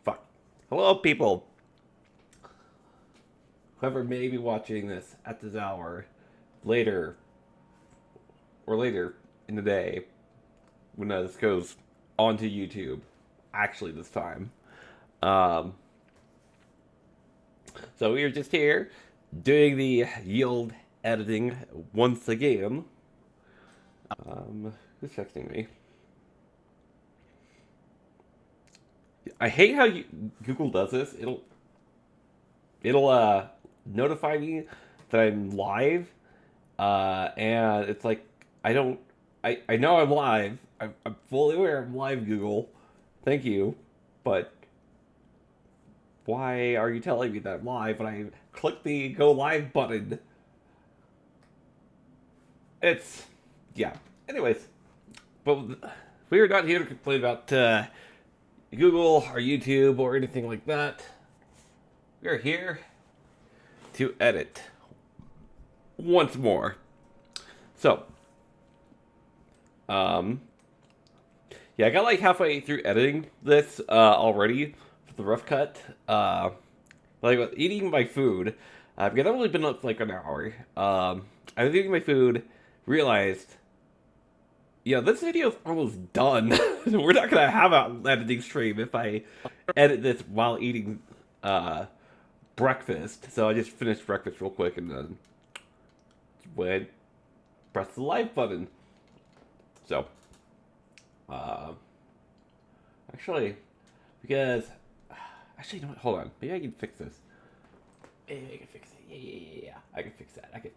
Fuck. Hello, people. Whoever may be watching this at this hour, later in the day, when this goes onto YouTube, actually this time. Um, so we are just here doing the yield editing once again. Who's texting me? I hate how Google does this. It'll notify me that I'm live, and it's like I know I'm live. I'm fully aware I'm live, Google. Thank you, but why are you telling me that I'm live when I click the go live button? Yeah. Anyways, but we are not here to complain about Google or YouTube or anything like that. We are here to edit once more. So, yeah, I got like halfway through editing this already for the rough cut. Like with eating my food, because I've only been up for like an hour. I was eating my food, realized, this video is almost done. We're not gonna have an editing stream if I edit this while eating breakfast. So I just finished breakfast real quick and then press the live button. So, actually, you know what? Hold on. Maybe I can fix this. Maybe I can fix it. Yeah. I can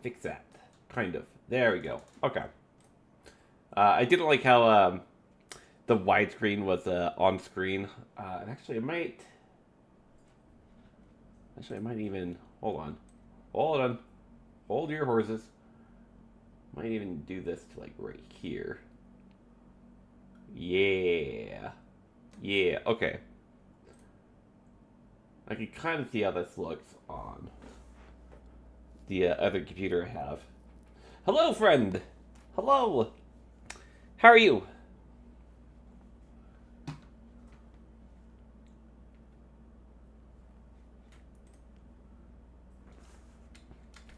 fix that. Kind of. There we go. Okay. I didn't like how the widescreen was on screen. And actually, I might even hold on, hold your horses. Might even do this to like right here. Yeah. Okay. I can kind of see how this looks on the other computer I have. Hello, friend. Hello. How are you?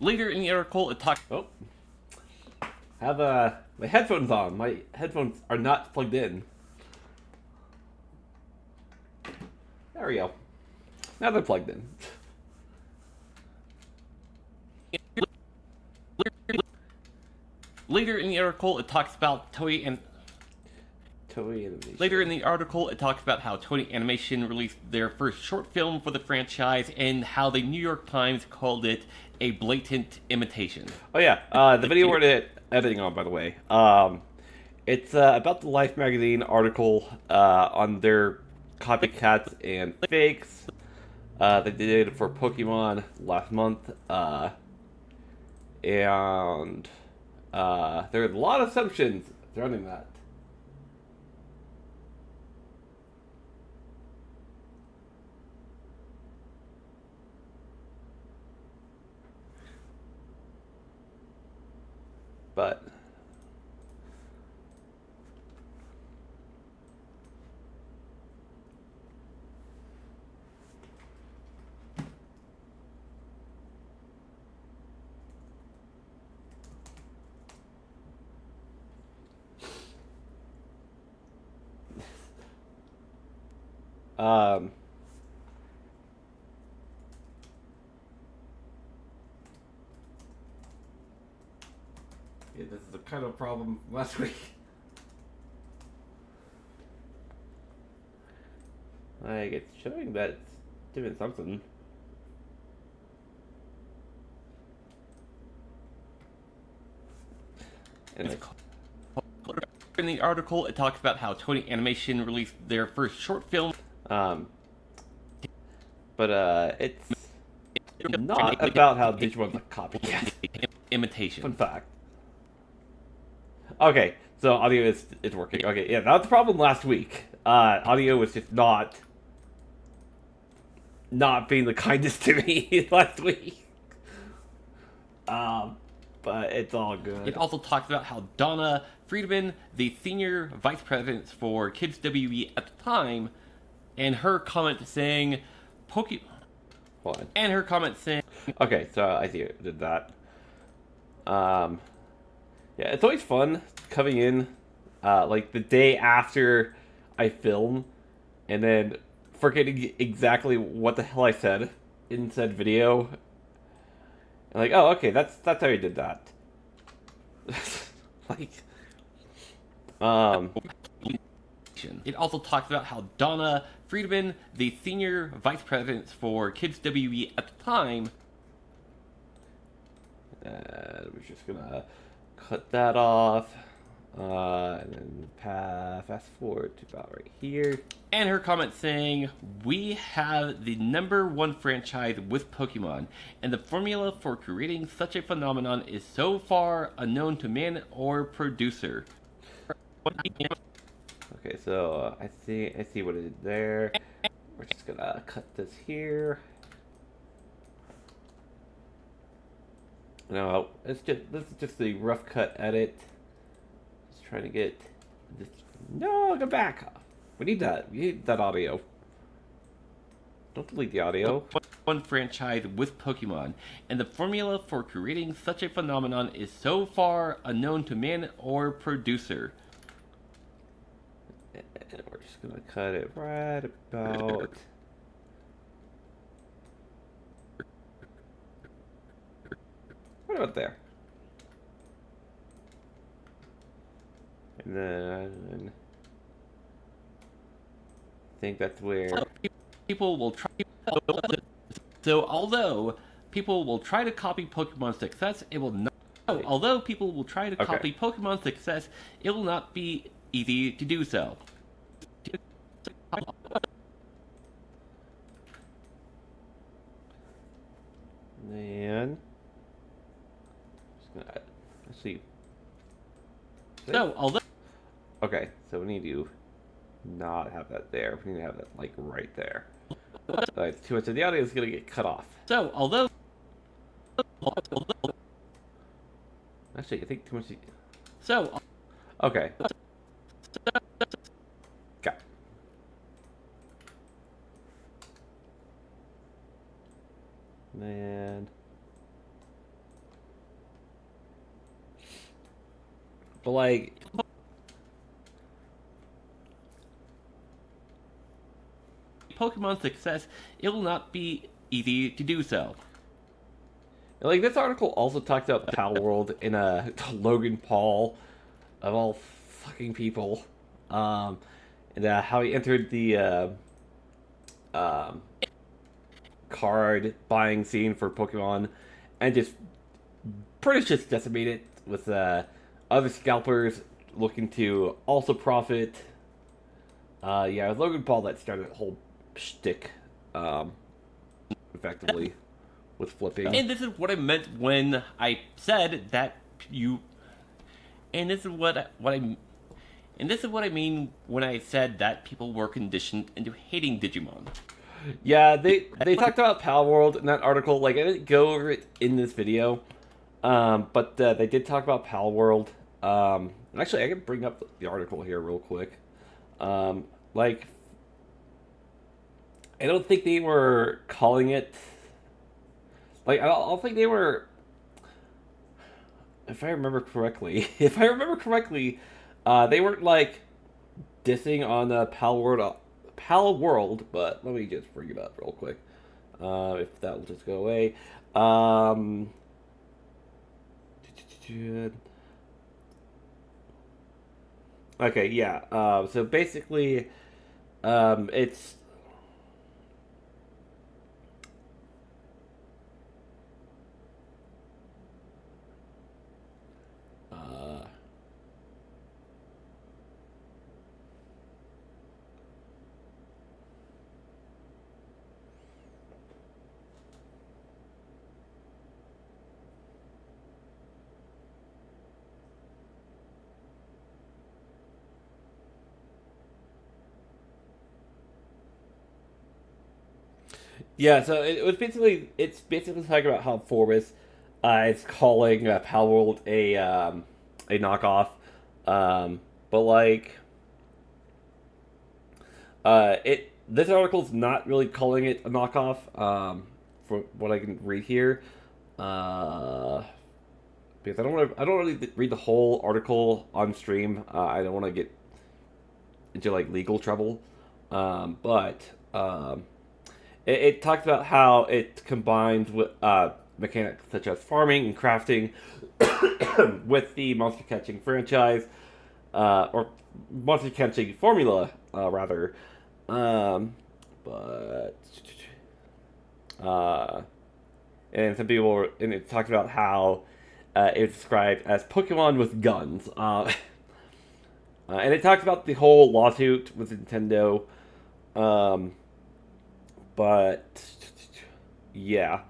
Later in the article, it talks. Oh, have my headphones on. My headphones are not plugged in. There we go. Now they're plugged in. Later in the article, it talks about Toei Animation. Later in the article, it talks about how Toei Animation released their first short film for the franchise and how the New York Times called it a blatant imitation. Oh yeah, the video we're editing on, by the way. It's about the Life magazine article on their copycats and fakes that they did for Pokemon last month, and there are a lot of assumptions surrounding that. But yeah, this is a kind of problem from last week. Like, it's showing that it's doing something. And in the article, it talks about how Toei Animation released their first short film. But it's not about how Digimon's a copycat. Imitation. Fun fact. Okay, so audio is working. Okay, yeah, that was the problem last week. Audio was just not being the kindest to me last week. but it's all good. It also talks about how Donna Friedman, the senior vice president for Kids WB at the time, and her comment saying, Hold on. And her comment saying, okay, so I see it did that. Yeah, it's always fun coming in, like the day after I film, and then forgetting exactly what the hell I said in said video. And like, oh, okay, that's how you did that. like, It also talks about how Donna Friedman, the senior vice president for Kids WB at the time, we're just gonna cut that off, and then fast forward to about right here. And her comment saying, we have the #1 franchise with Pokemon, and the formula for creating such a phenomenon is so far unknown to man or producer. Okay, so I see what it did there. We're just gonna cut this here. No, this is just the rough cut edit. Just trying to get this. No, go back. We need that. We need that audio. Don't delete the audio. One franchise with Pokemon, and the formula for creating such a phenomenon is so far unknown to man or producer. And we're just gonna cut it right about. Right about there. And then I think that's where people will try. So although people will try to copy Pokemon's success, it will not. Although people will try to copy Pokemon's success, it will not be easy to do so. And just gonna let's see. So although okay, so we need to not have that there. We need to have that like right there. Too much of the audio is gonna get cut off. So although actually, I think too much. So okay. Got. And but like Pokemon's success, it will not be easy to do so. like this article also talks about Pal World in Logan Paul of all fucking people, and how he entered the card buying scene for Pokemon and just pretty much just decimated with other scalpers looking to also profit. Yeah, it was Logan Paul that started the whole shtick, effectively, with flipping. And this is what I meant when I said that you. And this is what I. And this is what I mean when I said that people were conditioned into hating Digimon. Yeah, they talked about Pal World in that article. Like, I didn't go over it in this video, but they did talk about Pal World. Actually, I can bring up the article here real quick. Like, I don't think they were calling it. Like, I don't think they were. If I remember correctly, they weren't like dissing on Pal World, but let me just bring it up real quick. If that will just go away. Okay, yeah. So basically, it's. Yeah, so it's basically talking about how Forbes it's calling Palworld a knockoff. But like, this article's not really calling it a knockoff. From what I can read here, because I don't really read the whole article on stream. I don't want to get into like legal trouble. But it talks about how it combines with mechanics such as farming and crafting with the monster catching franchise, or monster catching formula, rather. But and some people and it talked about how it's described as Pokemon with guns. And it talks about the whole lawsuit with Nintendo. But yeah.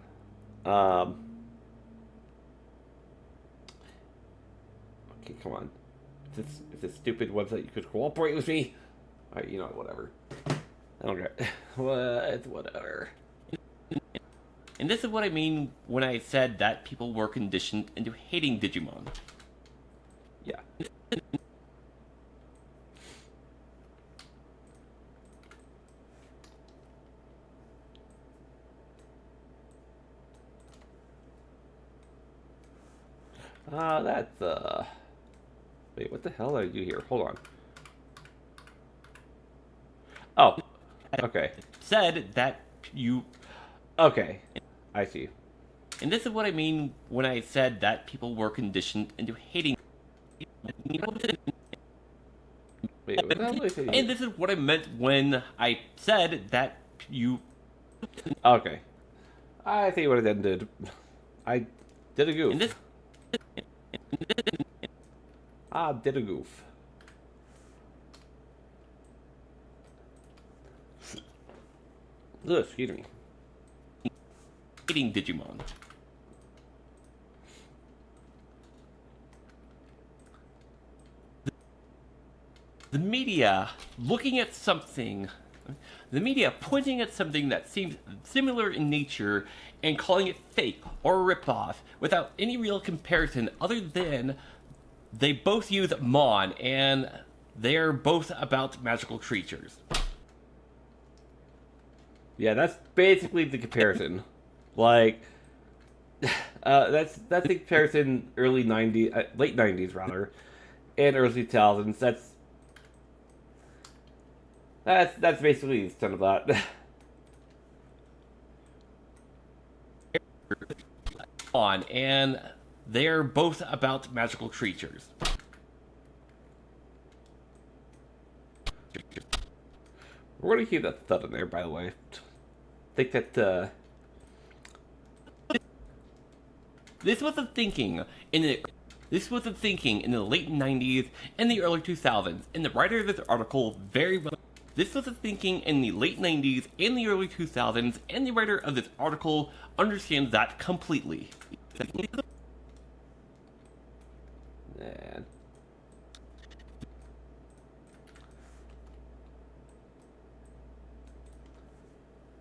Okay, come on. Is this stupid website you could cooperate with me? Alright, you know, whatever. I don't care. Whatever. And this is what I mean when I said that people were conditioned into hating Digimon. Yeah. That's, Wait, what the hell did I do here? Hold on. Oh. Okay. Said that you... Okay. I see. And this is what I mean when I said that people were conditioned into hating... Wait, what the hell did I say? And this is what I meant when I said that you... Okay. I see what it ended. I did a goof. And this... Did a goof. Ugh, excuse me. Hating Digimon. The media looking at something... The media pointing at something that seems similar in nature and calling it fake or ripoff without any real comparison other than they both use Mon and they're both about magical creatures. Yeah, that's basically the comparison. Like, that's the comparison early 90s, late 90s rather, and early 2000s. That's basically the extent of that. On and they're both about magical creatures. We're gonna keep that thud in there, by the way. I think that This was the thinking in the late 90s and the early 2000s, and the writer of this article very well. This was the thinking in the late 90s and the early 2000s, and the writer of this article understands that completely. Man.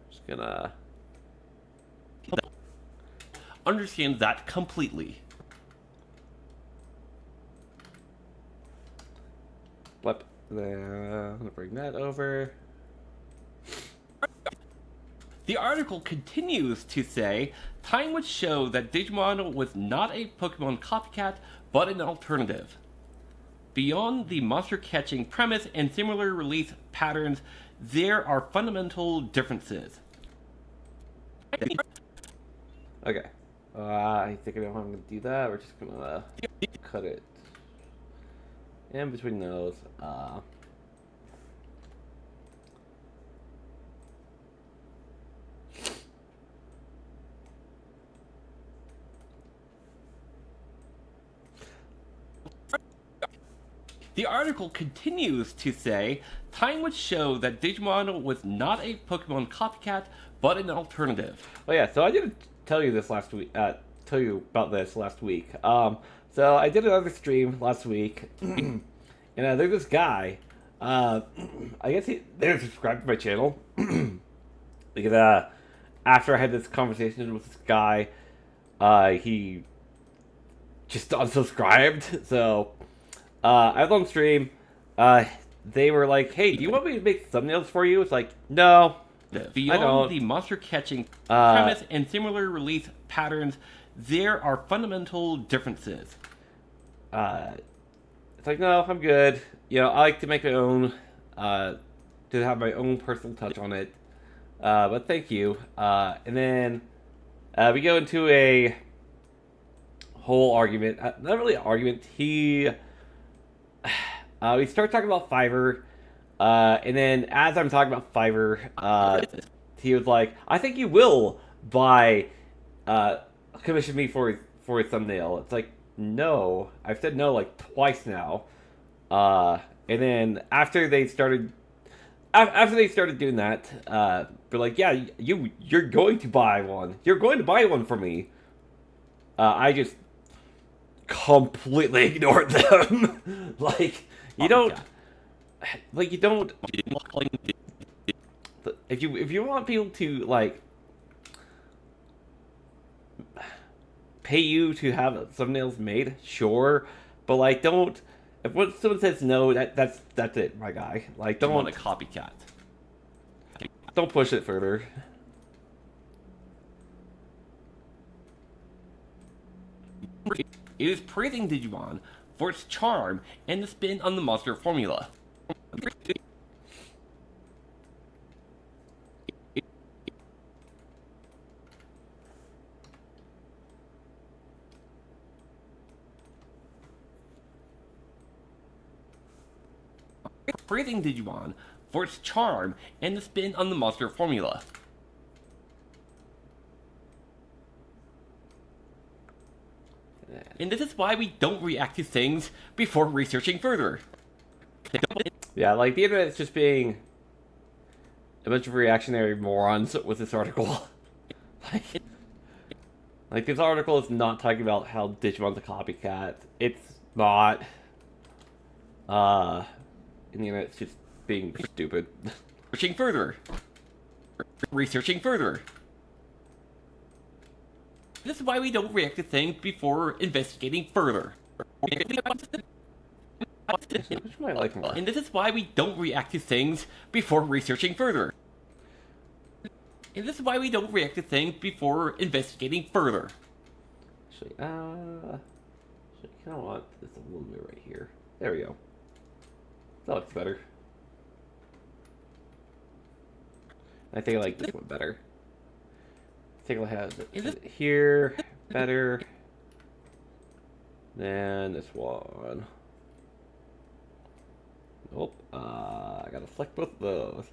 Just gonna... Understands that completely. Blip. There. I'm gonna bring that over. The article continues to say, time would show that Digimon was not a Pokemon copycat, but an alternative. Beyond the monster-catching premise and similar release patterns, there are fundamental differences. Okay. I think I know how I'm gonna do that. We're just gonna cut it in between those. The article continues to say, time would show that Digimon was not a Pokemon copycat, but an alternative. Oh yeah, so I didn't tell you this last week. Tell you about this last week. So I did another stream last week, and there's this guy. I guess they're subscribed to my channel because after I had this conversation with this guy, he just unsubscribed. So I was on stream. They were like, "Hey, do you want me to make thumbnails for you?" It's like, no, beyond the monster catching premise and similar release patterns, there are fundamental differences. It's like, no, I'm good. You know, I like to make my own, to have my own personal touch on it. But thank you. And then we go into a whole argument. Not really an argument. We start talking about Fiverr. And then as I'm talking about Fiverr, he was like, I think you will commission me for a thumbnail. It's like, no. I've said no like twice now. And then after they started doing that, they're like, yeah, you're going to buy one. You're going to buy one for me. I just completely ignored them. Like, you don't. If you want people to like pay you to have thumbnails made, sure, but like don't. If someone says no, that's it, my guy. Like, don't want a copycat. Don't push it further. It is praising Digimon for its charm and the spin on the monster formula. Praising Digimon for its charm and the spin on the monster formula. And this is why we don't react to things before researching further. Yeah, like the internet is just being a bunch of reactionary morons with this article. like this article is not talking about how Digimon's a copycat. It's not. And the internet's just being stupid. Researching further. This is why we don't react to things before investigating further. Which one I like more? And this is why we don't react to things before researching further. And this is why we don't react to things before investigating further. Actually, I kind of want this a little bit right here. There we go. That looks better. I think I like this one better. I think I'll have it here better than this one. Nope. I gotta select both of those.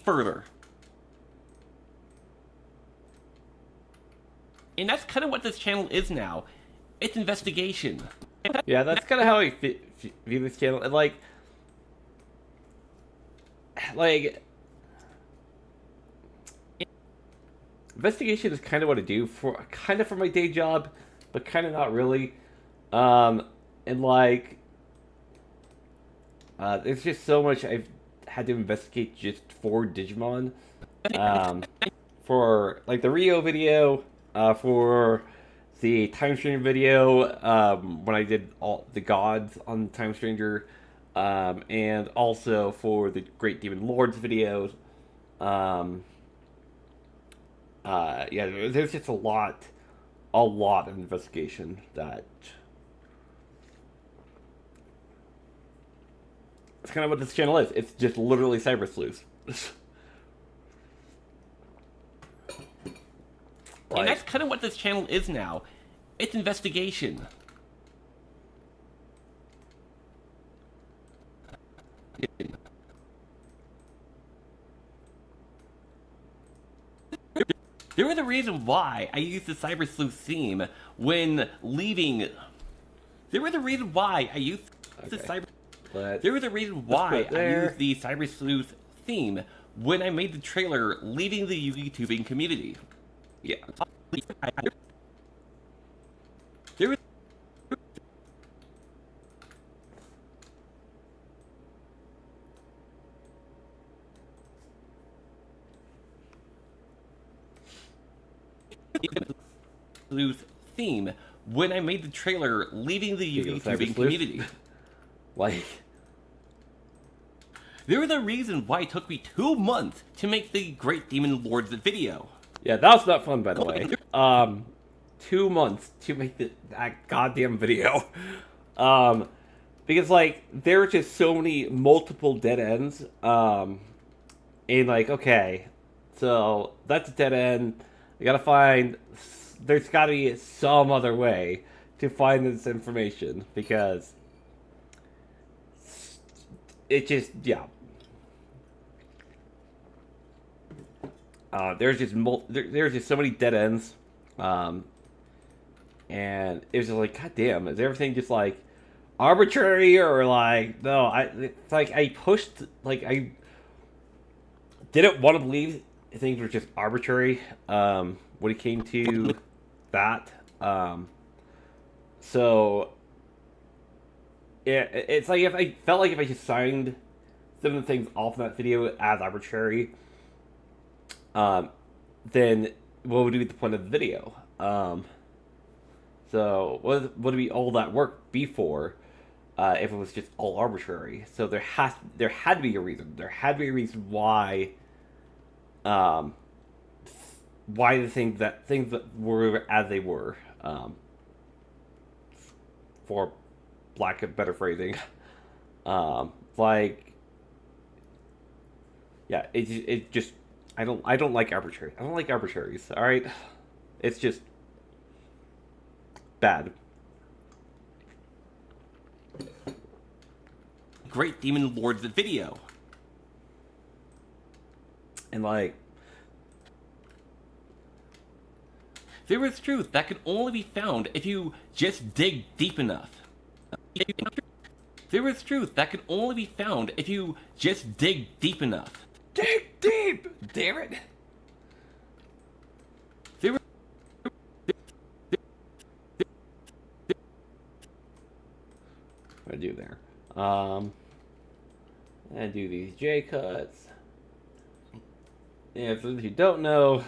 Further. And that's kind of what this channel is now. It's investigation. Yeah, that's kind of how I view this channel. And like, investigation is kind of what I do for my day job, but kind of not really. And like, there's just so much I've had to investigate just for Digimon. For like the Rio video, for the Time Stranger video, when I did all the gods on Time Stranger, and also for the Great Demon Lords videos. Yeah, there's just a lot of investigation that. That's kind of what this channel is. It's just literally cyber sleuths. And that's kind of what this channel is now. It's investigation. There was a reason why I used the Cyber Sleuth theme when leaving. There was a reason why I used the Cyber. There was a reason why I used the Cyber Sleuth theme when I made the trailer leaving the YouTubing community. Yeah. There was loose theme when I made the trailer leaving the YouTubing community. Like, there was a reason why it took me 2 months to make the Great Demon Lords video. Yeah, that was not fun, by the way. 2 months to make that goddamn video. Because, like, there were just so many multiple dead ends. And, like, okay, so that's a dead end. I gotta find... There's gotta be some other way to find this information, because... It just, yeah. There's just so many dead ends, and it was just like, God damn, is everything just like arbitrary, or like, no? It's like I pushed, like, I didn't want to believe things were just arbitrary when it came to that. So it's like, if I felt like if I just signed some of the things off in that video as arbitrary, then what would be the point of the video? So what would be all that work be for if it was just all arbitrary? So there had to be a reason. There had to be a reason why the things that were as they were, for lack of better phrasing. Like, yeah, it just I don't like arbitrary. I don't like arbitraries. All right, it's just bad. Great Demon Lords video. And like, there is truth that can only be found if you just dig deep enough. There is truth that can only be found if you just dig deep enough. Dig deep, damn it. There What do I do there? I do these J cuts. Yeah, for those who don't know,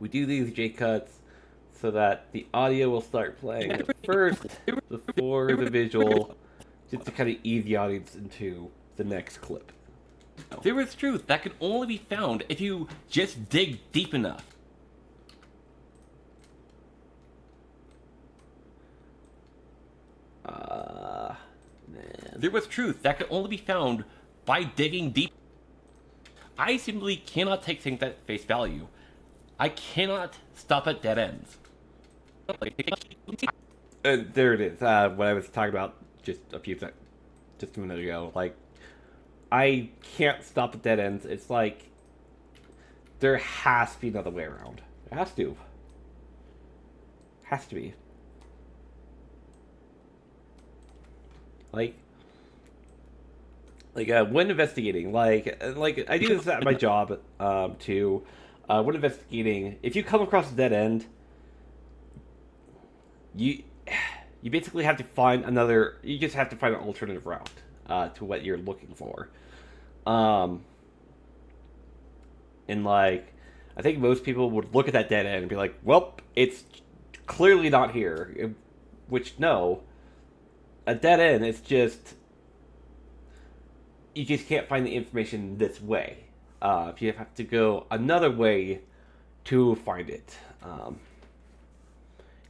we do these J cuts so that the audio will start playing first before the visual, just to kind of ease the audience into the next clip. There is truth that can only be found if you just dig deep enough. Man. There was truth that could only be found by digging deep. I simply cannot take things at face value. I cannot stop at dead ends. There it is. What I was talking about just a minute ago. Like, I can't stop at dead ends. It's like there has to be another way around. It has to. Has to be. Like when investigating, like I do this at my job too. When investigating, if you come across a dead end, you basically have to find another. You just have to find an alternative route to what you're looking for. And like, I think most people would look at that dead end and be like, "Well, it's clearly not here." Which, no, a dead end is just, you just can't find the information this way. You have to go another way to find it,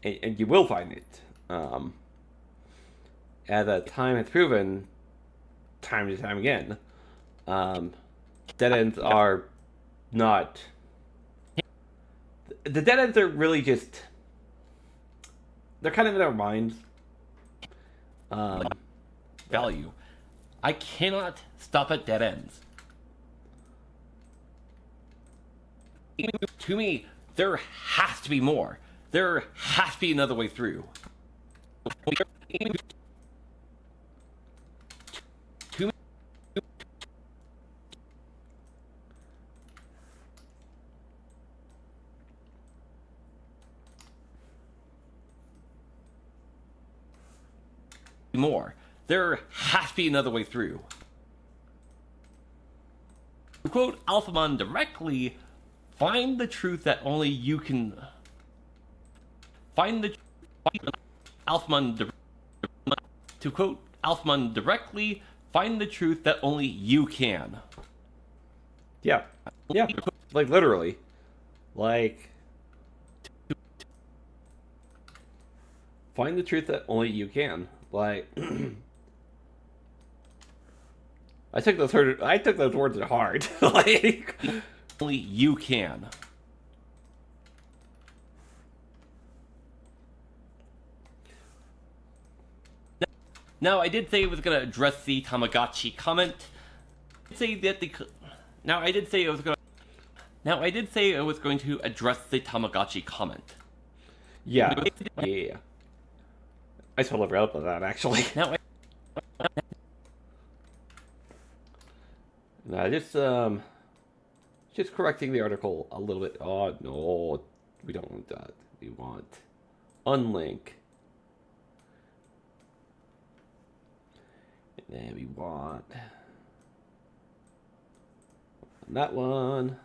and you will find it. As time has proven, time and time again, dead ends are not. The dead ends are really just, they're kind of in our minds. Value. I cannot stop at dead ends. To me, there has to be more. There has to be another way through. To me, more. There has to be another way through. To quote Alphamon directly, find the truth that only you can... To quote Alphamon directly, find the truth that only you can. Yeah. Yeah. Like, literally. Like... Find the truth that only you can. Like... I took those words at heart. Like... Only you can. Now, I did say I was going to address the Tamagotchi comment. Now, I did say I was going to address the Tamagotchi comment. Yeah. Yeah. I totally forgot about that, actually. Now, just correcting the article a little bit. Oh, no. We don't want that. We want unlink. And then we want that one.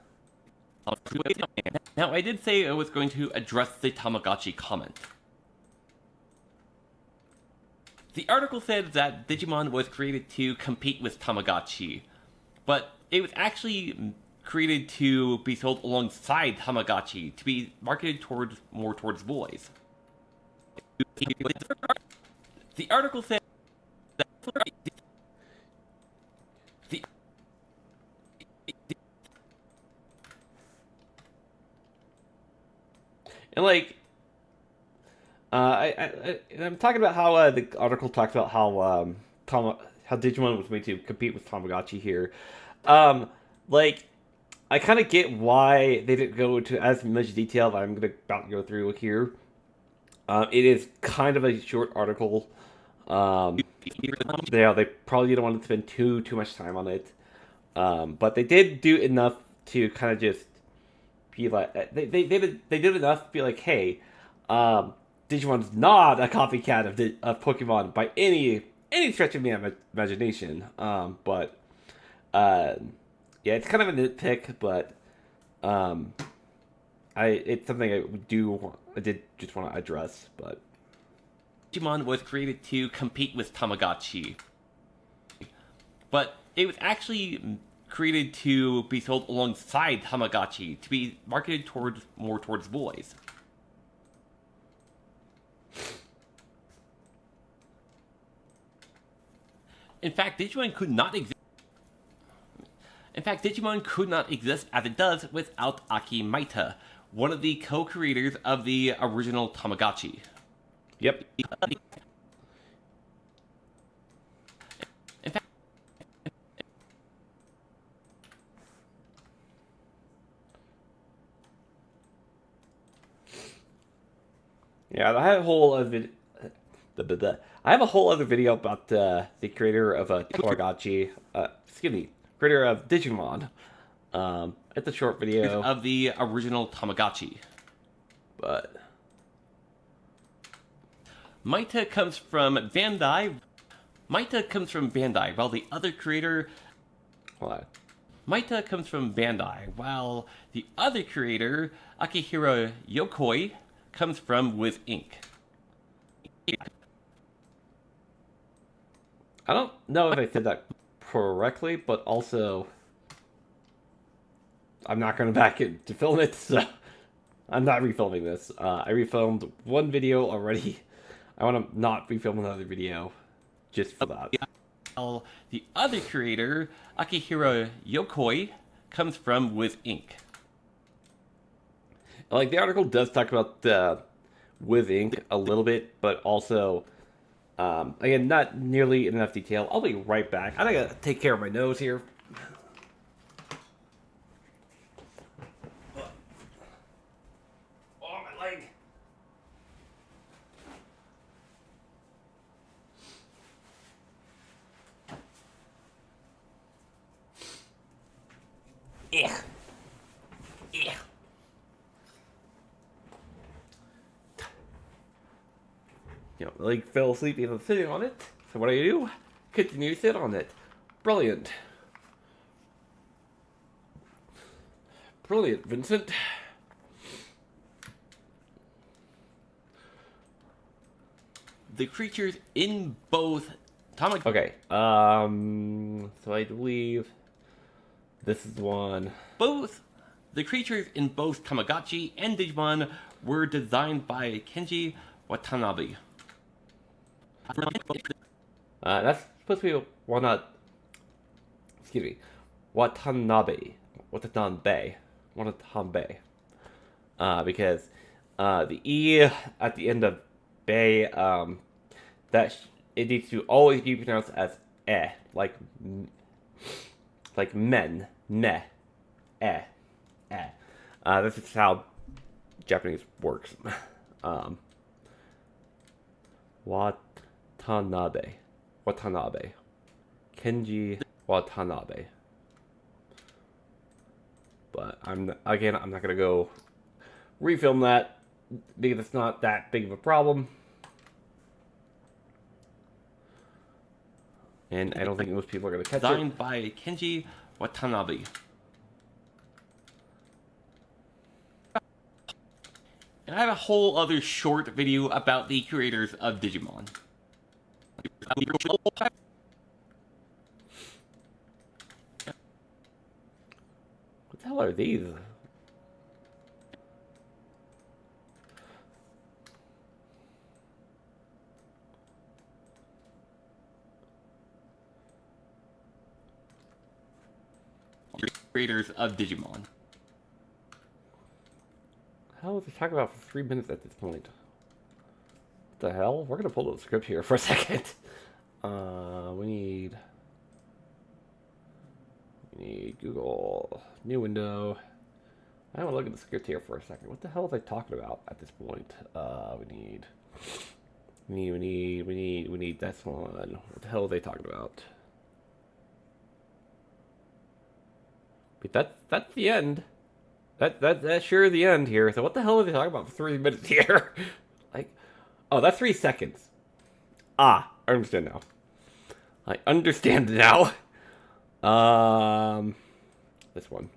Now, I did say I was going to address the Tamagotchi comment. The article said that Digimon was created to compete with Tamagotchi, but it was actually created to be sold alongside Tamagotchi, to be marketed more towards boys. The article said that and like, I'm talking about how the article talks about how Digimon was made to compete with Tamagotchi here. Like, I kind of get why they didn't go into as much detail that I'm about to go through here. It is kind of a short article. They probably didn't want to spend too much time on it. But they did do enough to kind of just be like, they did enough to be like, hey, Digimon's not a copycat of Pokemon by any stretch of the imagination. But yeah, it's kind of a nitpick, but it's something I did just want to address. But Digimon was created to compete with Tamagotchi, but it was actually created to be sold alongside Tamagotchi, to be marketed more towards boys. In fact, Digimon could not exist as it does without Aki Maita, one of the co-creators of the original Tamagotchi. Yep. In fact, yeah, I have a whole other video about the creator of Tamagotchi. Creator of Digimon. It's a short video of the original Tamagotchi. But Maita comes from Bandai, while the other creator... Maita comes from Bandai, while the other creator, Akihiro Yokoi, comes from Wiz Inc. I don't know if I said that correctly, but also I'm not going back in to film it, so I'm not refilming this. I refilmed one video already. I want to not refilm another video just for that. Well, the other creator, Akihiro Yokoi, comes from Wiz Inc. Like, the article does talk about Wiz Inc. a little bit, but also, again, not nearly enough detail. I'll be right back. I gotta take care of my nose here. Oh, my leg. Yeah. Yeah. You know, my leg fell asleep even sitting on it, So what do? Continue to sit on it. Brilliant. Brilliant, Vincent. The creatures in both Tamagotchi. Okay. So I believe this is the one. Both the creatures in both Tamagotchi and Digimon were designed by Kenji Watanabe. That's supposed to be excuse me, Watanabe. Watanabe. Because the E at the end of Bay, it needs to always be pronounced as like men, ne, this is how Japanese works. Watanabe, Kenji Watanabe. But I'm not gonna go refilm that because it's not that big of a problem. And I don't think most people are going to catch it. Designed by Kenji Watanabe. And I have a whole other short video about the creators of Digimon. What the hell are these? Creators of Digimon. What the hell was I talking about for 3 minutes at this point? What the hell? We're gonna pull up the script here for a second. We need Google, new window. I want to look at the script here for a second. What the hell was I talking about at this point? We need this one. What the hell are they talking about? But that's the end. That's sure the end here. So what the hell are they talking about for 3 minutes here? Like, oh, that's 3 seconds. I understand now. I understand now. This one,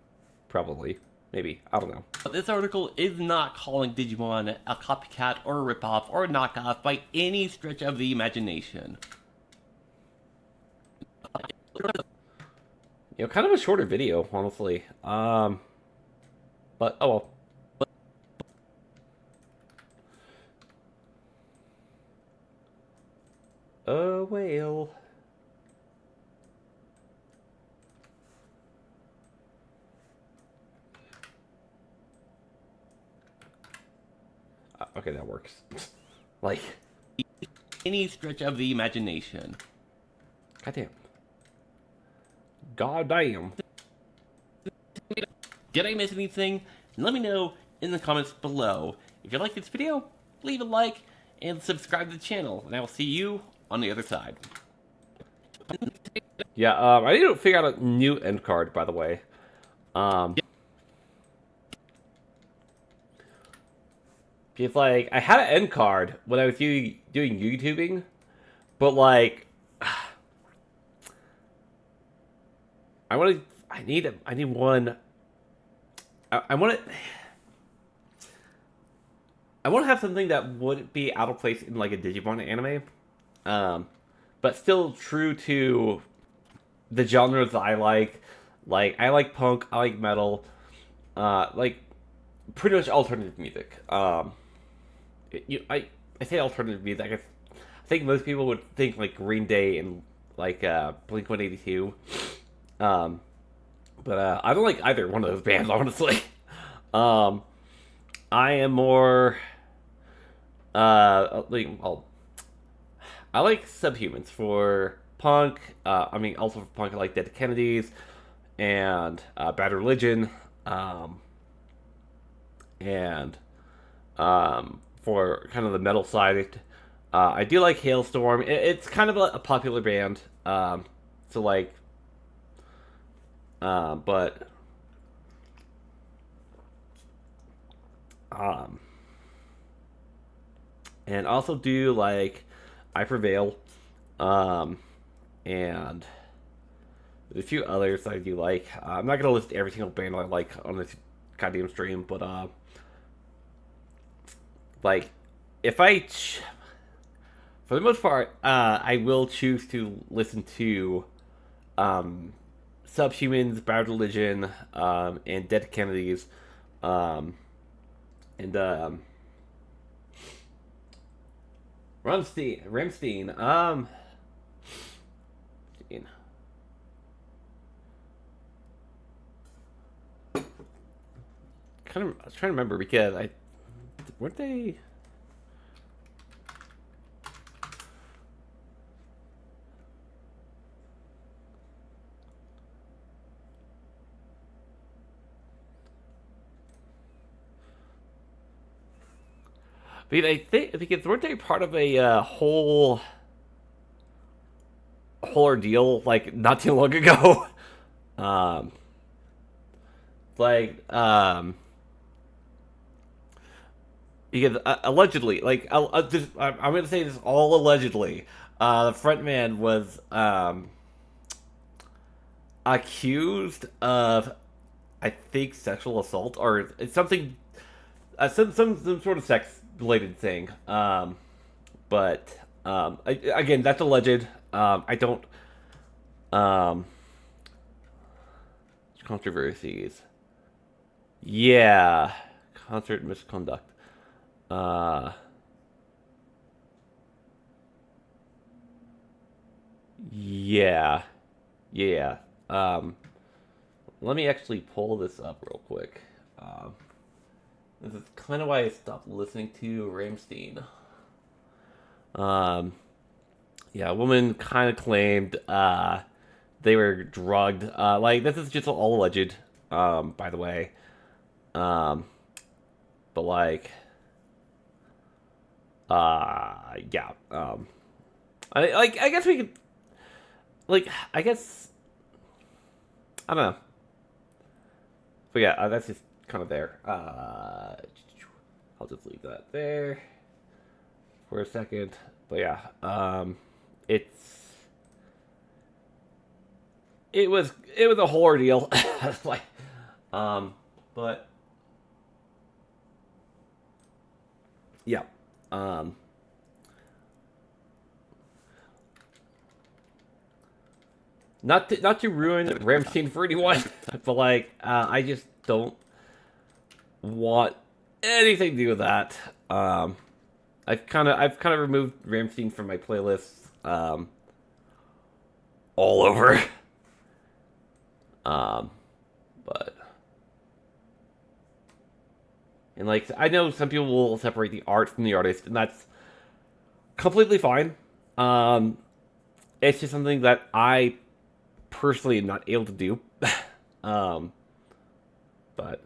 probably, maybe, I don't know. But this article is not calling Digimon a copycat or a ripoff or a knockoff by any stretch of the imagination. You know, kind of a shorter video, honestly. But oh well. Oh well. Okay, that works. Like Any stretch of the imagination. goddamn. Goddamn. Did I miss anything? Let me know in the comments below. If you like this video, leave a like and subscribe to the channel, and I will see you on the other side. Yeah, I need to figure out a new end card, by the way. It's like, I had an end card when I was doing YouTubing, but like, I need one. I want to have something that wouldn't be out of place in like a Digimon anime, but still true to the genres that I like. Like, I like punk, I like metal, like pretty much alternative music. I say alternative music. I think most people would think like Green Day and like Blink-182. But I don't like either one of those bands, honestly. I am more I like Subhumans for punk. I mean, also for punk, I like Dead Kennedys and Bad Religion. And for kind of the metal side, I do like Hailstorm. It's kind of a popular band. So like, but and also do like I Prevail. And there's a few others that I do like. I'm not gonna list every single band I like on this goddamn stream, but like if for the most part, I will choose to listen to Subhumans, Bad Religion, and Dead Kennedys, and Rammstein. I was trying to remember because weren't they. But I think because weren't they part of a whole ordeal like not too long ago? um, like because allegedly, like I'm gonna say this all allegedly. The frontman was accused of, I think, sexual assault or something, some sort of sex related thing. But again, that's alleged. I don't. Um, Controversies. Yeah, concert misconduct. Uh, yeah, yeah. Let me actually pull this up real quick. This is kind of why I stopped listening to Rammstein. Yeah, a woman kind of claimed they were drugged. Like this is just all alleged, by the way. But like, yeah. I guess we could, like, I guess I don't know. But yeah, that's just kind of there. I'll just leave that there for a second. But yeah, it was a whole ordeal. Like, but yeah, not to ruin Rammstein for anyone, but like, I just don't want anything to do with that. I've kind of removed Rammstein from my playlists, all over. But and like I know some people will separate the art from the artist, and that's completely fine. It's just something that I personally am not able to do. um, but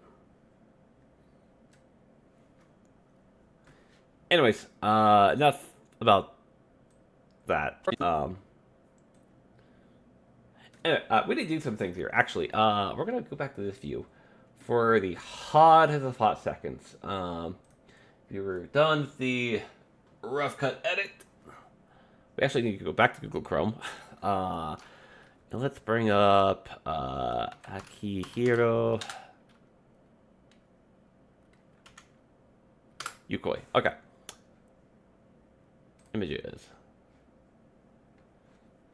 anyways, enough about that. Anyway, we did do some things here. Actually, we're gonna go back to this view for the hottest of hot seconds. We were done with the rough cut edit. We actually need to go back to Google Chrome. And let's bring up Akihiro Yukoi. Okay. Images.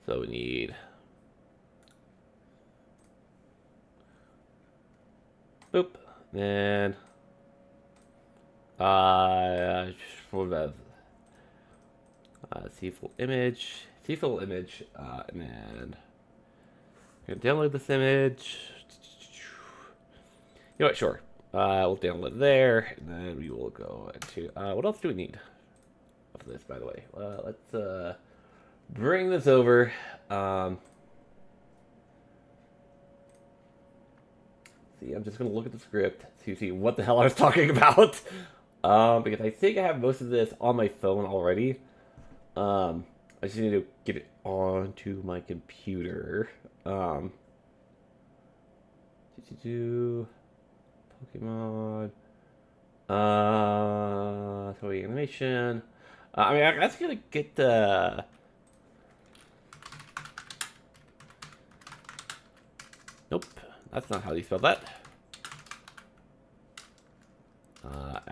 So we need. Boop. Then. See full image. See full image. And then. I'm gonna download this image. You know what? Sure. We'll download it there, and then we will go into. What else do we need of this, by the way? Let's bring this over. See, I'm just gonna look at the script to see what the hell I was talking about. Because I think I have most of this on my phone already. I just need to get it onto my computer. Pokemon. Toy animation. I mean, that's gonna get the. Nope, that's not how you spell that.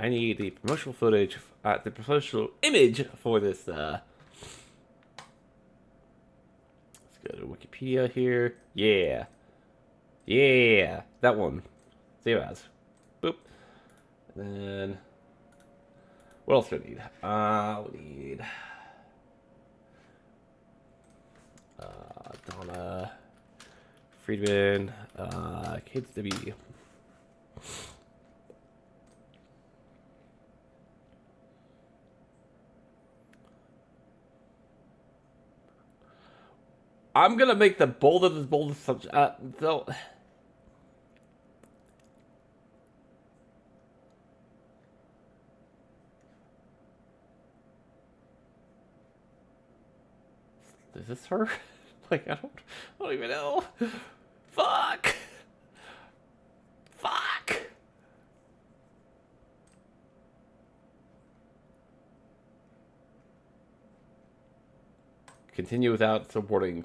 I need the promotional footage, the promotional image for this. Let's go to Wikipedia here. Yeah. Yeah, that one. Save as. Boop. And then, what else do I need? We need Donna Friedman, Kids to be. I'm gonna make the boldest subject. So. Is this her? Like, I don't even know. Fuck. Fuck. Continue without supporting.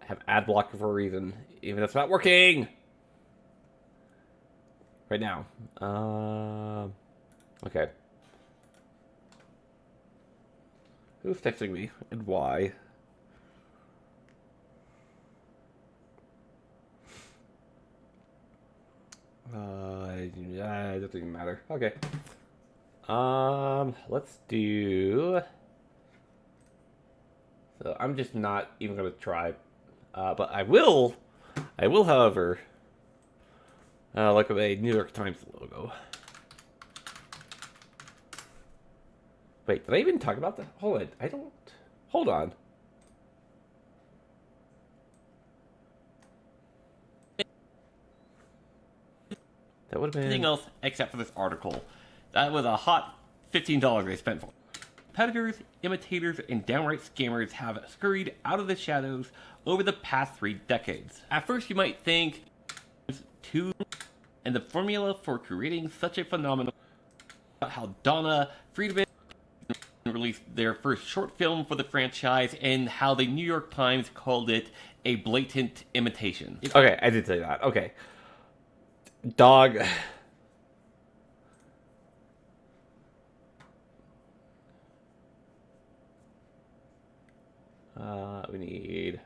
I have ad blocker for a reason, even if it's not working. Right now. Okay. Who's texting me and why? Yeah, it doesn't even matter. Okay. Let's do. So I'm just not even gonna try, but I will, however, look at a New York Times logo. Wait, did I even talk about that? Hold on, I don't. Hold on. That would have been anything else except for this article. That was a hot $15 they spent for. Competitors, imitators, and downright scammers have scurried out of the shadows over the past 3 decades. At first, you might think, and the formula for creating such a phenomenon, how Donna Friedman released their first short film for the franchise, and how the New York Times called it a blatant imitation. Okay, I did say that. Okay. Dog. We need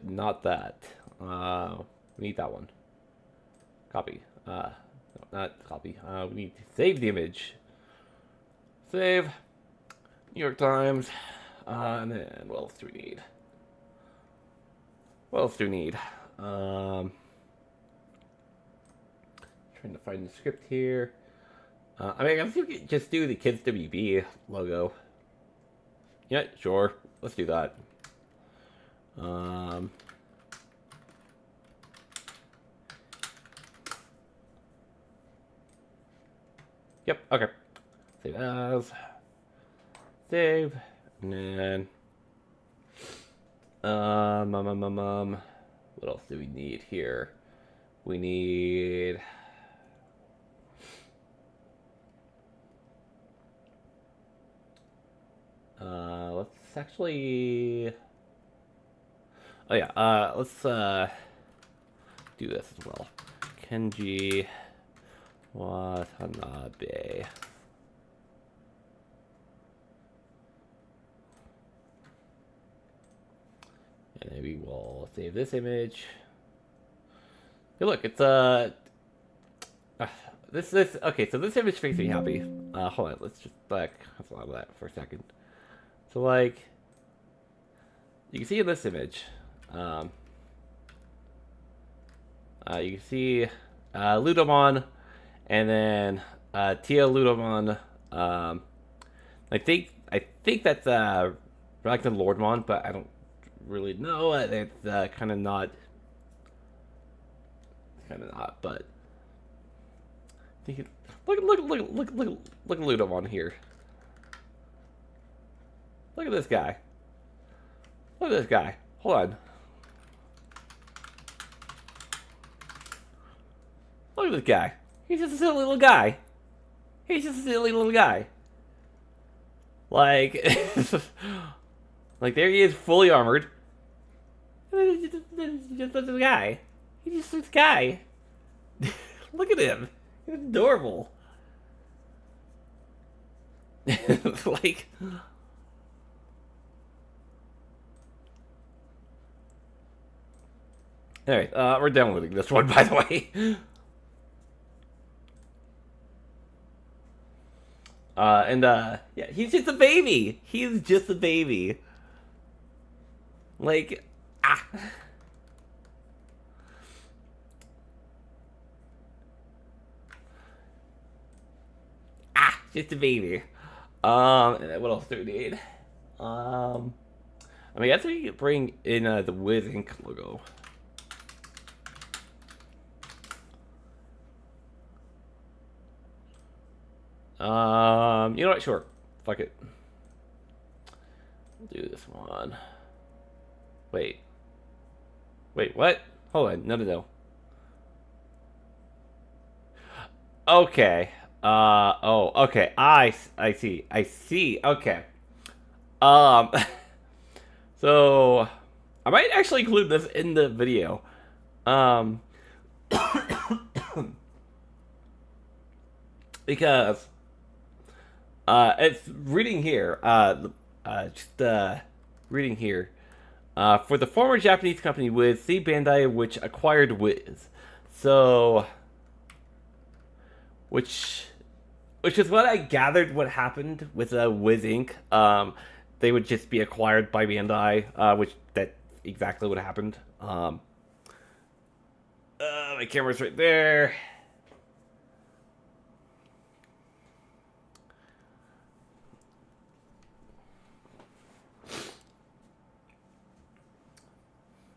not that. We need that one. Copy. No, not copy. We need to save the image. Save. New York Times. And then what else do we need? What else do we need? Trying to find the script here. I mean, I guess you could just do the Kids WB logo. Yeah, sure. Let's do that. Yep, okay. Save as. Save. And then... what else do we need here? We need... let's actually... Oh yeah, let's do this as well. Kenji Watanabe. And maybe we'll save this image. Hey, look, it's this okay. So this image makes me happy. Hold on, let's just cancel that for a second. So like, you can see in this image, you can see Ludamon, and then Tia Ludamon. I think that's Ragnar Lordmon, but I don't really know. It's kind of not, but I think look at Ludamon here. Look at this guy. Look at this guy. Hold on. Look at this guy. He's just a silly little guy. He's just a silly little guy. Like, Like, there he is, fully armored. Just this guy. He's just this guy. Look at him. He's adorable. Like... Anyway, we're downloading this one, by the way. Yeah, he's just a baby. He's just a baby. Like, ah. Just a baby. And what else do we need? I mean, I guess we could bring in the Wiz Inc. logo. You know what? Sure. Fuck it. We'll do this one. Wait, what? Hold on. No. Okay. Oh, okay. I see. Okay. So I might actually include this in the video. Because it's reading here. Reading here. For the former Japanese company Wiz, see Bandai, which acquired Wiz. So, which is what I gathered what happened with Wiz Inc. They would just be acquired by Bandai, which that's exactly what happened. My camera's right there.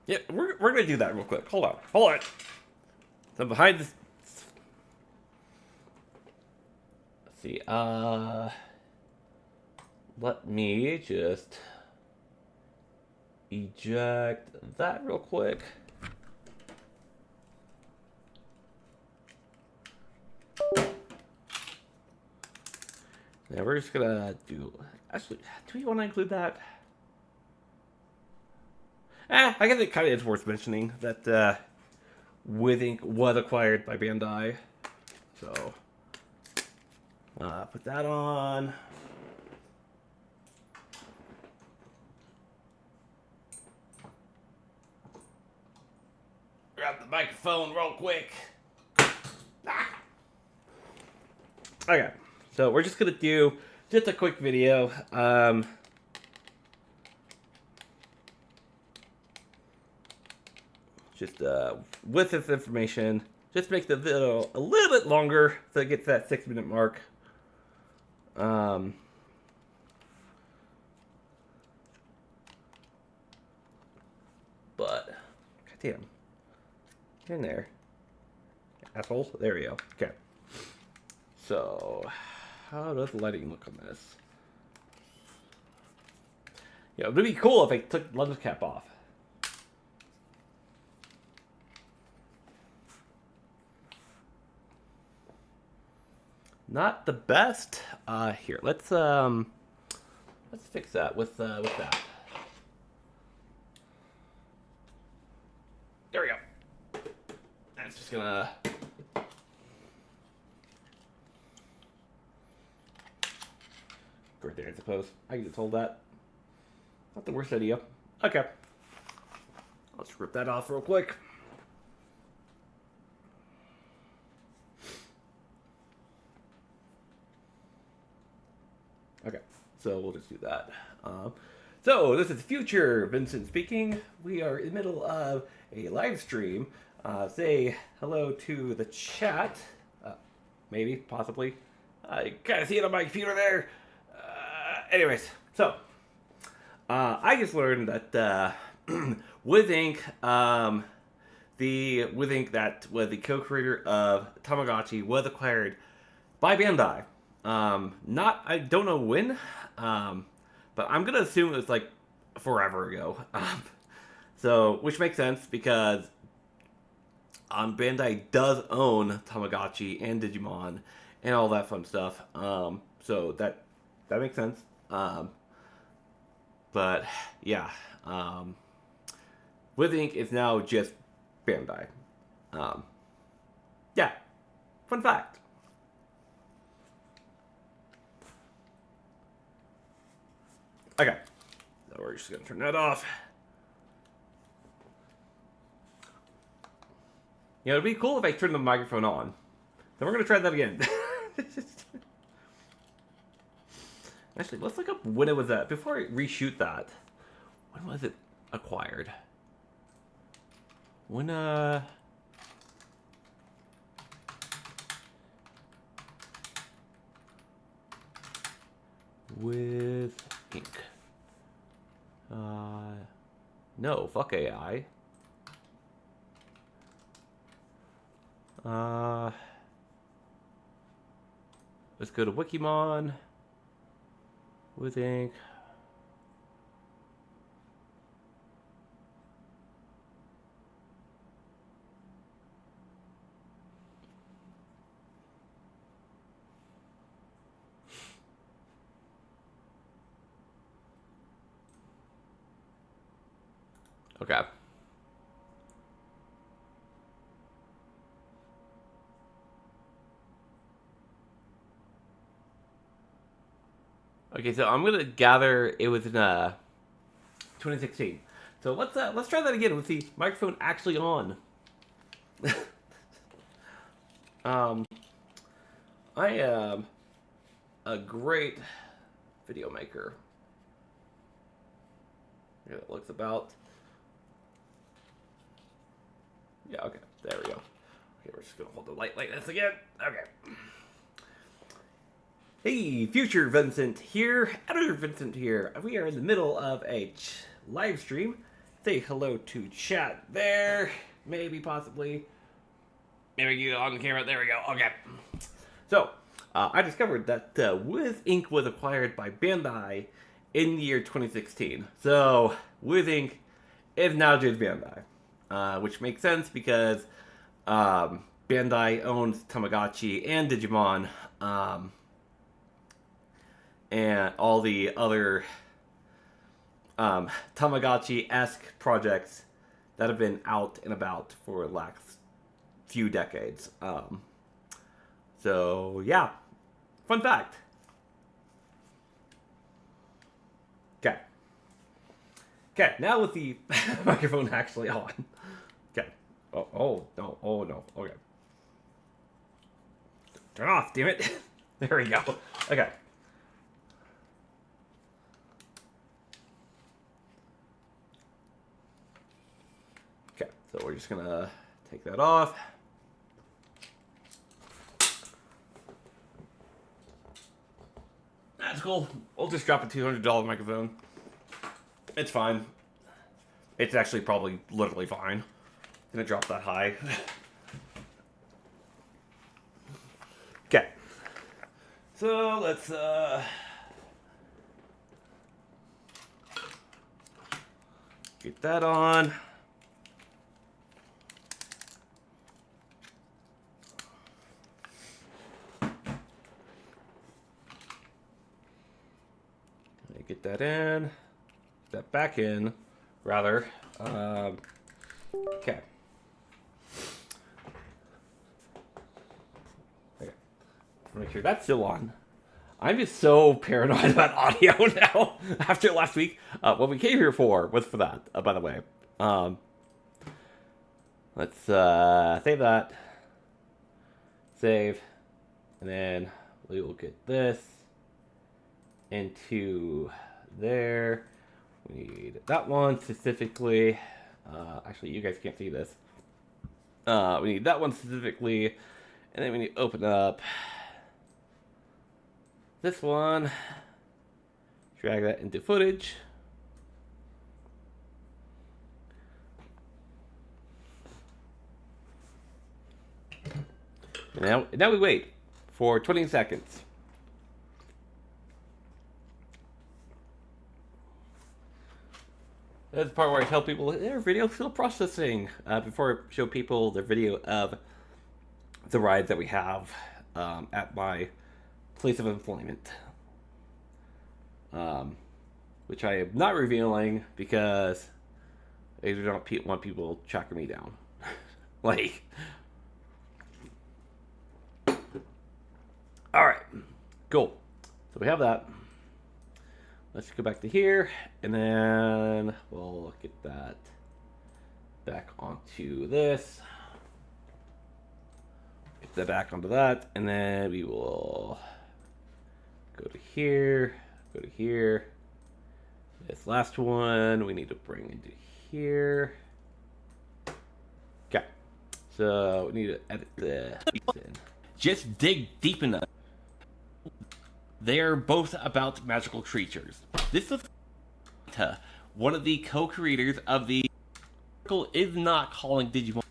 Yeah, we're gonna do that real quick. Hold on. So behind this, let's see. Let me just eject that real quick. Now we're just gonna do. Actually, do we want to include that? I guess it kind of is worth mentioning that Wiz Inc. was acquired by Bandai. So, put that on. Grab the microphone real quick. Okay, so we're just going to do just a quick video. Just with this information, just make the video a little bit longer so it gets that 6-minute mark. But goddamn, get in there, asshole. There we go. Okay. So, how does lighting look on this? Yeah, it would be cool if I took the lens cap off. Not the best. Here, let's fix that with that. There we go. That's just gonna. Right there, I suppose. I can just hold that. Not the worst idea. Okay. Let's rip that off real quick. Okay, so we'll just do that. So this is Future Vincent speaking. We are in the middle of a live stream. Say hello to the chat. Maybe, possibly. I kind of see it on my computer there. Anyways, so I just learned that Wiz Inc. The Wiz Inc. that was the co-creator of Tamagotchi was acquired by Bandai. I don't know when, but I'm gonna assume it was like forever ago. So, which makes sense because Bandai does own Tamagotchi and Digimon and all that fun stuff. So that makes sense. But yeah, With Inc. is now just Bandai. Yeah, fun fact. Okay, so we're just gonna turn that off. You know, it'd be cool if I turned the microphone on. Then we're gonna try that again. Actually, let's look up when it was at. Before I reshoot that, when was it acquired? When, With Inc. No, fuck AI. Let's go to Wikimon. With Inc. Okay. Okay, so I'm gonna gather it was in 2016. So let's try that again with the microphone actually on. I am a great video maker. Yeah, it looks about. Yeah, okay, there we go. Okay, we're just gonna hold the light like this again. Okay. Hey, future Vincent here, editor Vincent here. We are in the middle of a live stream. Say hello to chat there, maybe, possibly. Maybe get on camera. There we go. Okay. So, I discovered that Wiz Inc. was acquired by Bandai in the year 2016. So, Wiz Inc. is now just Bandai, which makes sense because Bandai owns Tamagotchi and Digimon. And all the other Tamagotchi-esque projects that have been out and about for the last few decades. So, yeah. Fun fact. Okay. Okay, now with the microphone actually on. Okay. Oh, no. Oh, no. Okay. Turn off, damn it. There we go. Okay. Okay, so we're just gonna take that off. That's cool. We'll just drop a $200 microphone. It's fine. It's actually probably literally fine. Gonna drop that high. Okay. So let's get that on. Get that in. Get that back in, rather. Okay. Okay. Make sure that's still on. I'm just so paranoid about audio now after last week. What we came here for was for that, by the way. Let's save that. Save. And then we will get this into there. We need that one specifically. Actually, you guys can't see this. We need that one specifically. And then we need to open up this one. Drag that into footage. And now we wait for 20 seconds. That's the part where I tell people their video still processing before I show people the video of the rides that we have at my place of employment. which I am not revealing because I don't want people tracking me down. Like, all right, cool. So we have that. Let's go back to here, and then we'll get that back onto this. Get that back onto that, and then we will go to here, go to here. This last one we need to bring into here. Okay, so we need to edit the in. Just dig deep enough. They're both about magical creatures. This is one of the co-creators of the is not calling Digimon.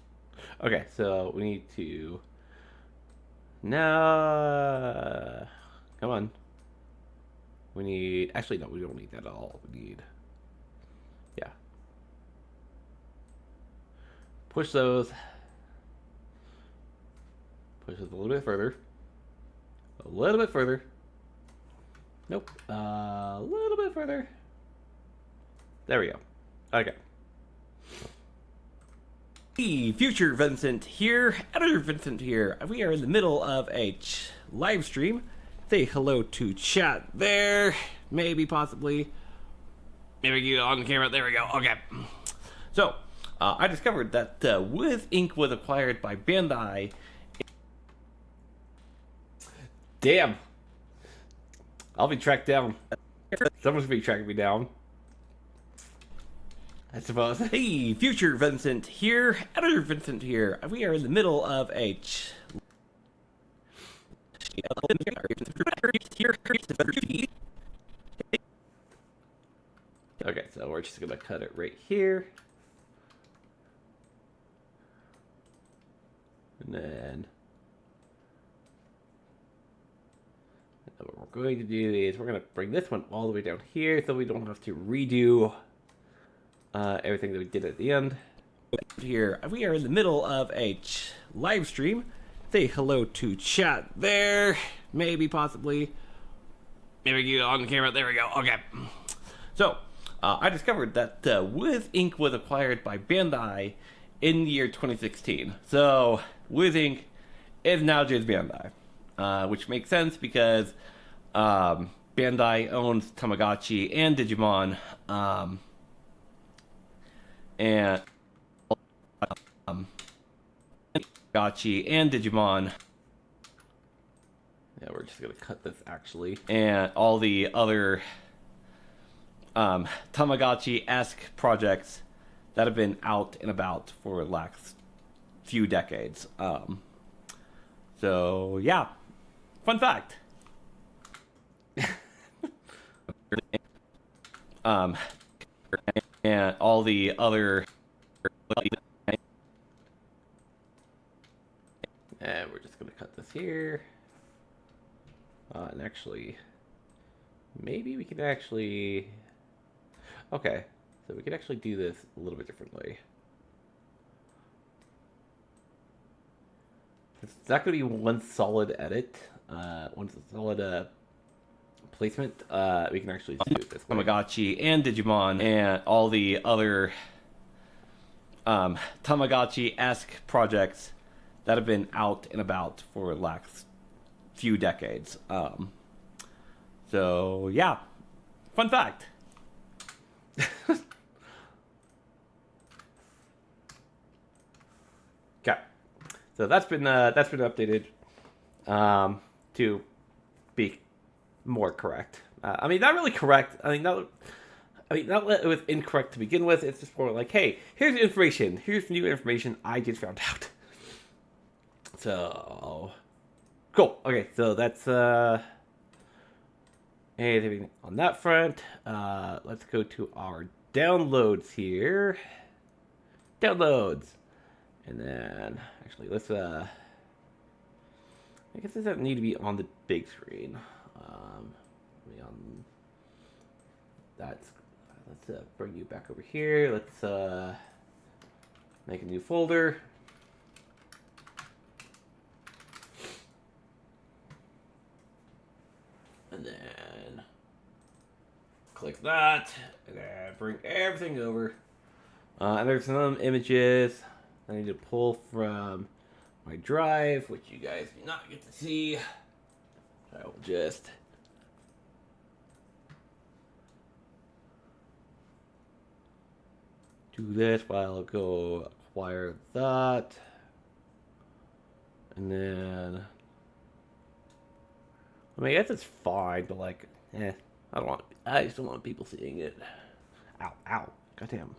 Okay, so we need to now. Come on. We need. Actually, no, we don't need that at all. We need. Yeah. Push those. Push it a little bit further. A little bit further. Nope. A little bit further. There we go. Okay. Hey, future Vincent here, editor Vincent here. We are in the middle of a live stream. Say hello to chat there. Maybe, possibly. Maybe get on the camera. There we go. Okay. So, I discovered that Wiz Inc. was acquired by Bandai. Damn. I'll be tracked down. Someone's gonna be tracking me down, I suppose. Hey, future Vincent here, editor Vincent here. We are in the middle of a Okay, so we're just gonna cut it right here. And then what we're going to do is we're going to bring this one all the way down here so we don't have to redo everything that we did at the end. Here, we are in the middle of a live stream. Say hello to chat there. Maybe, possibly. Maybe get on the camera. There we go. Okay. So, I discovered that Wiz Inc. was acquired by Bandai in the year 2016. So, Wiz Inc. is now just Bandai. Which makes sense because Bandai owns Tamagotchi and Digimon, and Tamagotchi and Digimon. Yeah, we're just gonna cut this actually, and all the other Tamagotchi-esque projects that have been out and about for the last few decades. So yeah. Fun fact. And all the other. And we're just gonna cut this here. And actually, maybe we can actually. Okay, so we can actually do this a little bit differently. It's not gonna be one solid edit. One solid placement. We can actually do it this way. Tamagotchi and Digimon and all the other Tamagotchi-esque projects that have been out and about for the last few decades. So yeah, fun fact. Okay, so that's been updated to be more correct. I mean, not really correct. Not that it was incorrect to begin with. It's just more like, hey, here's information. Here's new information I just found out. So, cool. Okay, so that's anything on that front. Let's go to our downloads here. Downloads. And then, actually, let's, I guess this doesn't need to be on the big screen. Let's bring you back over here. Let's make a new folder. And then click that, and then bring everything over. And there's some images I need to pull from my drive, which you guys do not get to see. I will just do this while I'll go acquire that. And then, I mean, I guess it's fine, but like, I just don't want people seeing it. Ow, goddamn.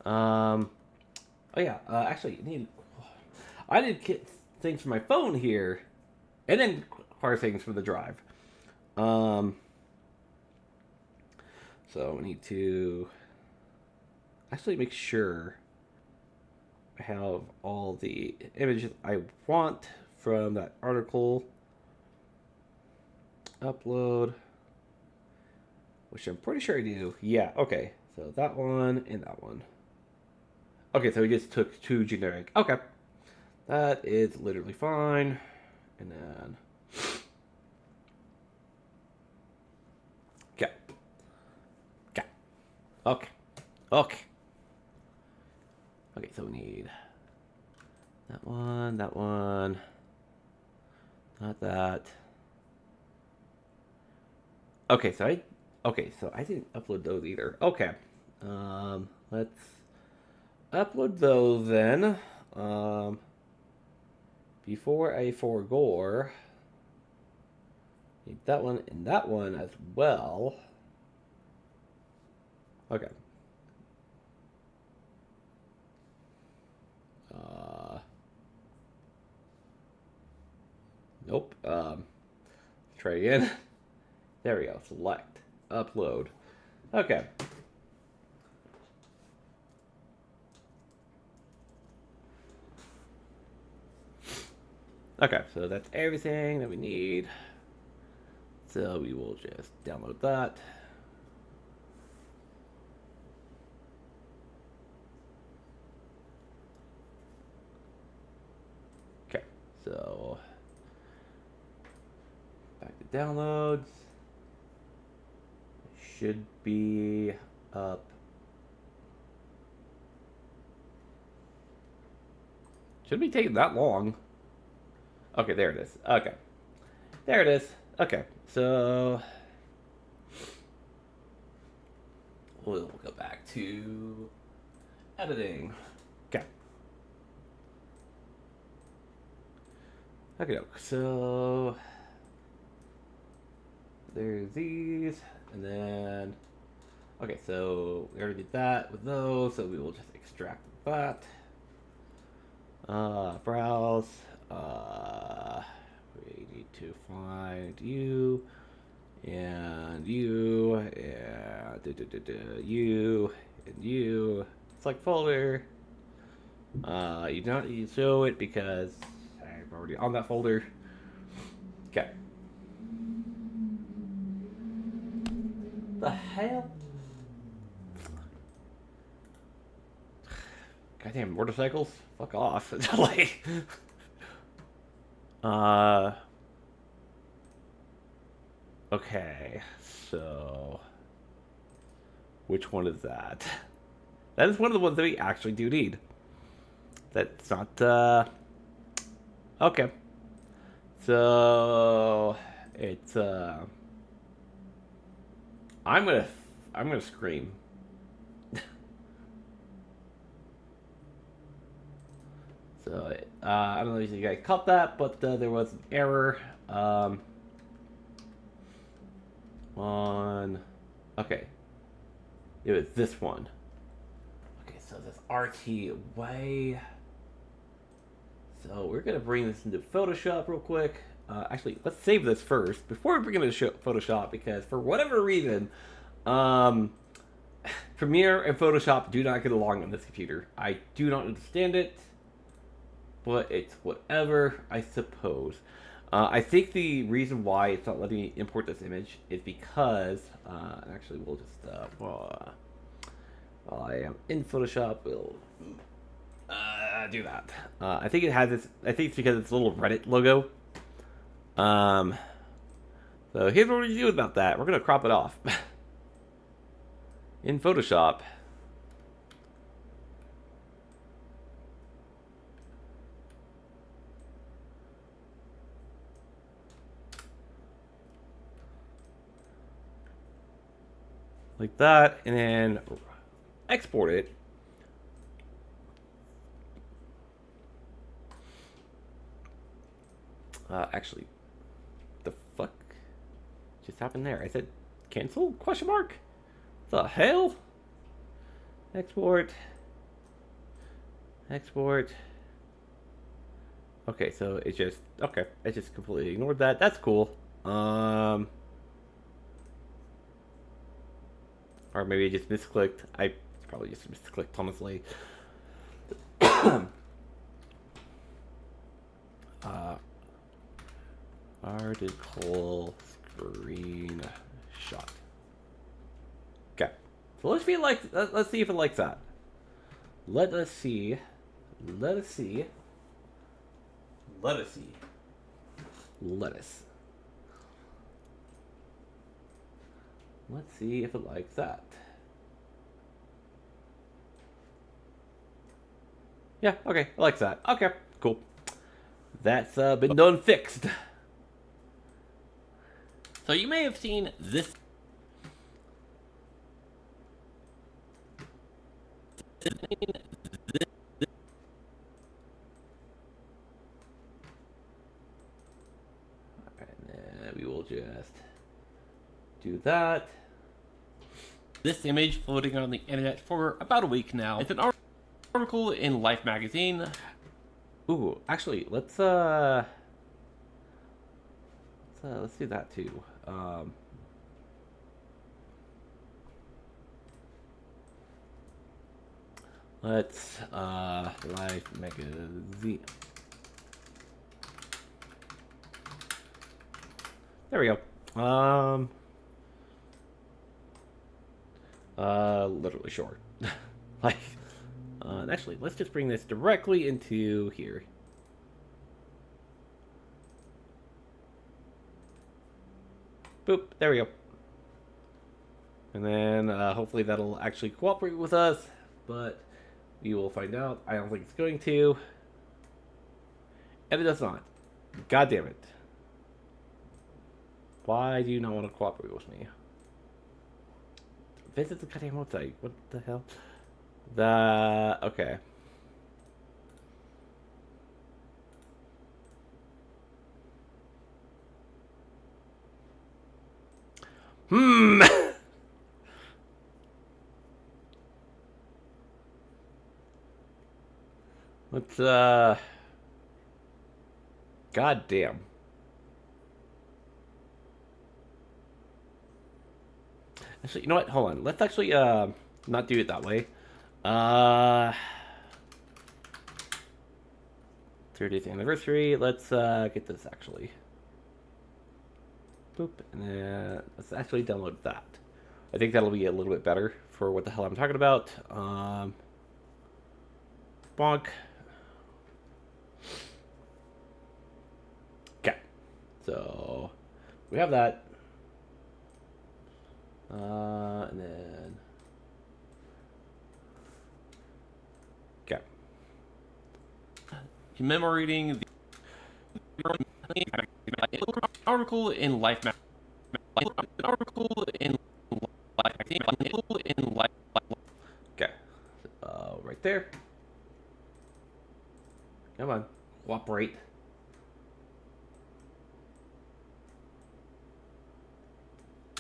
Oh yeah, actually, I did get things from my phone here, and then acquire things from the drive. So we need to actually make sure I have all the images I want from that article. Upload, which I'm pretty sure I do. Yeah, okay. So that one and that one. Okay, so we just took 2 generic. Okay. That is literally fine. And then... Okay. Okay. Okay, so we need that one, not that. Okay, so I didn't upload those either. Okay. Let's upload those then. Before I forego, need that one and that one as well. Okay. Nope. Try again. There we go. Select. Upload. Okay. Okay, so that's everything that we need. So we will just download that. Okay, so back to downloads. Should be up. Shouldn't be taking that long. Okay, there it is. Okay. There it is. Okay, so we'll go back to editing. Okay. Okay, so there's these, and then, okay, so we already did that with those, so we will just extract that. Browse. We need to find you, and you, and you, and you. Select folder. You don't need to show it because I'm already on that folder. Okay. The hell? Goddamn motorcycles! Fuck off! Like, okay, so which one is that? That is one of the ones that we actually do need. That's not, okay. So it's, I'm gonna scream. So, I don't know if you guys caught that, but there was an error on... Okay. It was this one. Okay, so this RT way... So we're going to bring this into Photoshop real quick. Actually, let's save this first before we bring it into Photoshop, because for whatever reason, Premiere and Photoshop do not get along on this computer. I do not understand it. But it's whatever, I suppose. I think the reason why it's not letting me import this image is because, actually we'll just, while I am in Photoshop, we'll do that. I think it has this, I think it's because it's a little Reddit logo. So here's what we're going to do about that. We're going to crop it off. in Photoshop. Like that, and then export it. Actually, the fuck just happened there? I said cancel? Question mark? The hell? Export. Export. Okay, so it just, okay, I just completely ignored that. That's cool. Or maybe I just misclicked. I probably just misclicked, honestly. Article screenshot. Okay, so let's see let's see if it likes that. Let us see. Lettuce. Let's see if it likes that. Yeah, okay, it likes that. Okay, cool. That's been done fixed. So you may have seen this. And then we will just do that. This image floating on the internet for about a week now. It's an article in Life magazine. Ooh, actually, let's do that too. Let's Life magazine. There we go. Literally short. Like, actually, let's just bring this directly into here. Boop, there we go. And then, hopefully that'll actually cooperate with us, but we will find out. I don't think it's going to. And it does not. God damn it. Why do you not want to cooperate with me? Visit the goddamn website. What the hell? Okay. Let's, God damn. Actually, you know what? Hold on. Let's actually, not do it that way. 30th anniversary. Let's, get this, actually. Boop. And then let's actually download that. I think that'll be a little bit better for what the hell I'm talking about. Bonk. Okay. So, we have that. And then... Okay. Commemorating the article in Life magazine. Okay. Right there. Come on. Cooperate.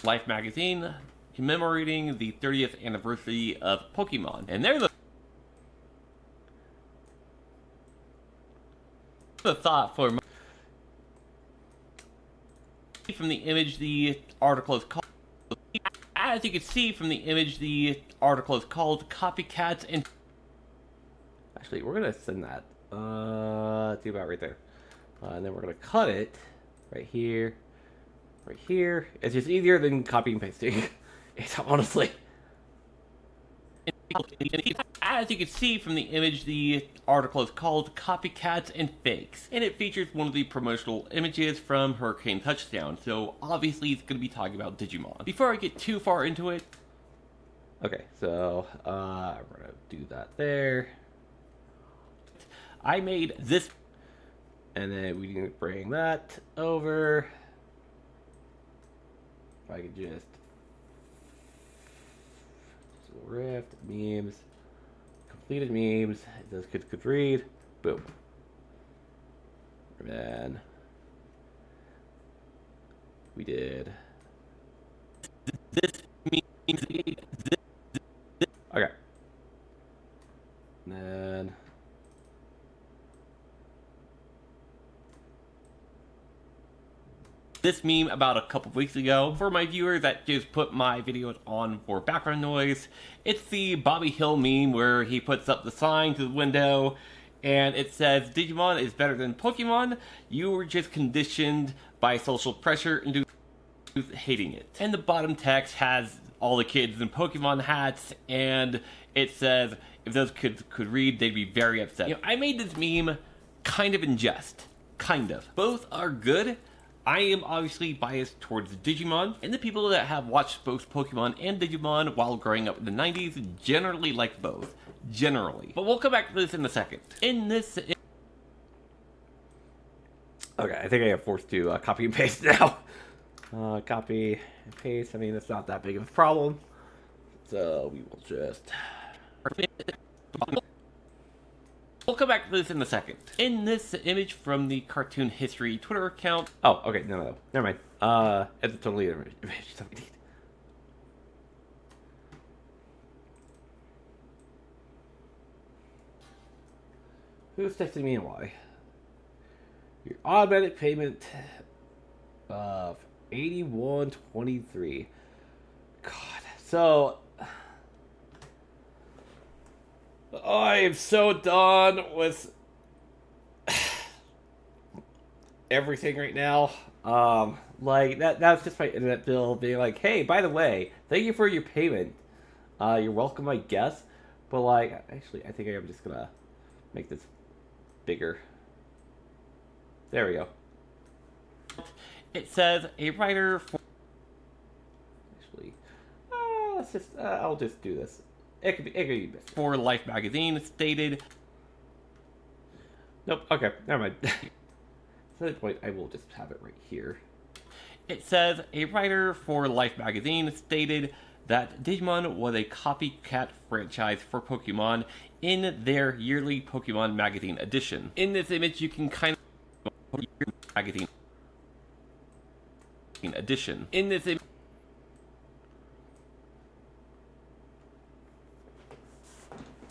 Life magazine, commemorating the 30th anniversary of Pokemon. And there's a thought for from the image the article is called. As you can see from the image, the article is called Copycats and... Actually, we're going to send that to about right there. And then we're going to cut it right here. Right here. It's just easier than copying and pasting. It's honestly. As you can see from the image, the article is called Copycats and Fakes, and it features one of the promotional images from Hurricane Touchdown, so obviously it's going to be talking about Digimon. Before I get too far into it, Okay, so we're gonna do that there. I made this, and then we can bring that over. If I could just Rift memes, completed memes. It does kids could read. Boom. And then we did this means okay. And then this meme about a couple weeks ago. For my viewers that just put my videos on for background noise, it's the Bobby Hill meme where he puts up the sign to the window and it says, Digimon is better than Pokemon. You were just conditioned by social pressure into hating it. And the bottom text has all the kids in Pokemon hats, and it says, if those kids could read, they'd be very upset. You know, I made this meme kind of in jest. Kind of. Both are good. I am obviously biased towards Digimon, and the people that have watched both Pokemon and Digimon while growing up in the 90s generally like both. Generally. But we'll come back to this in a second. In this... Okay, I think I am forced to copy and paste now. Copy and paste. I mean, it's not that big of a problem. So we will just... We'll come back to this in a second. In this image from the Cartoon History Twitter account... Oh, okay, no. Never mind. It's a totally different image. So we need... Who's texting me and why? Your automatic payment of $81.23. God, so... I am so done with everything right now. Like that's just my internet bill being like, hey, by the way, thank you for your payment. You're welcome, I guess. But like, actually, I think I'm just gonna make this bigger. There we go. It says a writer for... Actually, let's just, I'll just do this. It could be missed. For Life magazine stated... Nope, okay, never mind. At that point, I will just have it right here. It says a writer for Life magazine stated that Digimon was a copycat franchise for Pokemon in their yearly Pokemon magazine edition. In this image, you can kind of... magazine edition. In this image...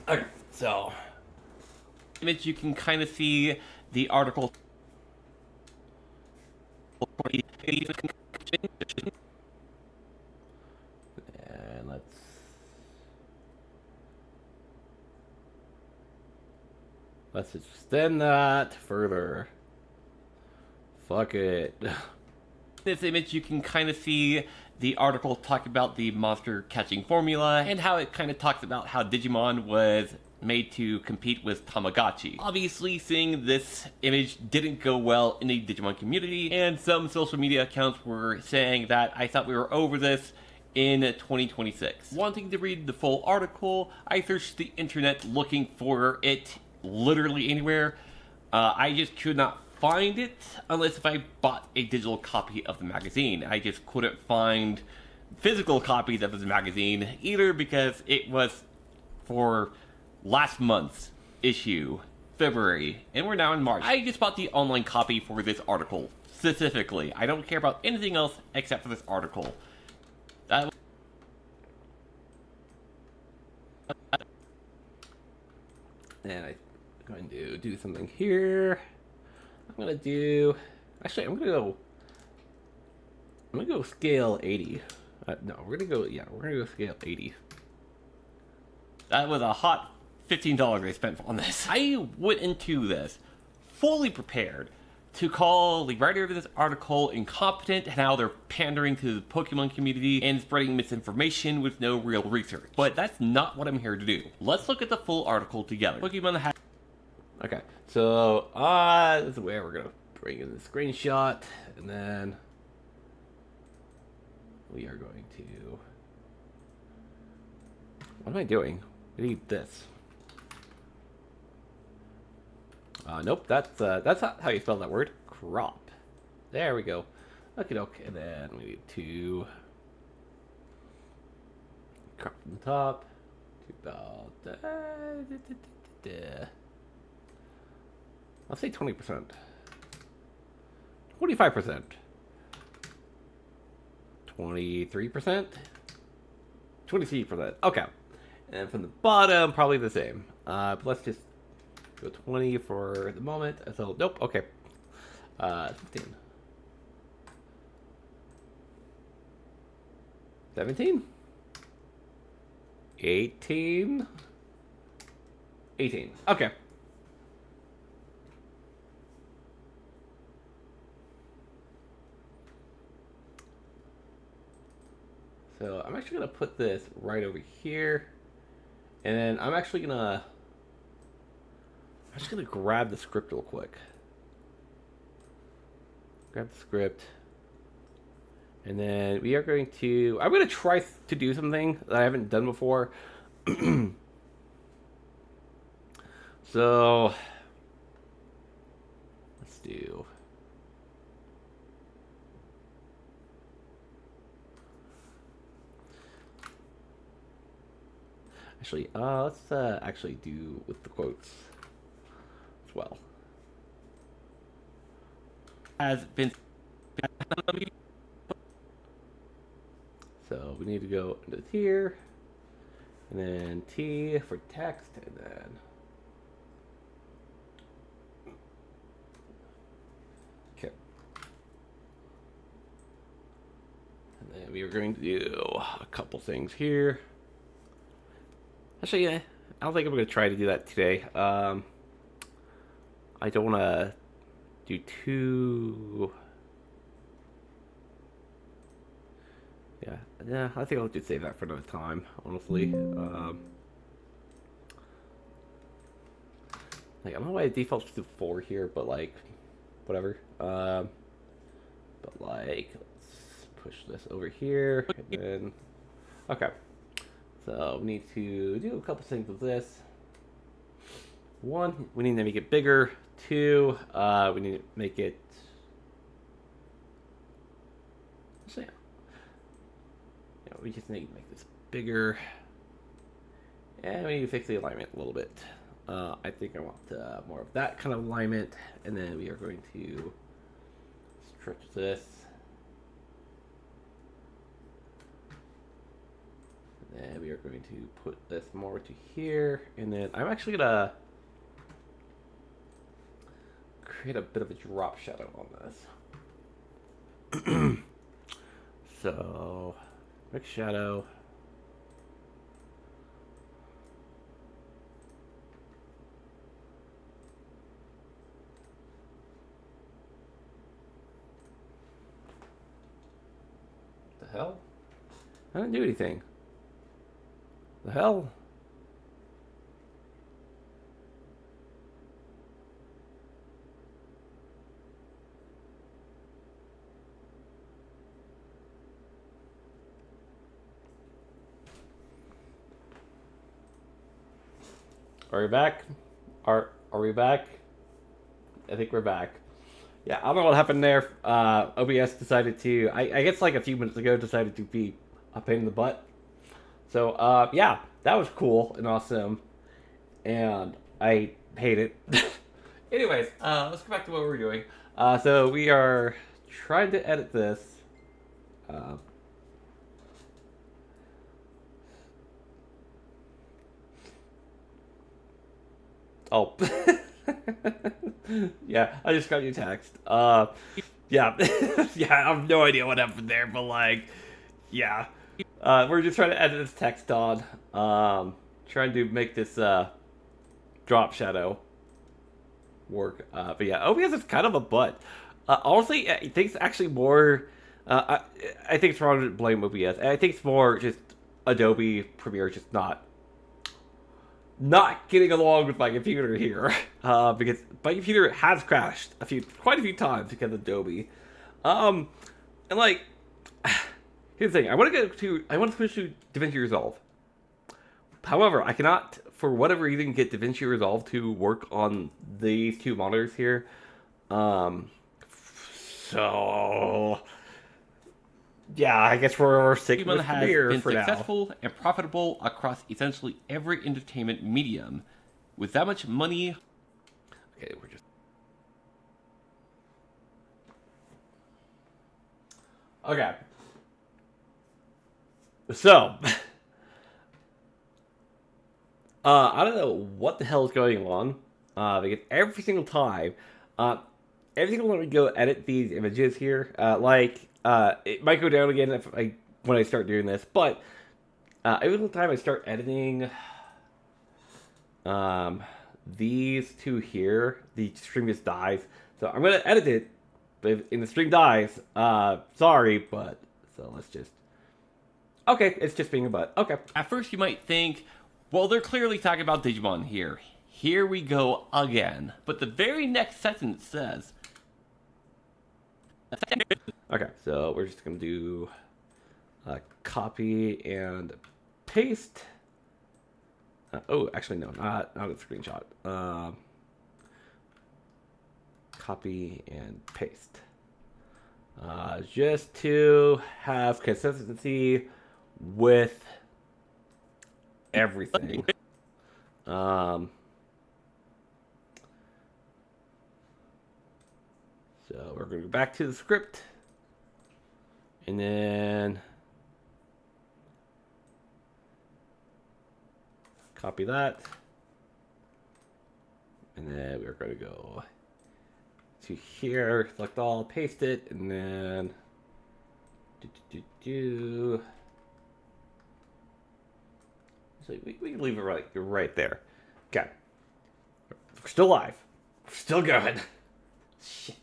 Okay, so... image, you can kind of see the article... And let's extend that further. Fuck it. In this image, you can kind of see the article talk about the monster catching formula and how it kind of talks about how Digimon was made to compete with Tamagotchi. Obviously, seeing this image didn't go well in the Digimon community, and some social media accounts were saying that I thought we were over this in 2026. Wanting to read the full article, I searched the internet looking for it literally anywhere. I just could not find it unless if I bought a digital copy of the magazine. I just couldn't find physical copies of the magazine either because it was for last month's issue, February, and we're now in March. I just bought the online copy for this article specifically. I don't care about anything else except for this article. And I'm going to do something here. I'm gonna do. Actually, I'm gonna go scale 80. No, we're gonna go. Yeah, we're gonna go scale 80. That was a hot $15 I spent on this. I went into this fully prepared to call the writer of this article incompetent and how they're pandering to the Pokemon community and spreading misinformation with no real research. But that's not what I'm here to do. Let's look at the full article together. Pokemon has... Okay, so this is where we're gonna bring in the screenshot, and then we are going to What am I doing? I need this. Nope, that's not how you spell that word. Crop. There we go. Okay, okay, and then we need to crop from the top to about I'll say 20%. 25%. 23%. 23%. Okay. And from the bottom, probably the same. But let's just go 20 for the moment. So, nope. Okay. 15. 17. 18. 18. Okay. So I'm actually going to put this right over here. And then I'm just going to grab the script real quick. Grab the script. And then we are I'm going to try to do something that I haven't done before. So let's do. Actually, let's actually do with the quotes as well. Has been. So we need to go into here, and then T for text, and then okay. And then we are going to do a couple things here. Actually, I don't think I'm going to try to do that today. I don't want to do too... Yeah, I think I'll just save that for another time, honestly. Like, I don't know why it defaults to 4 here, but, like, whatever. But, like, let's push this over here, and then... Okay. So we need to do a couple things with this. 1, we need to make it bigger. 2, we need to make it. So yeah, we just need to make this bigger, and we need to fix the alignment a little bit. I think I want more of that kind of alignment, and then we are going to stretch this. And we are going to put this more to here, and then I'm actually gonna create a bit of a drop shadow on this. So, mix shadow. The hell? I didn't do anything. The hell? Are we back? Are we back? I think we're back. Yeah, I don't know what happened there. OBS decided to, I guess like a few minutes ago, decided to be a pain in the butt. So, yeah, that was cool and awesome, and I hate it. Anyways, let's go back to what we were doing. So we are trying to edit this. Oh. Yeah, I just got your text. Yeah. Yeah, I have no idea what happened there, but like, yeah. We're just trying to edit this text on. Trying to make this drop shadow work. But yeah, OBS is kind of a butt. Honestly, I think it's actually more... I think it's wrong to blame OBS. I think it's more just Adobe Premiere just not getting along with my computer here. Because my computer has crashed quite a few times because of Adobe. And like... Here's the thing. I want to switch to DaVinci Resolve. However, I cannot, for whatever reason, get DaVinci Resolve to work on these two monitors here. So yeah, I guess we're sticking with Premiere for now. Has been successful and profitable across essentially every entertainment medium. With that much money... Okay, we're just... Okay. So... I don't know what the hell is going on, because every single time, every single time we go edit these images here, it might go down again when I start doing this, but every single time I start editing these two here, the stream just dies. So I'm gonna edit it, but if the stream dies, sorry, but so let's just. Okay, it's just being a butt. Okay. At first, you might think, well, they're clearly talking about Digimon here. Here we go again. But the very next sentence says... Okay, so we're just going to do copy and paste. Oh, actually, no, not a screenshot. Copy and paste. Just to have consistency with everything. So we're going to go back to the script, and then copy that, and then we're going to go to here, select all, paste it, and then So we can leave it right there. Okay. We're still live. We're still going. Shit.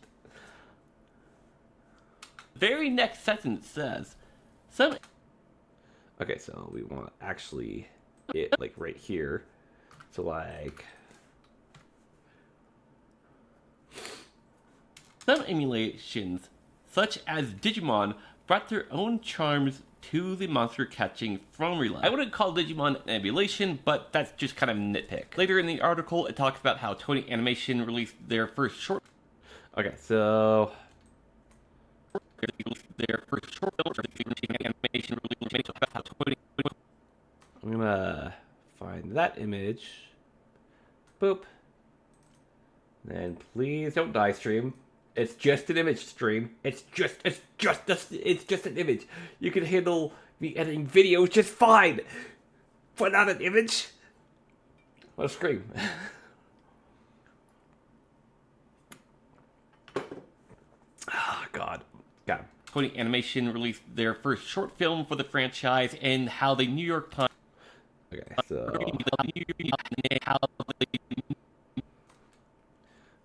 Very next sentence says, Okay, so we want actually it like right here. So like... Some emulations, such as Digimon, brought their own charms to the monster catching from real life. I wouldn't call Digimon an emulation, but that's just kind of nitpick. Later in the article, it talks about how Toei Animation released their first short... Okay, so... I'm gonna find that image. Boop. Then please don't die, stream. It's just an image, stream. It's just an image. You can handle me editing videos just fine, but not an image. Let's scream. Oh, God. God. Toei Animation released their first short film for the franchise, and how the New York Times... Okay, so...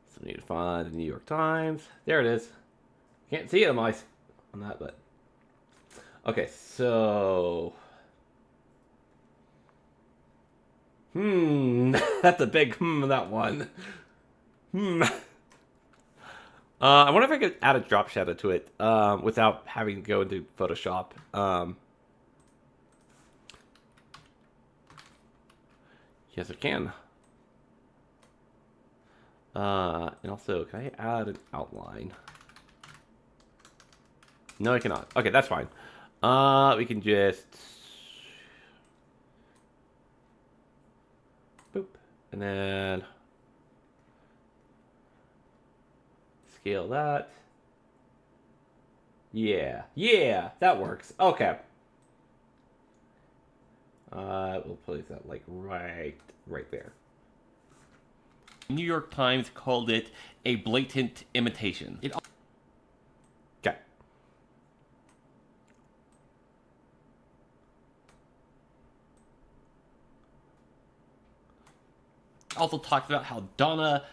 So need to find the New York Times. There it is. Can't see it on that, but... Okay, so... That's a big that one. I wonder if I could add a drop shadow to it without having to go into Photoshop. Yes, I can. And also, can I add an outline? No, I cannot. Okay, that's fine. We can just... Boop. And then... Scale that. Yeah. Yeah, that works. Okay. We'll place that, like, right there. New York Times called it a blatant imitation. Okay. Also talked about how Donna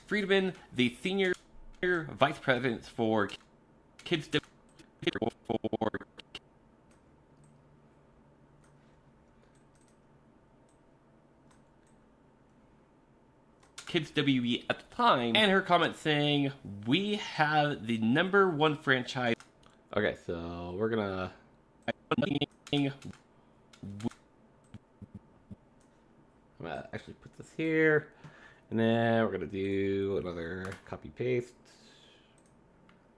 Friedman, the senior vice president for Kids Kids WE at the time, and her comment saying, "We have the #1 franchise." Okay, so we're gonna... gonna actually put this here, and then we're gonna do another copy paste.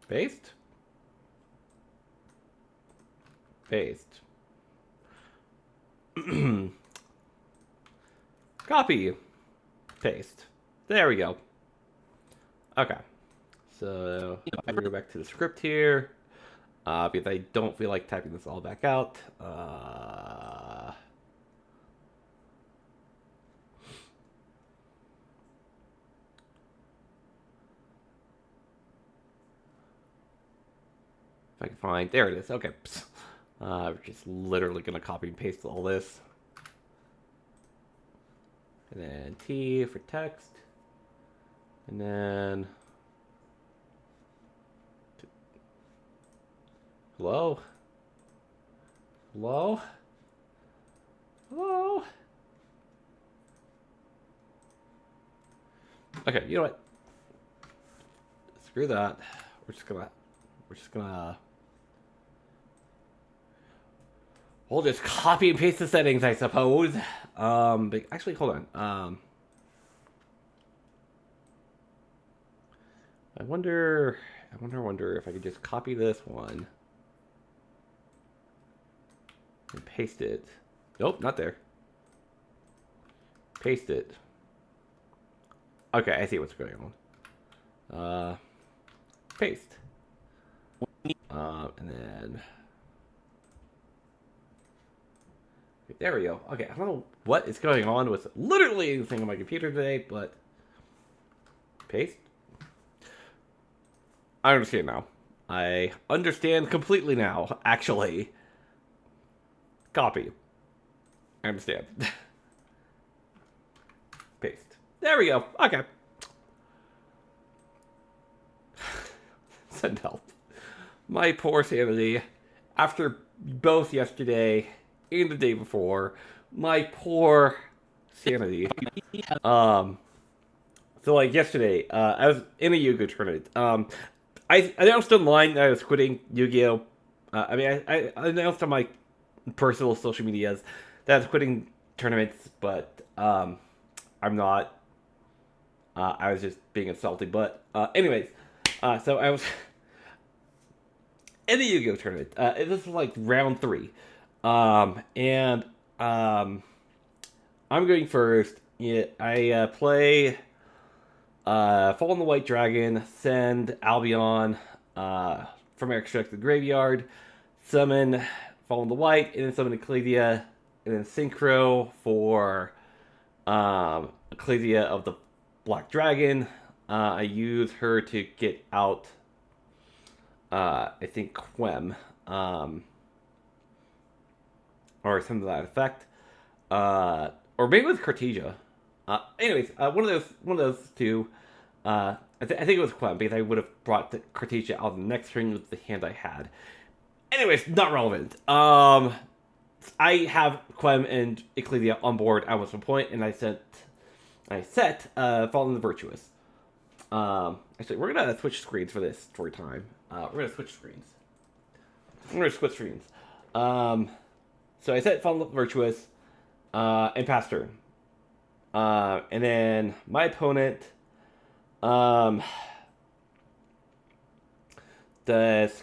Paste. Paste. Copy. Paste. There we go. Okay. So I'm gonna go back to the script here. Because I don't feel like typing this all back out. If I can find, there it is. Okay. We're just literally gonna copy and paste all this. And then T for text. And then hello? Hello? Hello? Okay, you know what? Screw that. We're just gonna we'll just copy and paste the settings, I suppose. But actually, hold on. I wonder if I could just copy this one and paste it. Nope, not there. Paste it. Okay, I see what's going on. Paste. And then there we go. Okay, I don't know what is going on with literally anything on my computer today, but paste. I understand now. I understand completely now, actually. Copy. I understand. Paste. There we go. Okay. Send help. My poor sanity. After both yesterday and the day before, my poor sanity. So like yesterday, I was in a Yu-Gi-Oh tournament. I announced online that I was quitting Yu-Gi-Oh. I announced on my personal social medias that I was quitting tournaments, but I'm not. I was just being insulting. But anyways, so I was in the Yu-Gi-Oh tournament. This was like round 3, and I'm going first. Yeah, I play Fall on the White Dragon, send Albion from Extract the Graveyard, summon Fall on the White, and then summon Ecclesia, and then Synchro for Ecclesia of the Black Dragon. I use her to get out, I think, Quem, or something to that effect, or maybe with Cartesia. Anyways, one of those two. I think it was Quem, because I would have brought the Cartesia out of the next ring with the hand I had. Anyways, not relevant. I have Quem and Ecclesia on board at one point, and I set Fallen the Virtuous. Actually, we're gonna switch screens for this story time. We're gonna switch screens. So I set Fallen the Virtuous, and passed turn. And then my opponent, does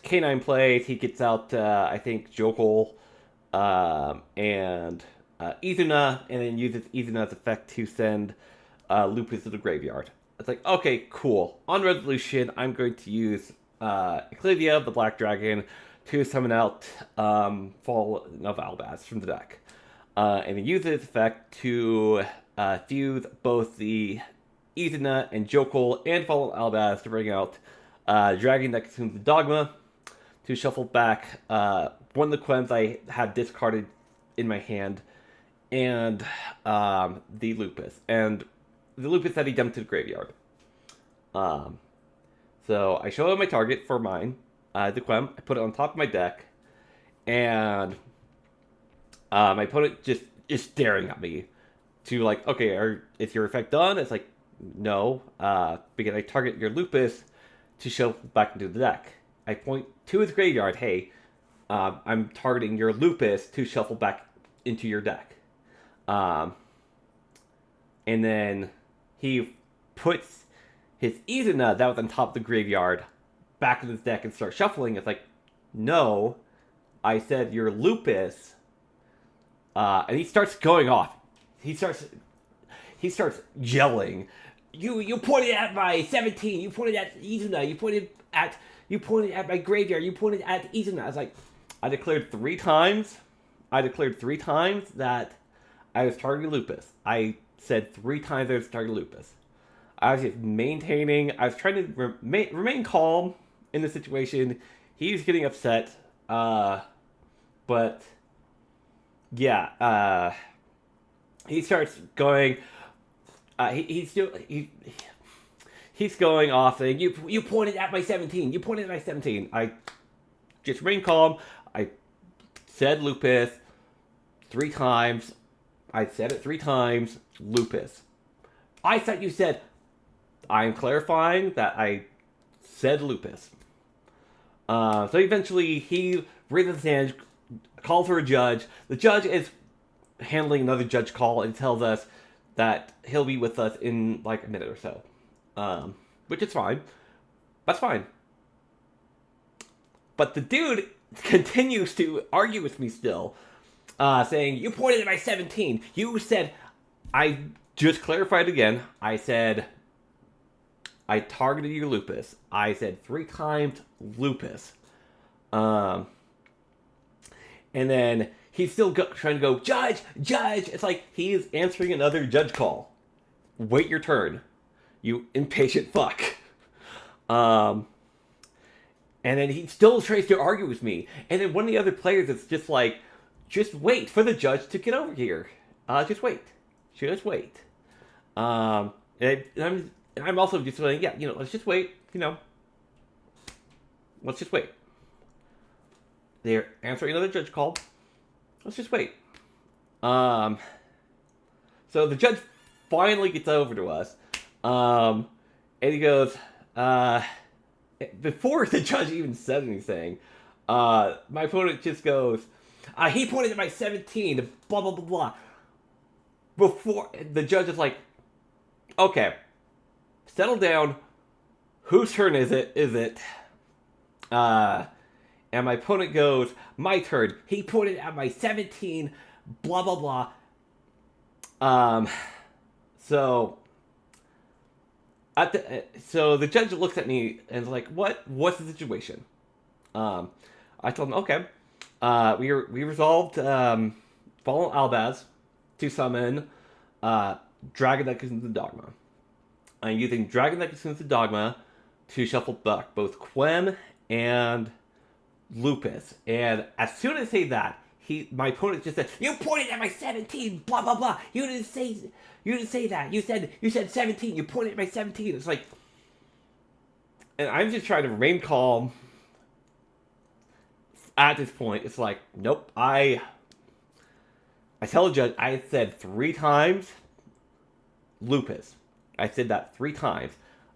K9 plays. He gets out, I think, Jokol, and Izuna, and then uses Izuna's effect to send Lupus to the graveyard. It's like, okay, cool. On resolution, I'm going to use Ecclesia of the Black Dragon to summon out Fall of Albaz from the deck. And then use this effect to fuse both the Izuna and Jokol and Fall of Albaz to bring out Dragon that consumes the Dogma, to shuffle back one of the Quems I had discarded in my hand, and the Lupus. And the Lupus that he dumped to the graveyard. So I show him my target for mine, the Quem. I put it on top of my deck, and my opponent just is staring at me to like, okay, is your effect done? It's like, no, because I target your Lupus to shuffle back into the deck. I point to his graveyard, hey, I'm targeting your Lupus to shuffle back into your deck. and then he puts his Izuna that was on top of the graveyard back in his deck and starts shuffling. It's like, no, I said you're Lupus. And he starts going off. He starts yelling. You pointed at my 17. You pointed at Izuna. You pointed at my graveyard. You pointed at Izuna. I was like, I declared three times that I was targeting Lupus. I said 3 times I was targeting Lupus. I was just maintaining. I was trying to remain calm in the situation. He's getting upset. But yeah, he starts going. He's going off saying, you pointed at my 17. You pointed at my 17. I just remain calm. I said Lupus 3 times. I said it 3 times. Lupus. I thought you said. I'm clarifying that I said Lupus. So eventually he raises his hand, calls for a judge. The judge is handling another judge call and tells us that he'll be with us in like a minute or so. Which is fine. That's fine. But the dude continues to argue with me still, saying, you pointed at my 17. You said, I just clarified again. I said, I targeted you, Lupus. I said 3 times Lupus. And then he's still trying to go, judge. It's like he's answering another judge call. Wait your turn, you impatient fuck. And then he still tries to argue with me. And then one of the other players is just like, just wait for the judge to get over here. Just wait. And I'm also just saying, yeah, let's just wait, Let's just wait. They're answering another judge call. Let's just wait. So the judge finally gets over to us. And he goes, before the judge even said anything, my opponent just goes, he pointed at my 17, blah, blah, blah, blah. Before, the judge is like, okay, settle down. Whose turn is it? And my opponent goes, my turn. He pointed at my 17, blah, blah, blah. So the judge looks at me and is like, what's the situation? I told him, okay, we resolved Fallen Albaz to summon Dragon that consumes the Dogma. I'm using Dragon that consumes the Dogma to shuffle back both Quem and Lupus. And as soon as I say that, my opponent just said, you pointed at my 17, blah, blah, blah. You didn't say that. You said 17. You pointed at my 17. It's like, and I'm just trying to remain calm. At this point, it's like, nope, I tell the judge, I said 3 times Lupus. I said that 3 times.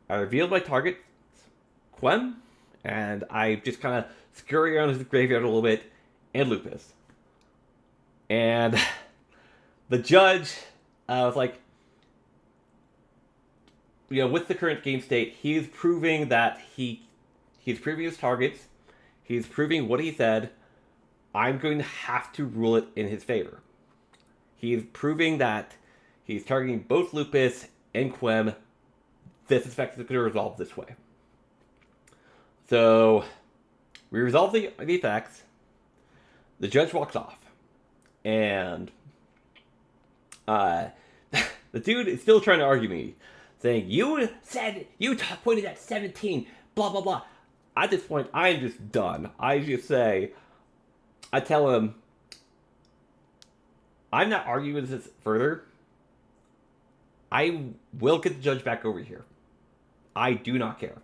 I revealed my target, Quem, and I just kind of scurry around his graveyard a little bit, and Lupus. And the judge was like, with the current game state, he's proving that he's proving his targets. He's proving what he said. I'm going to have to rule it in his favor. He's proving that he's targeting both Lupus and Quem. This effect is going to resolve this way. So we resolve the effects. The judge walks off. And the dude is still trying to argue me, saying, you said, pointed at 17, blah, blah, blah. At this point, I'm just done. I tell him, I'm not arguing with this further. I will get the judge back over here. I do not care.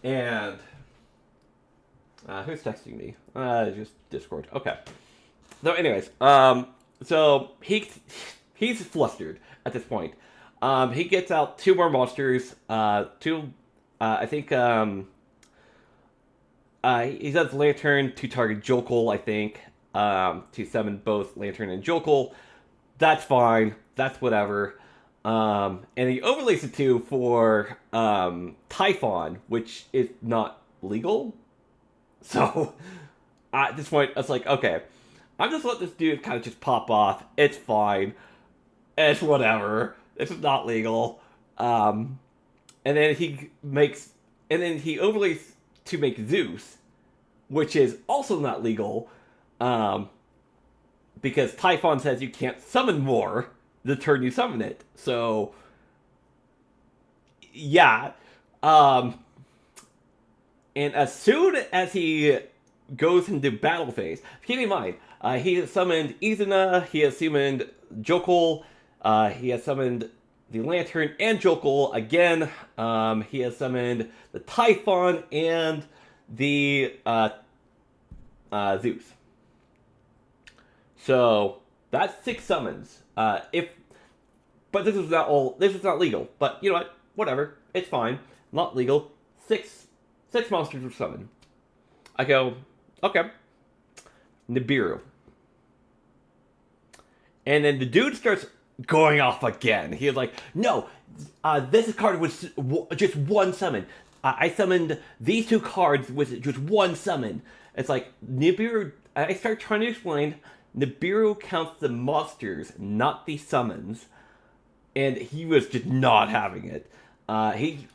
And who's texting me? Just Discord. Okay. So, anyways, so he's flustered at this point. He gets out 2 more monsters. I think he does Lantern to target Jokul, I think. to summon both Lantern and Jokel. That's fine. That's whatever. And he overlays the two for Typhon, which is not legal. So at this point, I was like, okay, I'm just letting this dude kind of just pop off. It's fine. It's whatever. This is not legal. And then he overlays to make Zeus, which is also not legal, because Typhon says you can't summon more the turn you summon it. So, yeah. And as soon as he goes into battle phase, keep in mind, he has summoned Izuna, he has summoned Jokel, he has summoned the Lantern and Jokel again. He has summoned the Typhon and the Zeus. So that's 6 summons. But this is not all. This is not legal. But you know what? Whatever. It's fine. Not legal. Six monsters were summoned. I go, okay. Nibiru. And then the dude starts going off again. He was like, no, this card was just one summon. I summoned these 2 cards with just one summon. It's like, Nibiru, I start trying to explain, Nibiru counts the monsters, not the summons. And he was just not having it. He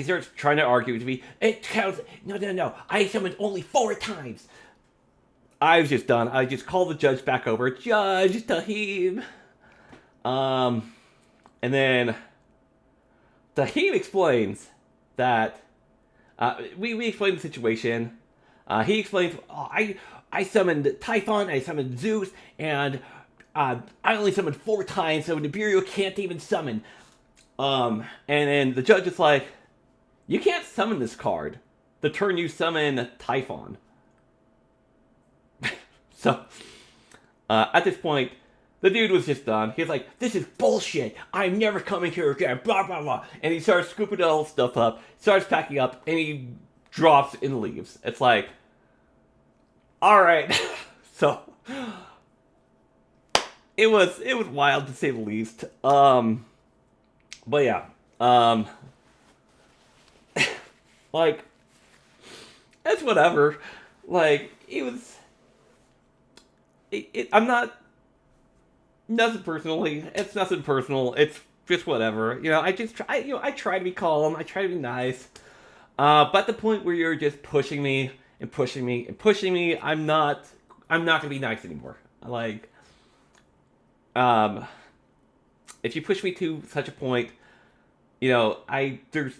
starts trying to argue with me. It counts. No. I summoned only 4 times. I was just done. I just called the judge back over. Judge Tahib. And then Tahib explains that we explained the situation. He explains, I summoned Typhon, I summoned Zeus, and I only summoned 4 times, so Nibiru can't even summon. And then the judge is like, you can't summon this card the turn you summon Typhon. So, at this point, the dude was just done. He's like, this is bullshit. I'm never coming here again, blah, blah, blah. And he starts scooping all stuff up, starts packing up, and he drops and leaves. It's like, alright. So, it was wild to say the least. But yeah. Like, it's whatever. Like, it was... I'm not... Nothing personally. It's nothing personal. It's just whatever. You know, I try to be calm. I try to be nice. But at the point where you're just pushing me, I'm not gonna be nice anymore. Like, if you push me to such a point, you know, if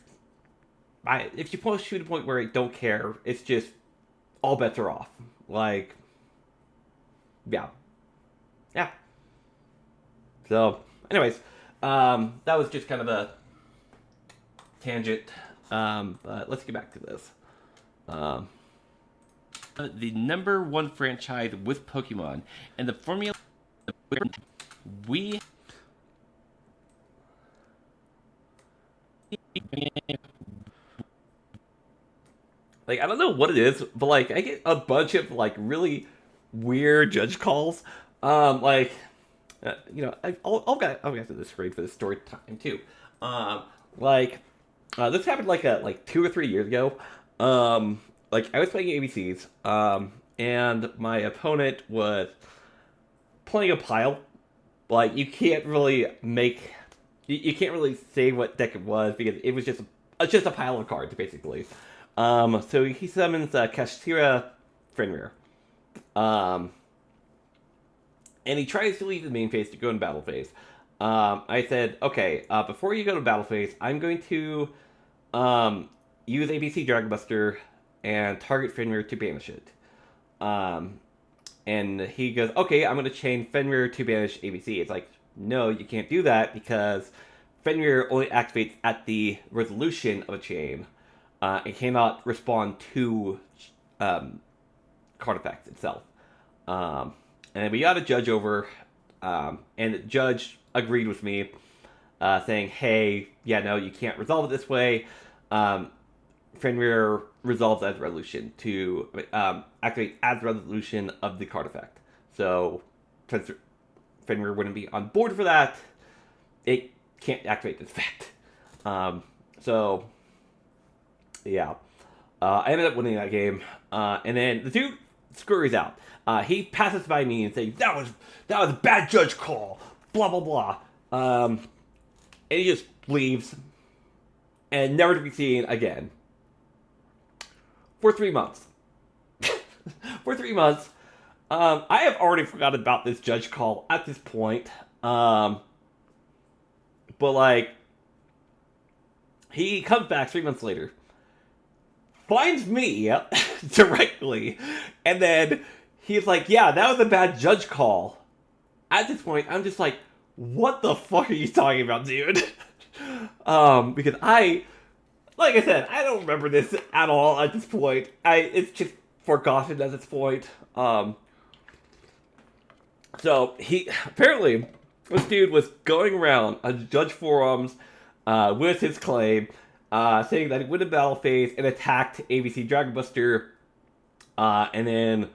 you push me to the point where I don't care, it's just all bets are off. Like, yeah. So, anyways, that was just kind of a tangent. But let's get back to this. The number 1 franchise with Pokemon, and the formula we like, I don't know what it is, but like I get a bunch of like really weird judge calls. You know, I'll get to this screen for the story time too. This happened like 2 or 3 years ago. Like, I was playing ABCs, and my opponent was playing a pile. Like, you can't really say what deck it was, because it was just a pile of cards, basically. So he summons Kashtira Fenrir. And he tries to leave the main phase to go in battle phase. I said, okay, before you go to battle phase, I'm going to use ABC Dragon Buster and target Fenrir to banish it. And he goes, okay, I'm going to chain Fenrir to banish ABC. It's like, no, you can't do that, because Fenrir only activates at the resolution of a chain. It cannot respond to card effects itself. And we got a judge over, and the judge agreed with me, saying, hey, yeah, no, you can't resolve it this way. Fenrir resolves as resolution to activate as resolution of the card effect. So since Fenrir wouldn't be on board for that, it can't activate this effect. So yeah, I ended up winning that game, and then the dude scurries out. He passes by me and says, "That was a bad judge call." Blah blah blah. And he just leaves, and never to be seen again. For 3 months. For 3 months. I have already forgotten about this judge call at this point. But like, he comes back 3 months later, finds me directly, and then he's like, "Yeah, that was a bad judge call." At this point, I'm just like, what the fuck are you talking about, dude? Because like I said, I don't remember this at all at this point. It's just forgotten at this point. So apparently, this dude was going around on judge forums with his claim, saying that he went to battle phase and attacked ABC Dragon Buster, and then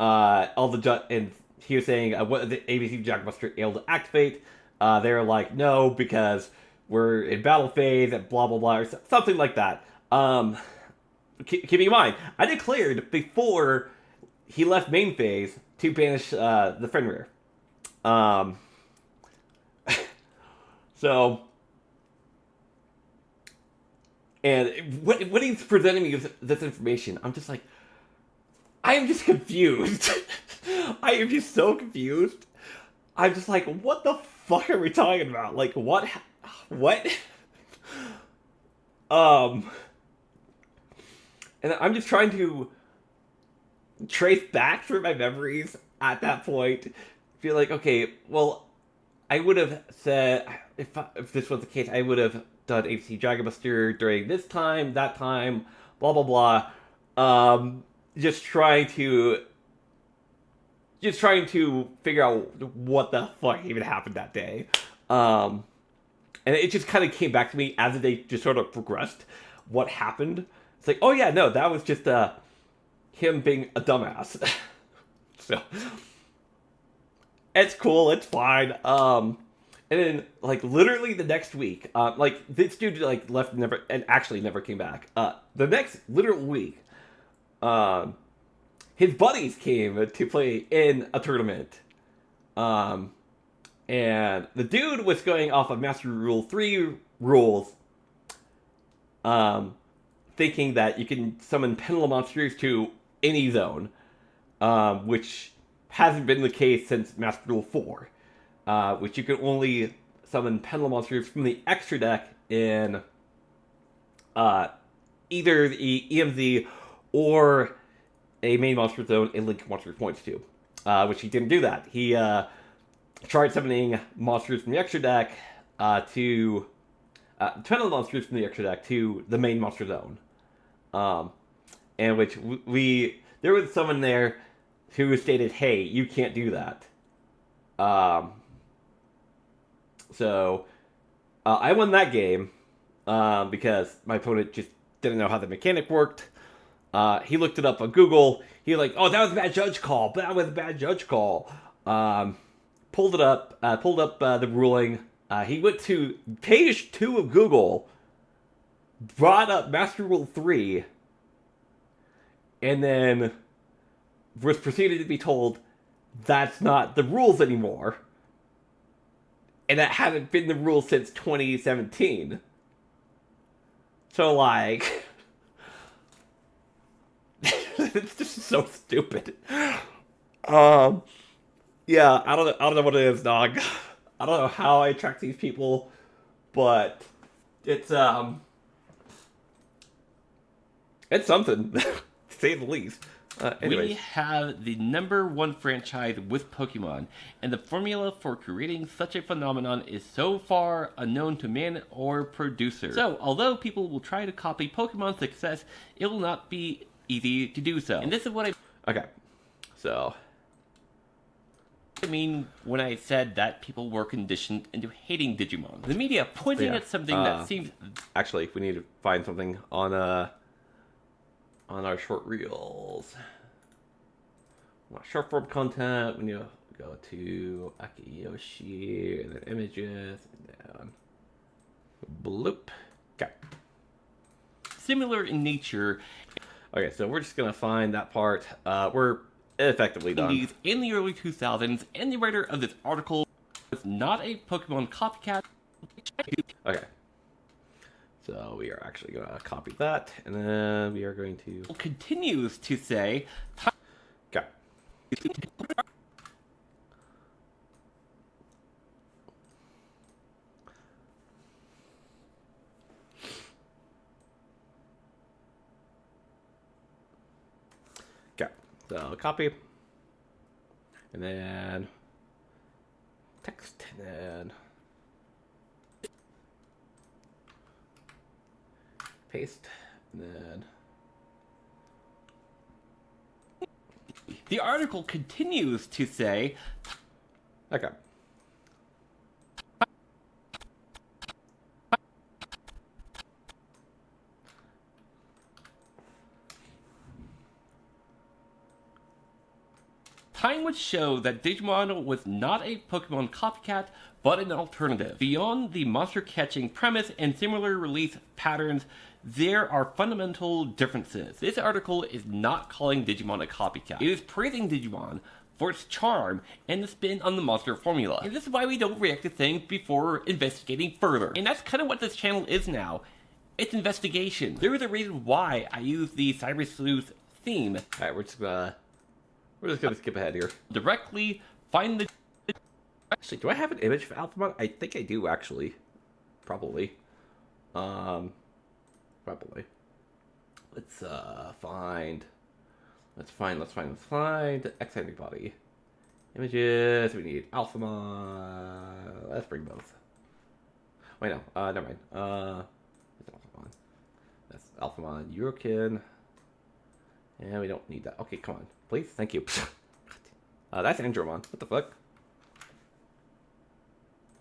and he was saying, what the ABC Dragon Buster able to activate? They're like, no, because we're in battle phase and blah blah blah, or something like that. Keep in mind, I declared before he left main phase to banish the Fenrir. So, and when he's presenting me with this information, I'm just like, I am just confused. I am just so confused. I'm just like, what the fuck are we talking about? Like, what? And I'm just trying to trace back through my memories at that point. Feel like, okay, well, I would have said, if this was the case, I would have done ABC Dragon Buster during this time, that time, blah blah blah. Just trying to figure out what the fuck even happened that day. And it just kind of came back to me as the day just sort of progressed. What happened? It's like, oh yeah, no, that was just him being a dumbass. So it's cool, it's fine. And then like literally the next week, like this dude like left and actually never came back. The next literal week, his buddies came to play in a tournament. And the dude was going off of Master Rule 3 rules, thinking that you can summon Pendulum monsters to any zone, which hasn't been the case since Master Rule 4, which you can only summon Pendulum monsters from the extra deck in either the EMZ or a main monster zone in Link Monster points to, which he didn't do that. He tried summoning monsters from the extra deck to Pendulum monsters from the extra deck to the main monster zone, and which there was someone there who stated, "Hey, you can't do that." So I won that game because my opponent just didn't know how the mechanic worked. He looked it up on Google. He was like, "Oh, that was a bad judge call. That was a bad judge call." Pulled up the ruling. He went to page 2 of Google, brought up Master Rule 3, and then was proceeded to be told that's not the rules anymore. And that hadn't been the rules since 2017. So, like, it's just so stupid. Yeah, I don't know what it is, dog. I don't know how I attract these people, but it's something, to say the least. We have the #1 franchise with Pokemon, and the formula for creating such a phenomenon is so far unknown to man or producer. So, although people will try to copy Pokemon's success, it will not be easy to do so. And this is what Okay, so I mean when I said that people were conditioned into hating Digimon. The media pointing at something that seems... Actually, we need to find something on our short reels. Short form content, we need to go to Akiyoshi, and then images, and down. Bloop. Okay. Similar in nature. Okay, so we're just gonna find that part. We're effectively done. In the early 2000s, and the writer of this article was not a Pokemon copycat. Okay. So we are actually going to copy that, and then we are going to... Continues to say... Okay. Okay. So copy. And then... text, and then... paste, and then... The article continues to say... Okay. Time would show that Digimon was not a Pokemon copycat, but an alternative. Beyond the monster-catching premise and similar release patterns, there are fundamental differences. This article is not calling Digimon a copycat. It is praising Digimon for its charm and the spin on the monster formula. And this is why we don't react to things before investigating further. And that's kind of what this channel is now. It's investigation. There is a reason why I use the Cyber Sleuth theme. Alright, we're just gonna skip ahead here. Directly find the... Actually, do I have an image of Alphamon? I think I do, actually. Probably. Probably. Let's find X antibody. Images, we need Alphamon. Let's bring both. Wait, no, never mind. It's Alphamon. That's Alphamon Eurokin. And we don't need that. Okay, come on. Please? Thank you. That's Andromon. What the fuck?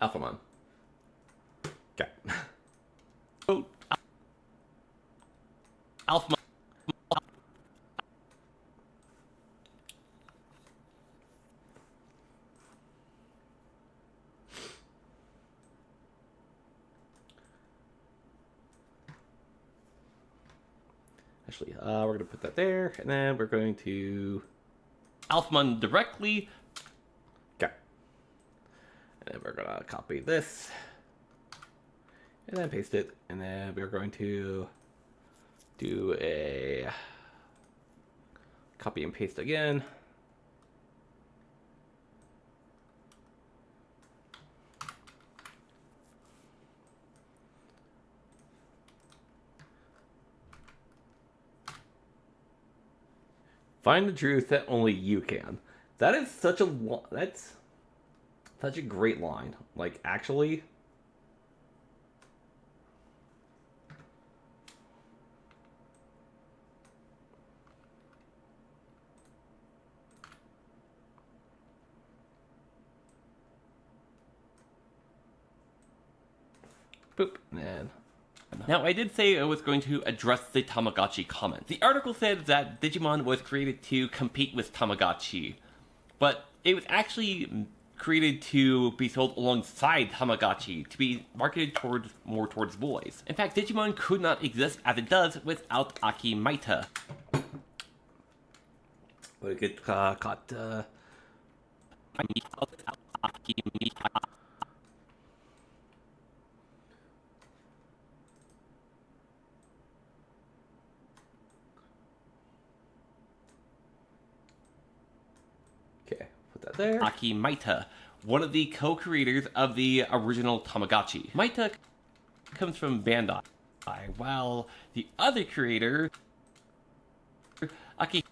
Alphamon. Okay. Oh, Alphamon. Actually, we're going to put that there, and then we're going to... Alphamon directly. Okay. And then we're going to copy this, and then paste it, and then we're going to do a copy and paste again. Find the truth that only you can. That is such a that's such a great line. Like, actually, boop, man. Now, I did say I was going to address the Tamagotchi comment. The article said that Digimon was created to compete with Tamagotchi, but it was actually created to be sold alongside Tamagotchi, to be marketed more towards boys. In fact, Digimon could not exist as it does without Aki Maita. But it get caught. Okay, put that there. Aki Maita, one of the co-creators of the original Tamagotchi. Maita comes from Bandai, while the other creator, Aki...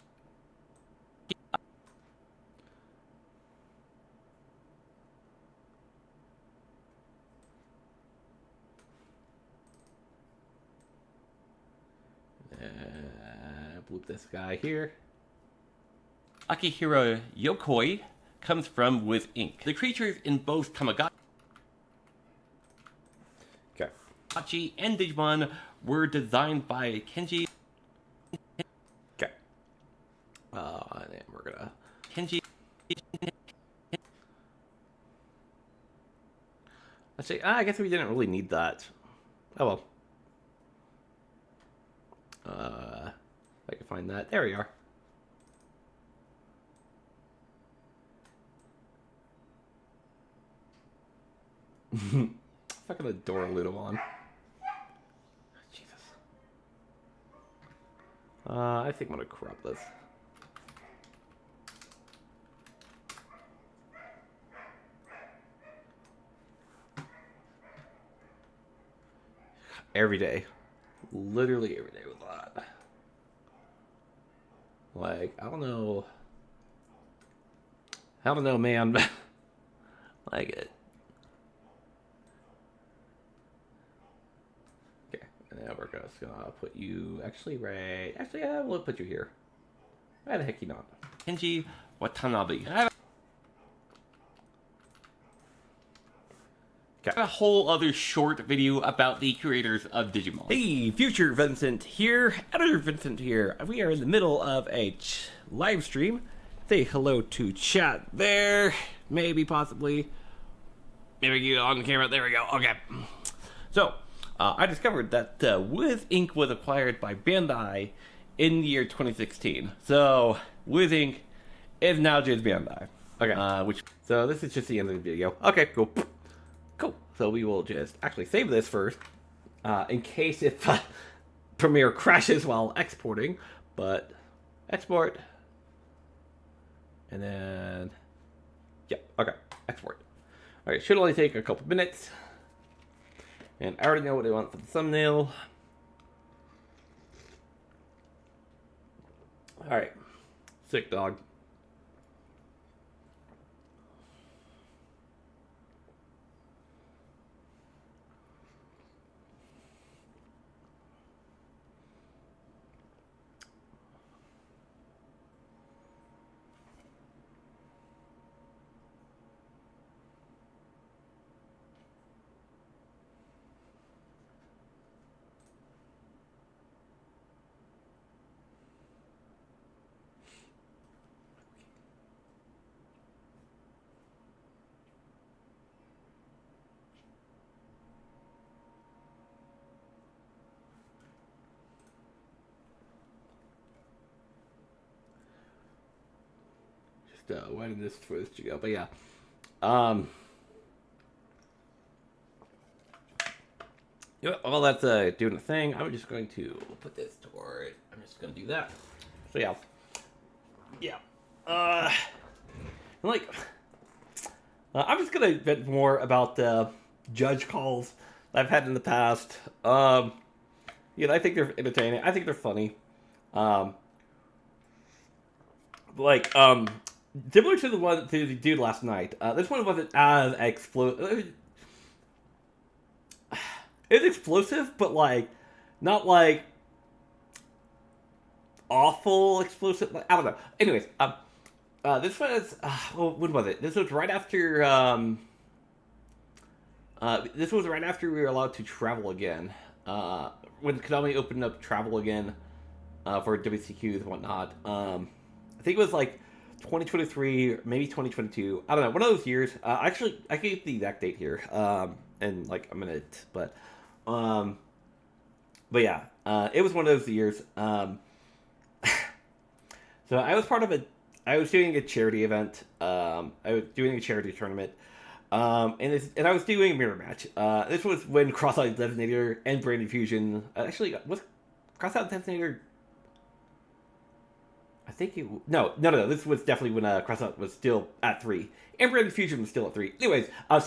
Bloop this guy here. Akihiro Yokoi comes from Wiz Inc. The creatures in both Tamagotchi and Digimon were designed by Kenji. Okay. And we're gonna... Kenji. Let's see. I guess we didn't really need that. Oh well. If I can find that. There we are. Fucking adore Ludamon. Jesus. I think I'm gonna crop this. Every day. Literally every day with that. Like, I don't know, man. Like it. Okay, and then we're just gonna put you we'll put you here. Why the heck you not? Kenji Watanabe. A whole other short video about the creators of Digimon. Hey, Future Vincent here, Editor Vincent here. We are in the middle of a live stream. Say hello to chat there, maybe, possibly. Maybe get on the camera, there we go, okay. So, I discovered that Wiz Inc. was acquired by Bandai in the year 2016. So, Wiz Inc. is now just Bandai. Okay, so this is just the end of the video. Okay, cool. Cool. So we will just actually save this first, in case if Premiere crashes while exporting. But export, and then okay, export. Okay, should only take a couple minutes, and I already know what I want for the thumbnail. All right, sick dog. Why did this for this to go? But yeah, you know, while that's doing the thing, I'm just going to put this toward. I'm just going to do that. So yeah. Like, I'm just gonna vent more about the judge calls that I've had in the past. You know, I think they're entertaining. I think they're funny. Similar to the dude last night, this one wasn't as explosive. It's explosive, but like, not like awful explosive. Like, I don't know. Anyways, this was when was it? This was right after. This was right after we were allowed to travel again. When Konami opened up travel again for WCQs and whatnot. I think it was like 2023, maybe 2022. I don't know. One of those years. Actually, I gave the exact date here in like a minute, but yeah, it was one of those years. So I was part of I was doing a charity event. I was doing a charity tournament. And I was doing a mirror match. This was when Cross-Eyed Designator and Brain Infusion... actually, was Cross-Eyed Designator... I think it... No. This was definitely when Cross-Eyed was still at 3. And Brain Infusion was still at 3. Anyways, I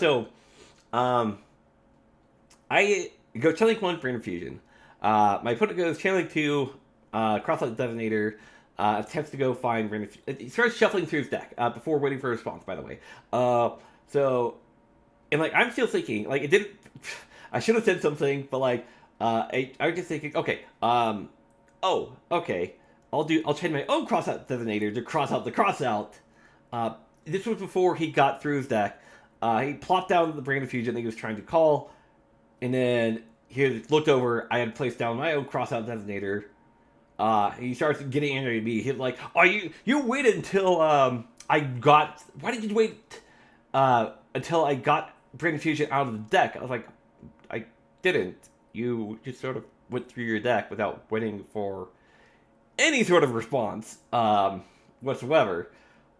go channeling 1, Brain Infusion. My opponent goes channeling 2, Cross-Eyed Designator... attempts to go find Brain Infusion. He starts shuffling through his deck before waiting for a response, by the way. So, and like, I'm still thinking, like, it didn't, I should have said something, but like, I was just thinking, okay, okay, I'll chain my own cross-out designator to cross out the cross-out, this was before he got through his deck. He plopped down the Brain of Fusion that he was trying to call, and then he looked over. I had placed down my own crossout designator. He starts getting angry at me. He's like, "Oh, you waited until I got. Why did you wait until I got Brain of Fusion out of the deck?" I was like, "I didn't. You just sort of went through your deck without waiting for any sort of response whatsoever."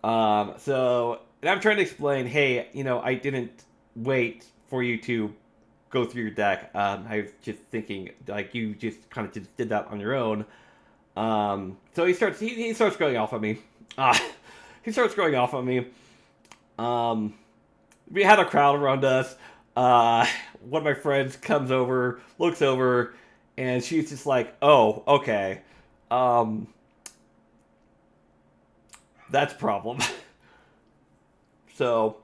So, and I'm trying to explain, hey, I didn't wait for you to go through your deck. I was just thinking, like, you just kind of just did that on your own. So he starts going off on me. He starts going off on me. We had a crowd around us. One of my friends comes over, looks over, and she's just like, "Oh, okay. That's a problem." So,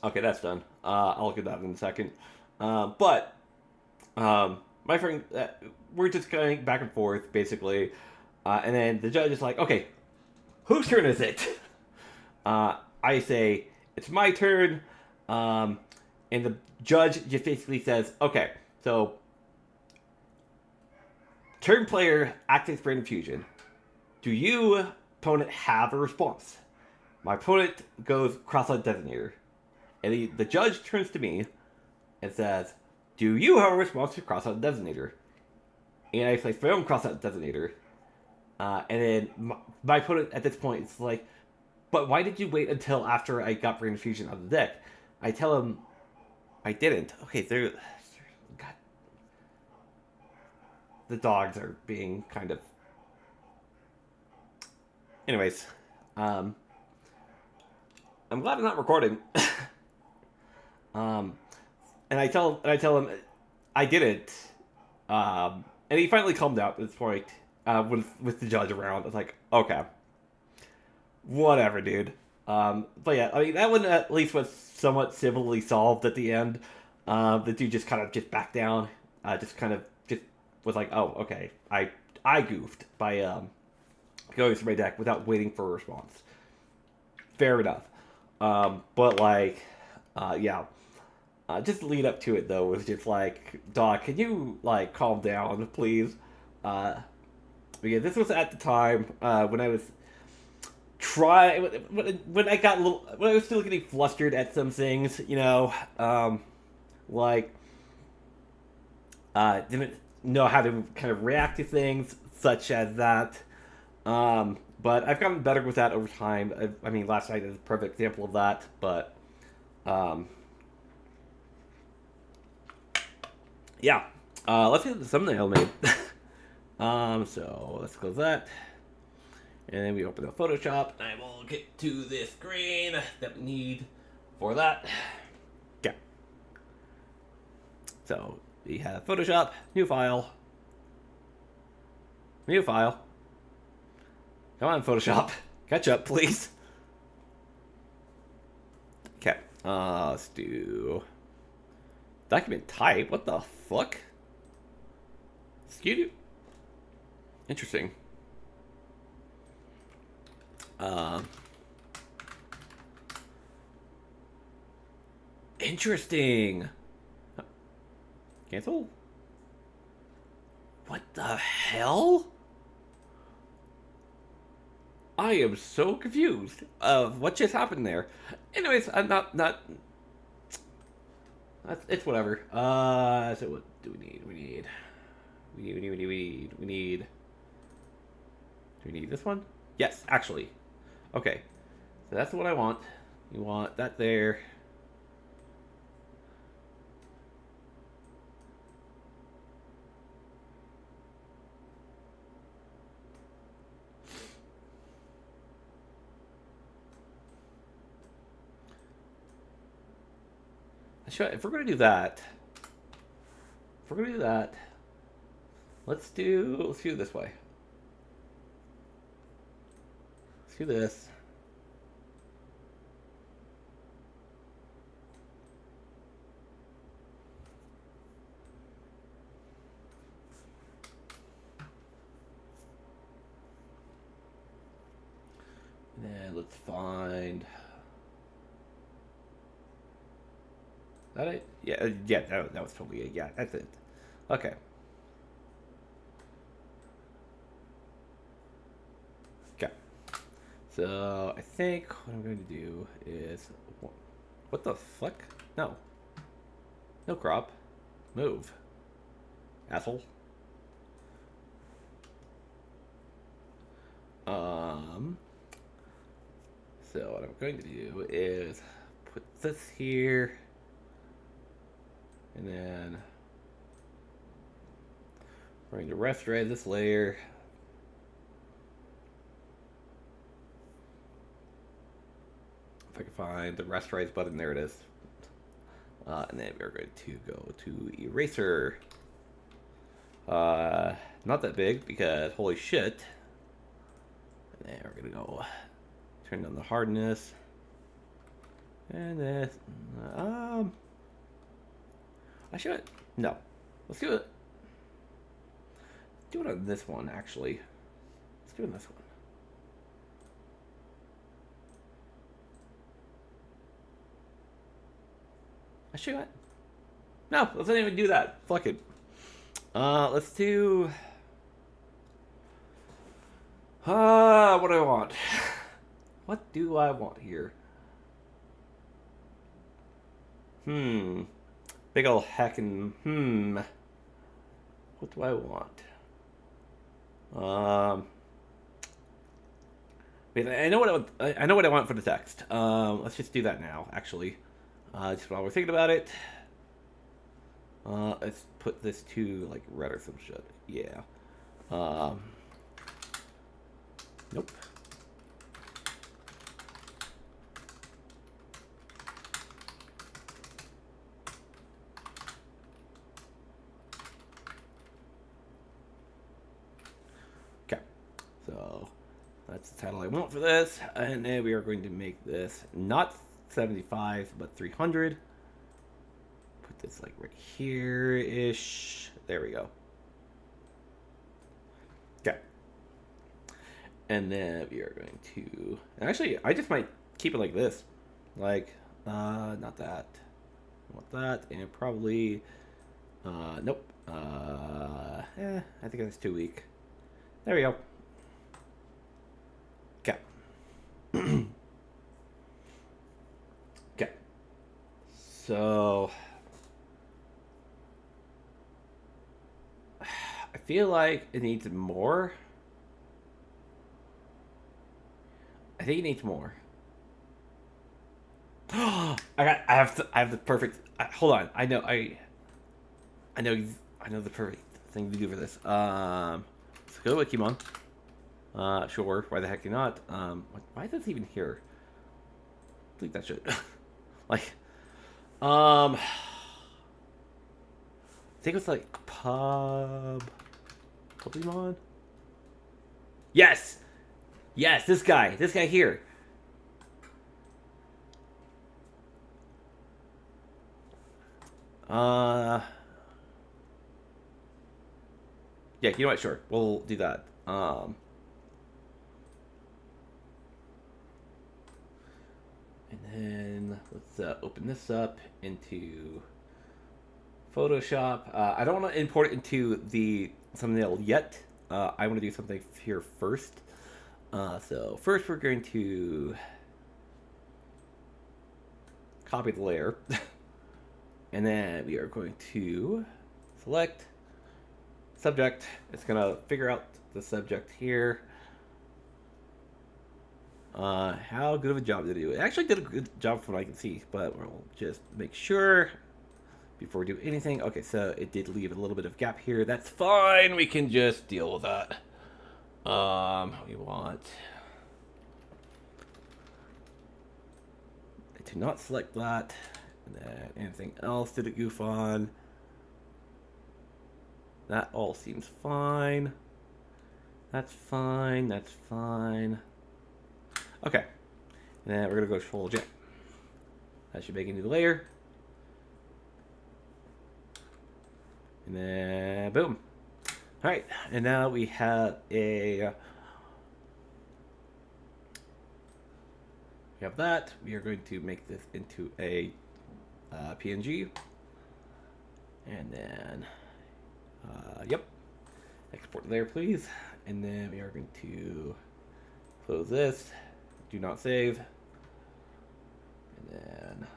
okay, that's done. I'll get that in a second. But my friend, we're just going back and forth, basically. And then the judge is like, "Okay, whose turn is it?" I say, "It's my turn." And the judge just basically says, "Okay, so turn player activates Brain Fusion. Do you, opponent, have a response?" My opponent goes crossout designator. And the judge turns to me and says, "Do you have a response to crossout designator?" And I place my own crossout designator. And then my opponent at this point is like, "But why did you wait until after I got Brain Fusion out of the deck?" I tell him, "I didn't." Okay, God, the dogs are being kind of. Anyways, I'm glad I'm not recording. And I tell him I didn't. And he finally calmed down at this point with the judge around. I was like, "Okay, whatever, dude." But yeah, I mean, that one at least was somewhat civilly solved at the end. The dude just kind of just backed down. Just was like, "Oh, okay, I goofed by going through my deck without waiting for a response." Fair enough. But like, yeah. Just the lead up to it though was just like, "Doc, can you like calm down, please?" Because this was at the time when I was when I was still getting flustered at some things, like didn't know how to kind of react to things such as that. But I've gotten better with that over time. I mean, last night is a perfect example of that. But yeah, let's get the thumbnail made. So let's close that, and then we open up Photoshop, and I will get to this screen that we need for that. Yeah. So we have Photoshop, new file. Come on, Photoshop, catch up, please. Okay. Let's do document type. What the fuck? Excuse you. Interesting. Interesting. Cancel? What the hell? I am so confused of what just happened there. Anyways, I'm not. It's whatever. So what do we need? We need. Do we need this one? Yes, actually. Okay. So that's what I want. You want that there. If we're gonna do that, let's do it this way. Let's do this. And then let's find. That it? Yeah, yeah, that was totally it. Yeah, that's it. Okay. Okay. So I think what I'm going to do is, what the fuck? No. No crop. Move. Asshole. So what I'm going to do is put this here, and then we're going to rasterize this layer. If I can find the rasterize button, there it is. And then we're going to go to eraser. Not that big because holy shit. And then we're gonna go turn down the hardness. And this. I should. No. Let's do it. Do it on this one actually. Let's do it on this one. I should. No, let's not even do that. Fuck it. Let's do. What do I want? What do I want here? Big ol' heckin'. What do I want? Wait, I know what I want. I know what I want for the text. Let's just do that now. Actually, just while we're thinking about it. Let's put this to like red or some shit. Yeah. Nope. Okay. So that's the title I want for this, and then we are going to make this not 75 but 300. It's like right here ish. There we go. Okay. And then we are going to. And actually, I just might keep it like this. Like, not that. I want that. And probably. Nope. I think that's too weak. There we go. Okay. Okay. So. I feel like it needs more. I think it needs more. I have the perfect. Hold on. I know the perfect thing to do for this. Let's go with Wikimon. Sure. Why the heck not? Why is this even here? Delete that shit. Like, I think it's like Pokemon. Yes, this guy here. Yeah, you know what? Sure, we'll do that. And then let's open this up into Photoshop. I don't want to import it into the thumbnail yet. I want to do something here first. So first we're going to copy the layer. And then we are going to select subject. It's going to figure out the subject here. How good of a job did it do? It actually did a good job from what I can see, but we'll just make sure before we do anything. Okay, so it did leave a little bit of gap here. That's fine. We can just deal with that. We want to not select that. And then anything else did it goof on? That all seems fine. That's fine. That's fine. Okay. And then we're going to go Control J. That should make a new layer. And then boom. Alright, and now we have a have that. We are going to make this into a PNG. And then, yep, export there, please. And then we are going to close this, do not save. And then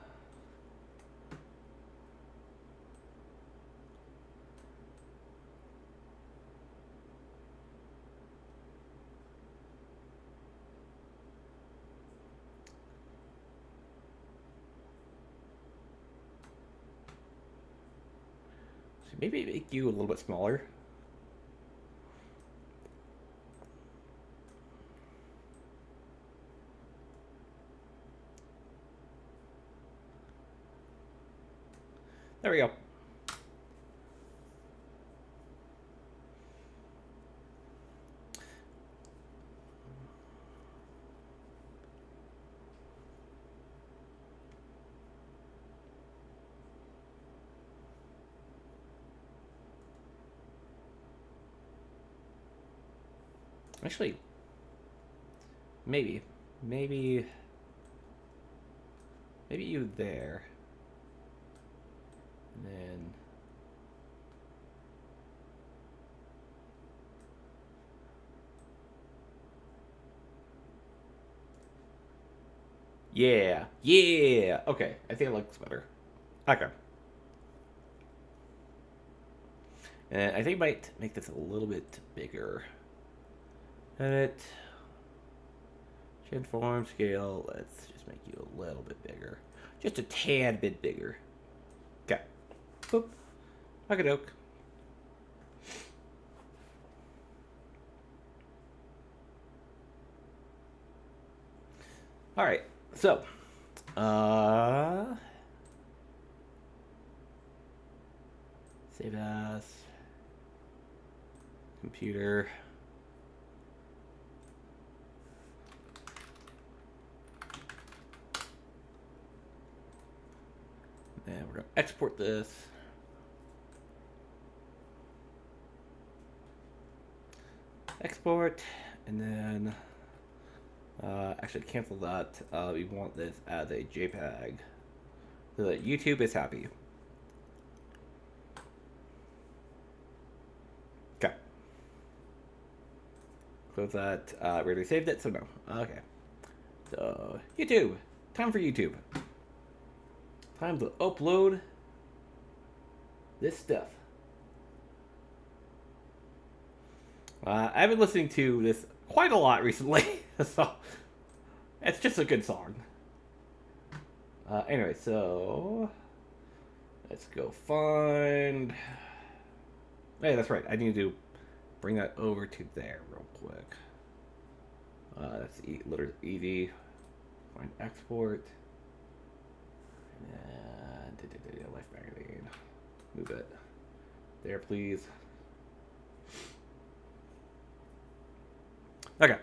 maybe make you a little bit smaller. There we go. Actually, maybe you there. And then yeah. Okay, I think it looks better. Okay. And I think I might make this a little bit bigger. Edit. Transform scale. Let's just make you a little bit bigger. Just a tad bit bigger. Okay. Boop. Okadoke. Alright. So. Save as. Computer. And we're going to export this. Export, and then actually cancel that. We want this as a JPEG so that YouTube is happy. Okay. Close that. We already saved it, so no. Okay. So YouTube. Time for YouTube. Time to upload this stuff. I've been listening to this quite a lot recently, so it's just a good song. Anyway, so let's go find. Hey, that's right. I need to bring that over to there real quick. That's literally easy. Find export. And Life Magazine. Move it there, please. Okay.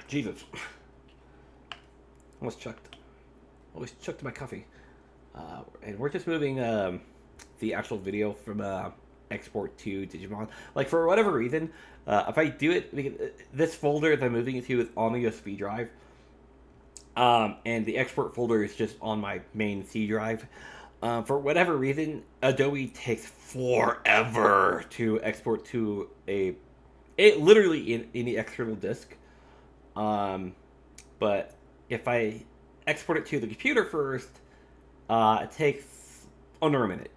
Jesus. Almost chucked my coffee. And we're just moving the actual video from export to Digimon. Like, for whatever reason, if I do it, this folder that I'm moving it to is on the USB drive. And the export folder is just on my main C drive. For whatever reason, Adobe takes forever to export to literally in the external disk. But if I export it to the computer first, it takes under a minute.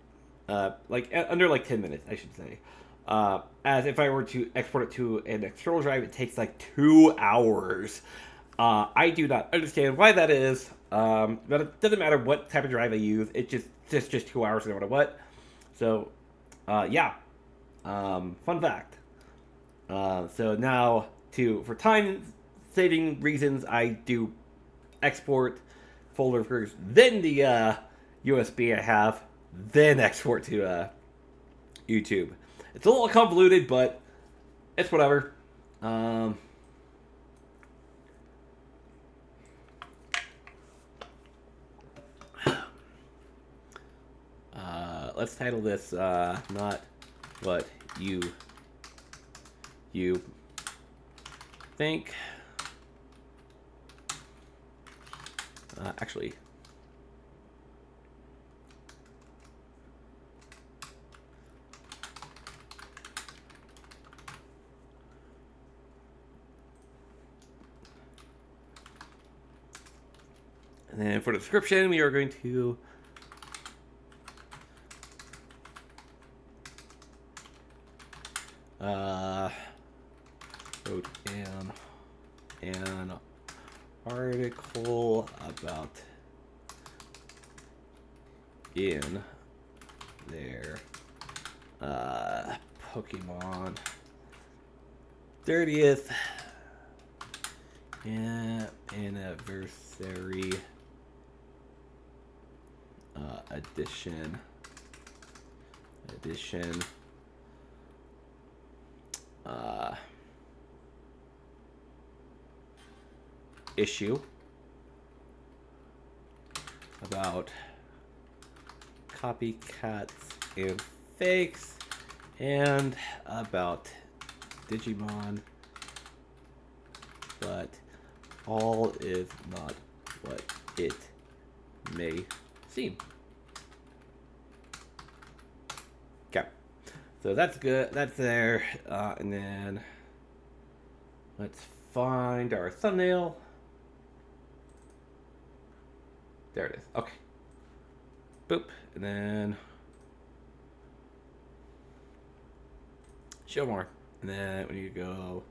Under like 10 minutes, I should say. As if I were to export it to an external drive, it takes like 2 hours. I do not understand why that is. But it doesn't matter what type of drive I use. It's just 2 hours no matter what. So, yeah. Fun fact. So now, for time saving reasons, I do export folder first, then the USB I have, then export to YouTube. It's a little convoluted, but it's whatever. Let's title this not what you think. Actually, and then for the description, we are going to wrote an article about in their Pokemon 30th anniversary edition issue about copycats and fakes and about Digimon, but all is not what it may seem. Okay, so that's good. That's there, and then let's find our thumbnail. There it is. Okay. Boop. And then show more. And then when you go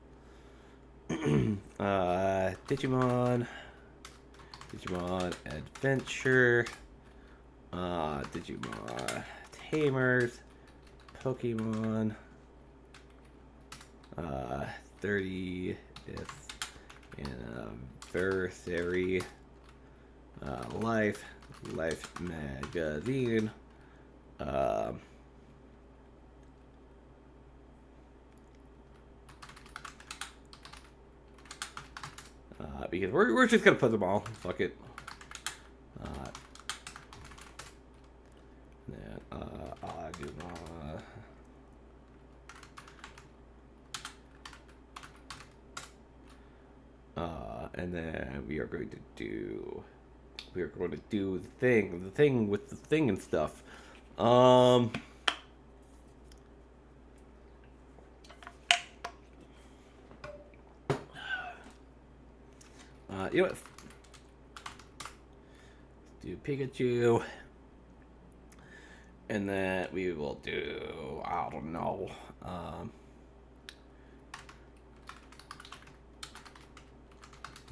Digimon Adventure, Digimon Tamers, Pokemon 30th anniversary, Life magazine, because we're just gonna put them all. Fuck it. Then Agumon. And then we are going to do the thing with the thing and stuff. You know what? Do Pikachu, and then we will do, I don't know,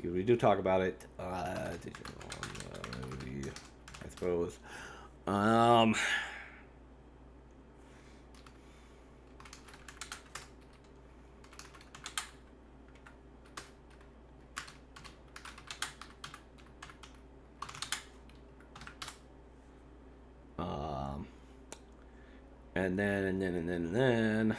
we do talk about it, I suppose. And then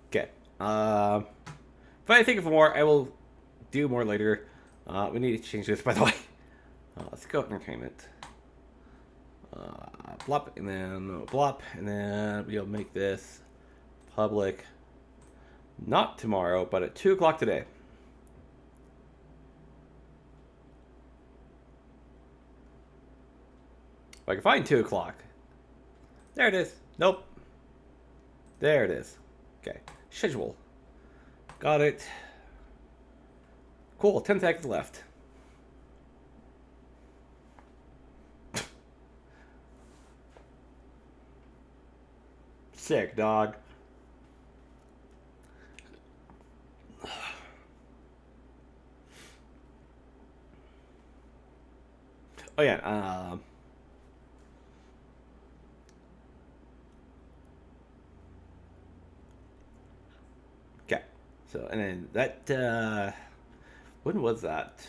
okay. If I think of more, I will do more later. We need to change this, by the way. Let's go entertainment. Blop, and then blop, and then we'll make this public not tomorrow, but at 2 o'clock today. If I can find 2 o'clock. There it is. Nope. There it is. Okay. Schedule. Got it. Cool, 10 seconds left. Sick, dog. Oh yeah, okay. So, and then that, when was that?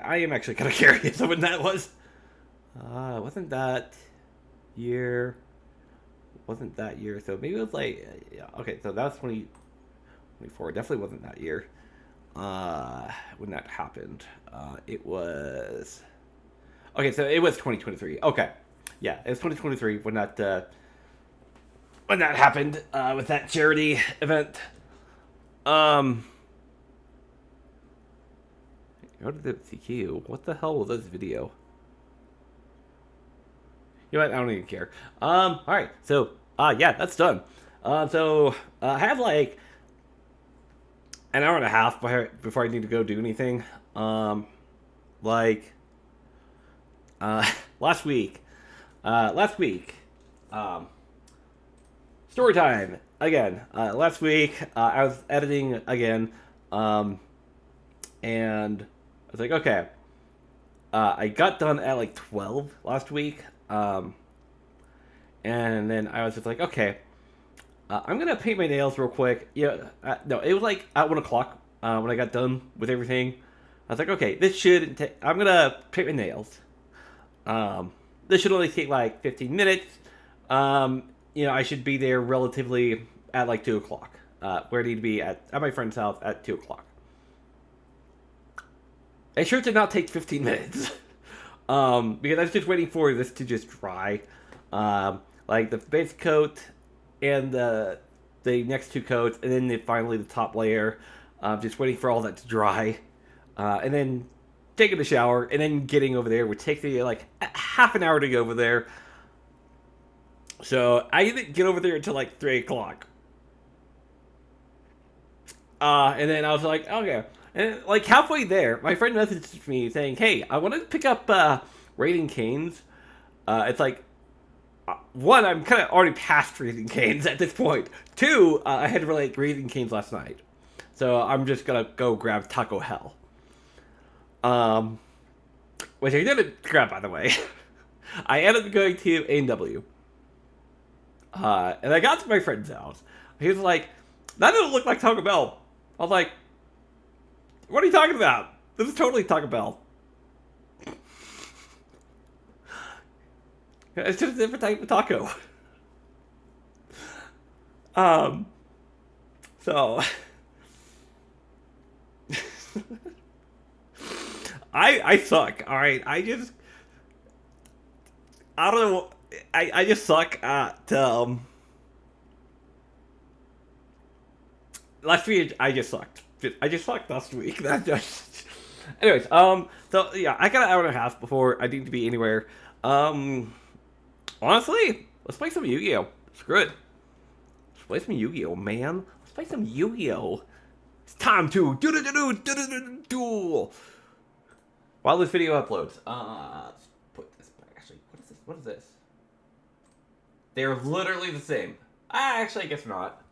I am actually kind of curious when that was. Wasn't that year? Wasn't that year? So maybe it was like, yeah, okay, so that was 2024. Definitely wasn't that year. When that happened. It was... Okay, so it was 2023. Okay. Yeah, it was 2023 when that happened, with that charity event. Go to the CQ. What the hell was this video? You know what? I don't even care. Alright, so, yeah, that's done. I have like an hour and a half before I need to go do anything. Last week, story time again. Last week, I was editing again, and I was like, okay. I got done at like 12 last week, and then I was just like, okay, I'm gonna paint my nails real quick. Yeah, no, it was like at 1 o'clock when I got done with everything. I was like, okay, this shouldn't take. I'm gonna paint my nails. This should only take like 15 minutes. I should be there relatively at like 2 o'clock. Where I need to be at my friend's house at 2 o'clock. It sure did not take 15 minutes. Because I was just waiting for this to just dry. Like the base coat and the next two coats, and then finally the top layer. Just waiting for all that to dry. And then taking a shower, and then getting over there would take me like half an hour to go over there. So I didn't get over there until like 3 o'clock. And then I was like, okay. And like halfway there, my friend messaged me saying, hey, I wanted to pick up Raising Cane's. It's like, one, I'm kind of already past Raising Cane's at this point. Two, I had like Raising Cane's last night. So I'm just going to go grab Taco Hell. Which I didn't grab, by the way. I ended up going to A&W. And I got to my friend's house. He was like, that doesn't look like Taco Bell. I was like, what are you talking about? This is totally Taco Bell. It's just a different type of taco. So I suck. All right, I don't know. I just suck at last week. I just sucked last week. Anyways, so yeah, I got an hour and a half before I need to be anywhere. Honestly, let's play some Yu-Gi-Oh. Screw it. Let's play some Yu-Gi-Oh, man. Let's play some Yu-Gi-Oh. It's time to duel. While this video uploads, let's put this back. Actually, what is this? What is this? They're literally the same. Actually, I guess not.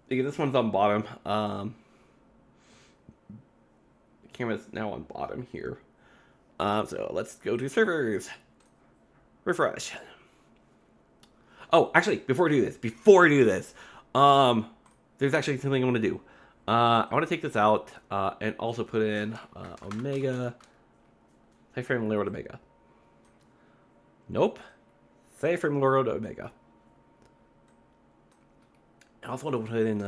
Because this one's on bottom. The camera's now on bottom here. So let's go to servers. Refresh. Oh, actually, before I do this, there's actually something I want to do. I want to take this out and also put in Omega. Cyframe Lord Omega. Nope. Cyframe Lord Omega. I also want to put in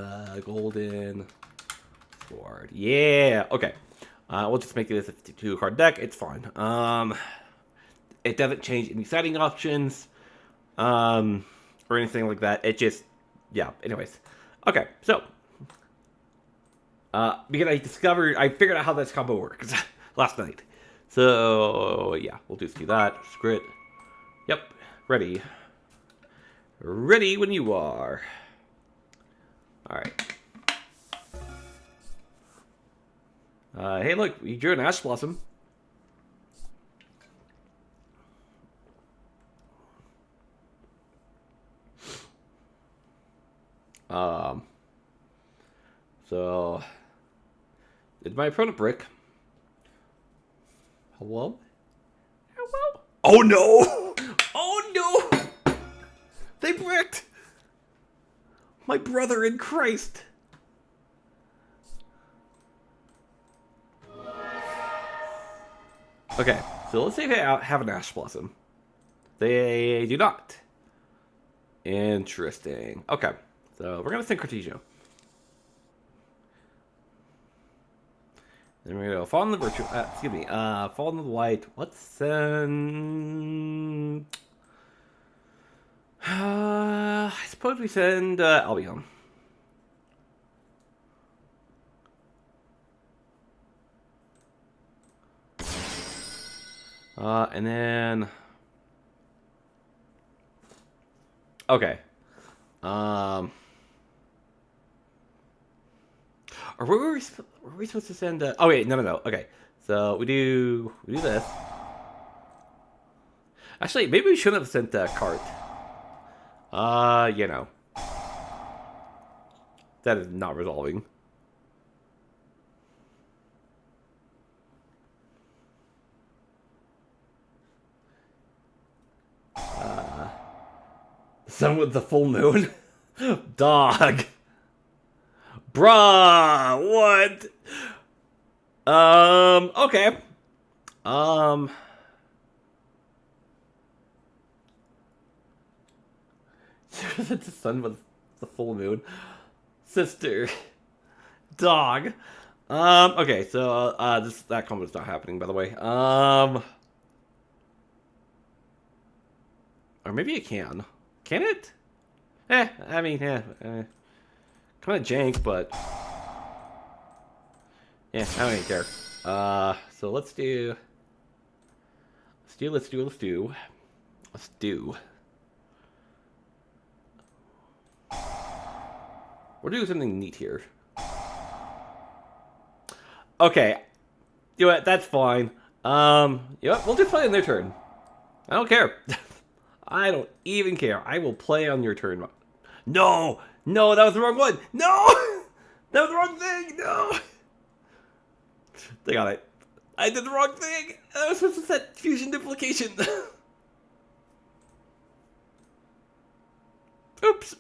Golden Sword. Yeah. Okay. We'll just make this a 2-card deck. It's fine. It doesn't change any setting options, or anything like that. It just, yeah. Anyways, okay. So, because I figured out how this combo works last night. So yeah, we'll just do that. Screw it. Yep. Ready. Ready when you are. All right. Hey, look, you drew an Ash Blossom. So, did my opponent brick? Hello? Hello? Oh no! Oh no! They bricked! My brother in Christ! Okay, so let's say they have an Ash Blossom. They do not. Interesting. Okay, so we're gonna think Cortejo. Then we're gonna go Fall in the Virtue. Excuse me. Fall in the Light. Let's send. I suppose we send Albion. And then. Okay. Or were we supposed to send? Oh wait, no. Okay, so we do this. Actually, maybe we shouldn't have sent Cart. You know, that is not resolving. Sun with the full moon, dog. Bruh, what? Okay. It's the sun with the full moon. Sister. Dog. Okay, so, that combo's not happening, by the way. Or maybe it can. Can it? I mean, kind of jank, but yeah, I don't even care. So let's do. We're doing something neat here. Okay, you know what? That's fine. You know what? We'll just play on their turn. I don't care. I don't even care. I will play on your turn. No, that was the wrong one. No, that was the wrong thing. No, they got it. I did the wrong thing. I was supposed to set fusion duplication. Oops.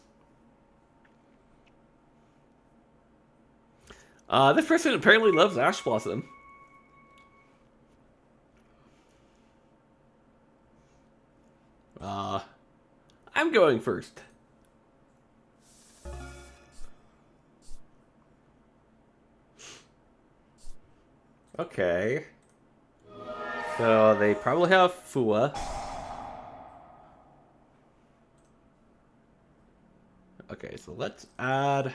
This person apparently loves Ash Blossom. I'm going first. Okay. So they probably have Fua. Okay, so let's add.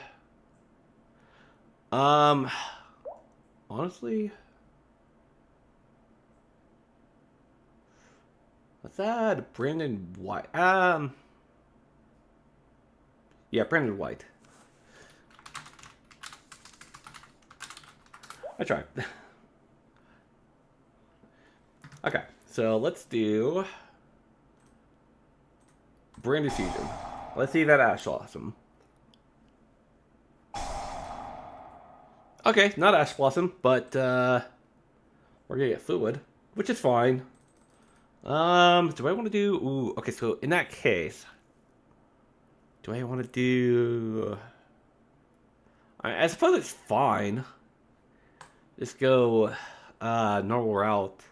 Honestly, let's add Brandon White. Yeah, Brandon White. I tried. Okay, so let's do Brandon Fusion. Let's see that Ash Blossom. Okay, not Ash Blossom, but we're gonna get Fluid, which is fine. Do I want to do? Ooh, okay. So in that case, do I want to do? I suppose it's fine. Just go normal route.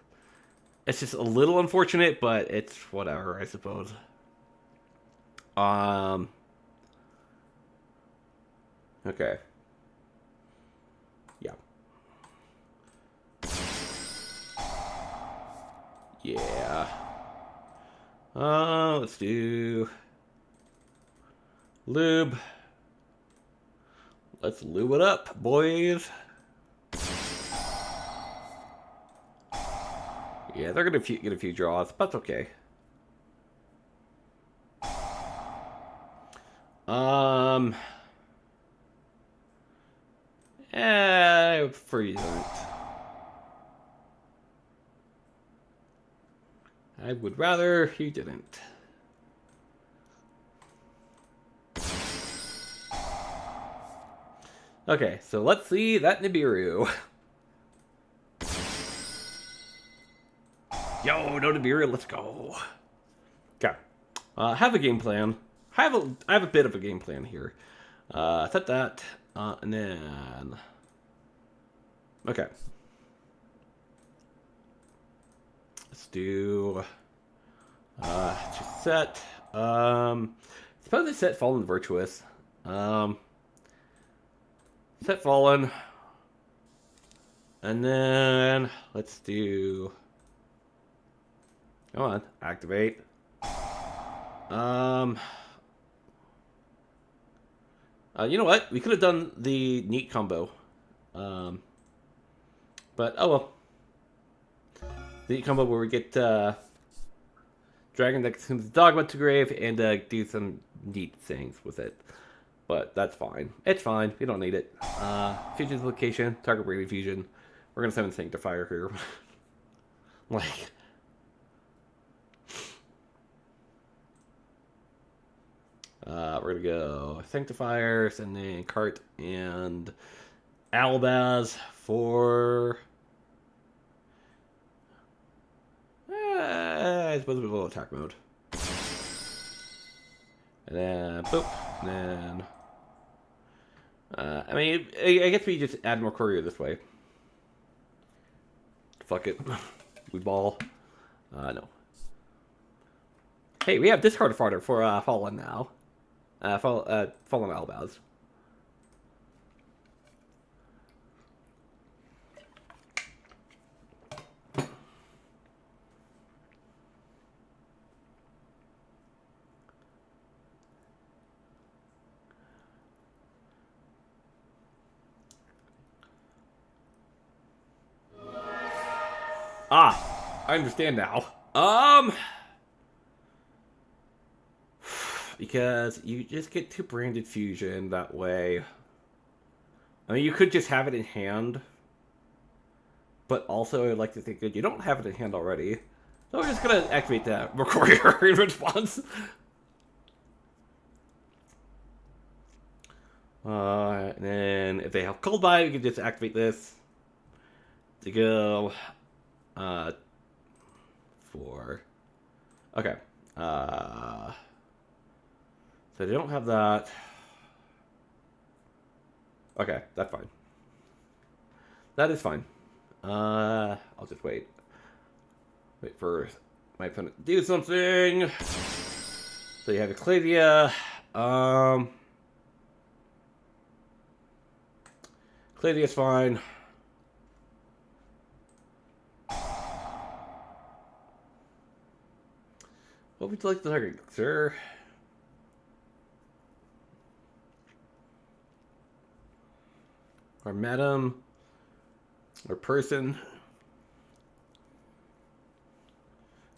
It's just a little unfortunate, but it's whatever, I suppose. Okay. Yeah. Yeah. Let's do lube. Let's lube it up, boys. Yeah, they're gonna get a few draws, but that's okay. I prefer you don't. I would rather you didn't. Okay, so let's see that Nibiru. Yo, no Nibiru, let's go. Okay. I have a game plan. I have a bit of a game plan here. Set that, and then... Okay. Let's do... just set... suppose I set Fallen Virtuous. Set Fallen. And then... Let's do... Come on, activate. You know what? We could have done the neat combo. But, oh well. The neat combo where we get, Dragon that consumes Dogma to grave and, do some neat things with it. But that's fine. It's fine. We don't need it. Fusion's location, target brain fusion. We're gonna summon Sanctifier here. Like... we're gonna go Sanctifiers and then Cart and Albaz for... I suppose we'll go attack mode. And then, boop, and then... I mean, I guess we just add more courier this way. Fuck it. We ball. No. Hey, we have discard fodder for Fallen now. Fallen Albaz. Ah, I understand now. Because you just get 2 branded fusion that way. I mean, you could just have it in hand. But also, I'd like to think that you don't have it in hand already. So we're just gonna activate that Courier in response. And then if they have Cold Buy, we can just activate this to go for... Okay. So they don't have that. Okay, that's fine. That is fine. I'll just wait. Wait for my opponent to do something. So you have Ecclesia. Ecclesia's fine. What would you like to target, sir? Or madam, or person.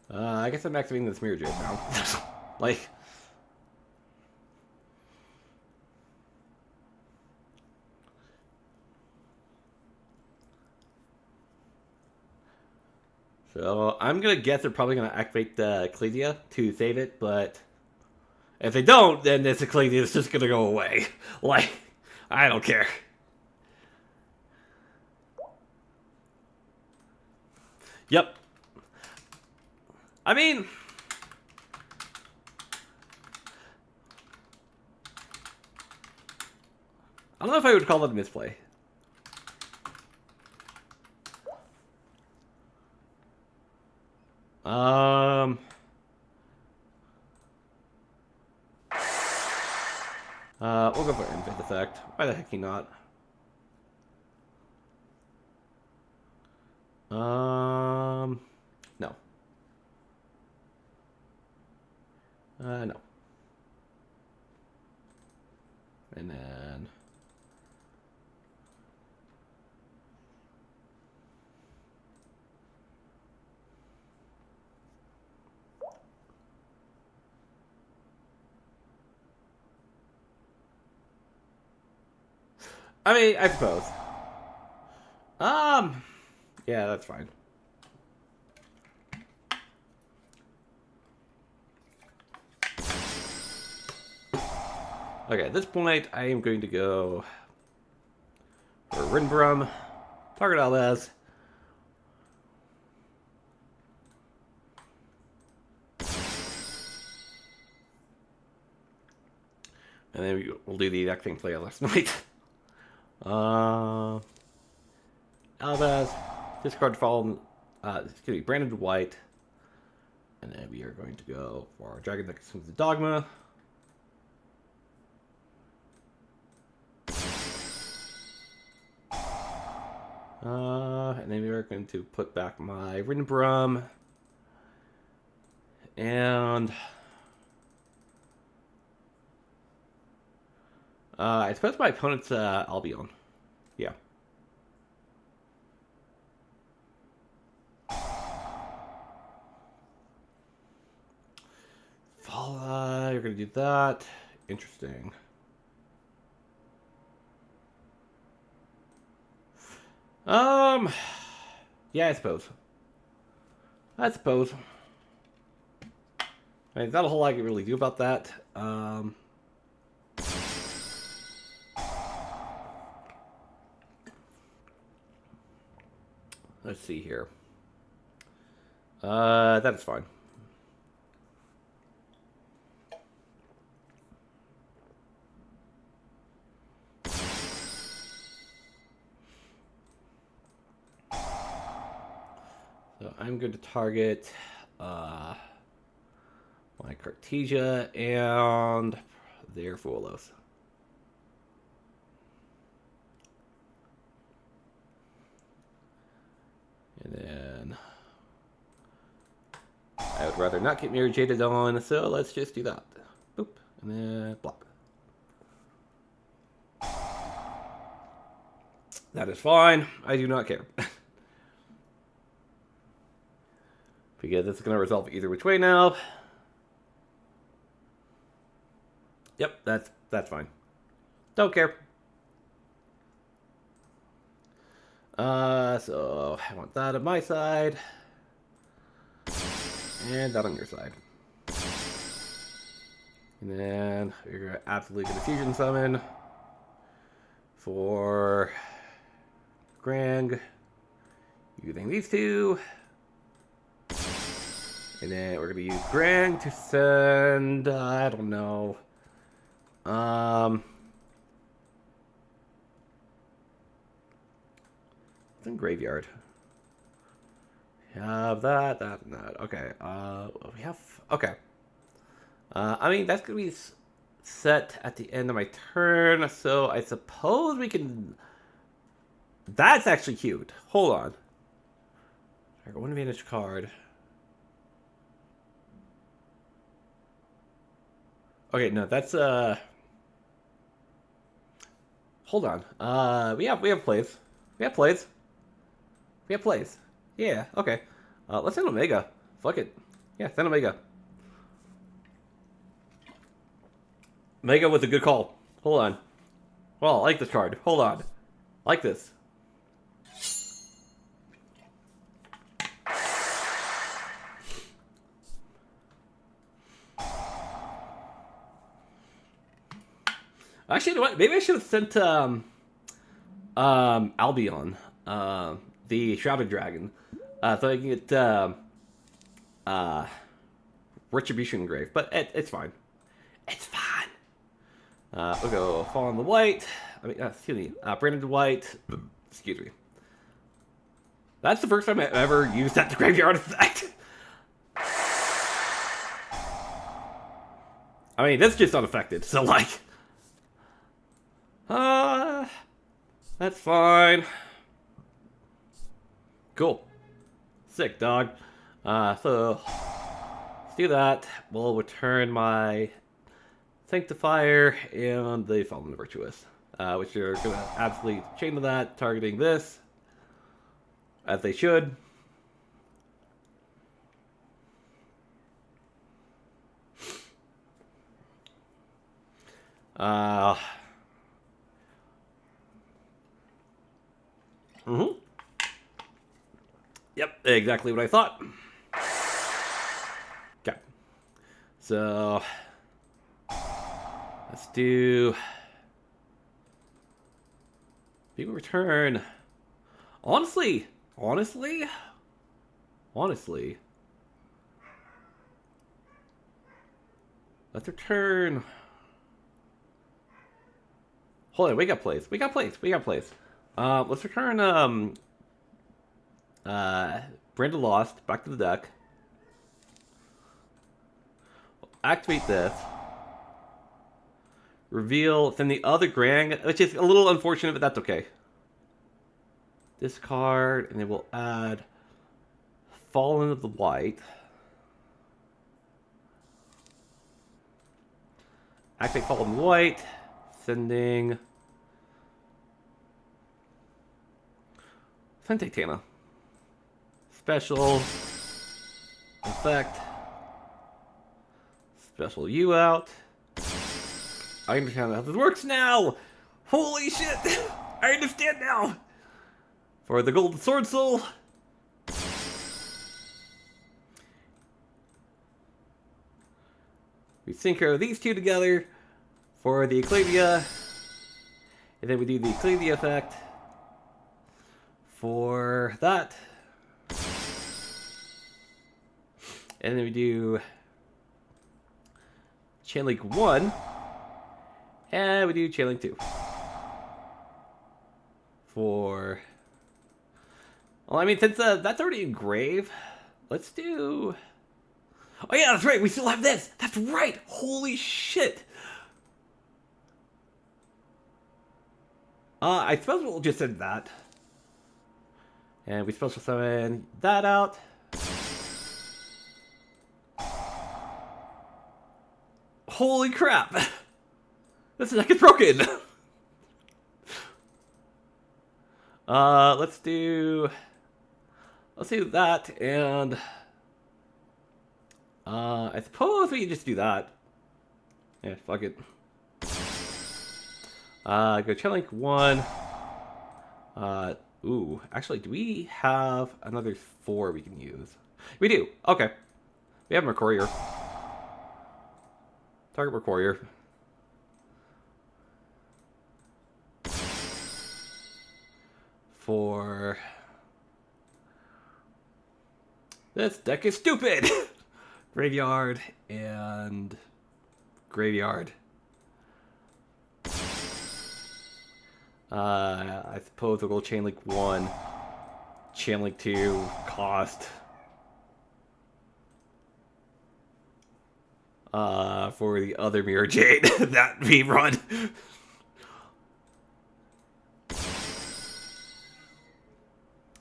I guess I'm activating this mirror jade now. Like, so I'm gonna guess they're probably gonna activate the Ecclesia to save it, but if they don't, then this Ecclesia is just gonna go away. Like, I don't care. Yep. I mean... I don't know if I would call it a misplay. We'll go for Invent Effect. Why the heck not? No. No. And then... I mean, I suppose. Yeah, that's fine. Okay, at this point, I am going to go for Rinbrum, target Aldaz. And then we'll do the exact same play as last night. Aldaz, discard Fallen, excuse me, Branded White. And then we are going to go for our Dragon that consumes the Dogma. And then we are going to put back my Rinbrum. And I suppose my opponent's Albion. Yeah. You're gonna do that. Interesting. Yeah, I suppose. I mean, not a whole lot I can really do about that. Let's see here. That is fine. So I'm going to target my Cartesia and their Fuelos. And then I would rather not get Mirror Jaded on, so let's just do that. Boop, and then block. That is fine. I do not care. Because it's going to resolve either which way now. Yep, that's fine. Don't care. So I want that on my side. And that on your side. And then you're absolutely going to fusion summon for Grang using these two. And then we're going to use Grang to send, I don't know. It's in Graveyard. We have that, and that. Okay, we have, okay. I mean, that's going to be set at the end of my turn, so I suppose we can... That's actually cute. Hold on. I got one advantage card. Okay, no, that's hold on. We have plays. We have plays. We have plays. Yeah, okay. Let's send Omega. Fuck it. Yeah, send Omega. Omega was a good call. Hold on. Well, I like this card. Hold on. I like this. Actually, you know what? Maybe I should have sent Albion, the Shrouded Dragon, so I can get Retribution engraved. But it's fine. It's fine. We'll go Fall on the White. I mean, excuse me, Branded White. Excuse me. That's the first time I've ever used that graveyard effect. I mean, that's just unaffected. So like. That's fine. Cool. Sick, dog. So, let's do that. We'll return my Sanctifier and the Fallen Virtuous, which are going to absolutely chain to that, targeting this, as they should. Yep, exactly what I thought. Okay. So, Let's do Big Return. Honestly, let's return. Hold on, we got plays. Let's return Brenda Lost back to the deck. Activate this. Reveal, then the other Grand, which is a little unfortunate, but that's okay. Discard, and then we'll add Fallen of the White. Activate Fallen of the White. Sending Tana. Special effect. Special you out. I understand how this works now! Holy shit! I understand now! For the Golden Sword Soul. We synchro these two together for the Eclavia. And then we do the Eclavia effect for that. And then we do Chainlink 1. And we do Chainlink 2. For... Well, I mean, since that's already engraved, let's do... Oh yeah, that's right, we still have this! That's right! Holy shit! I suppose we'll just send that. And we special summon that out. Holy crap! This deck is broken! Let's do that, and I suppose we can just do that. Yeah, fuck it. Go Chainlink 1. Ooh, actually, do we have another 4 we can use? We do. Okay. We have Mercurier. Target Mercurier. For... This deck is stupid! Graveyard and... Graveyard. I suppose we'll go Chainlink 1, Chainlink 2, cost. For the other Mirror Jade that we run.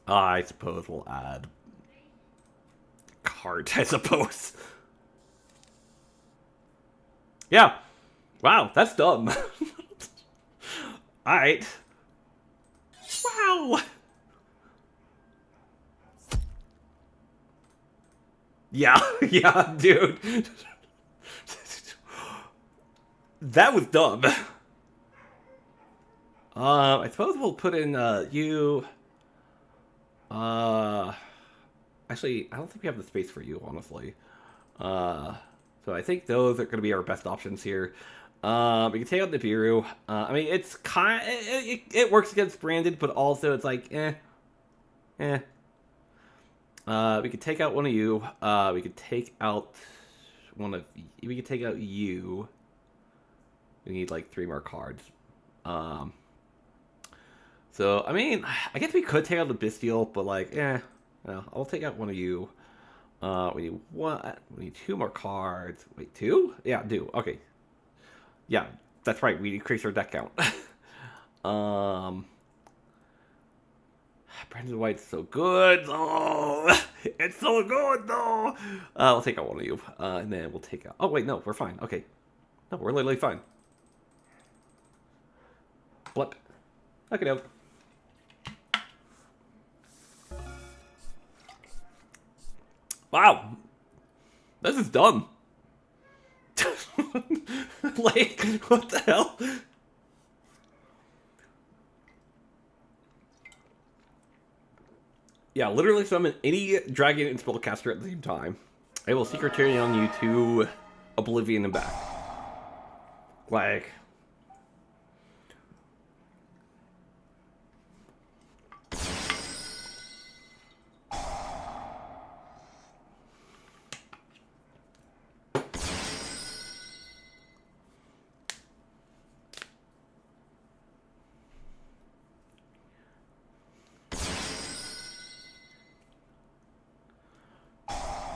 I suppose we'll add cart, I suppose. Yeah. Wow, that's dumb. Alright. Wow. Yeah, yeah, dude. That was dumb. I suppose we'll put in, you... Actually, I don't think we have the space for you, honestly. So I think those are going to be our best options here. We can take out Nibiru. I mean, it's kind of, it works against Branded, but also it's like, We could take out one of you. We could take out one of, we could take out you. We need like 3 more cards. So, I mean, I guess we could take out the Bestial, but like, well, I'll take out one of you. We need one. We need 2 more cards. Wait, 2? Yeah, do. Okay. Yeah, that's right. We increase our deck count. Brandon White's so good. Oh, it's so good though. We'll take out one of you, and then we'll take out. Oh wait, no, we're fine. Okay, no, we're literally fine. Blip. Okay, no. Wow, this is dumb. Like, what the hell? Yeah, literally summon any dragon and spellcaster at the same time. I will Secretary on you to Oblivion and back. Like,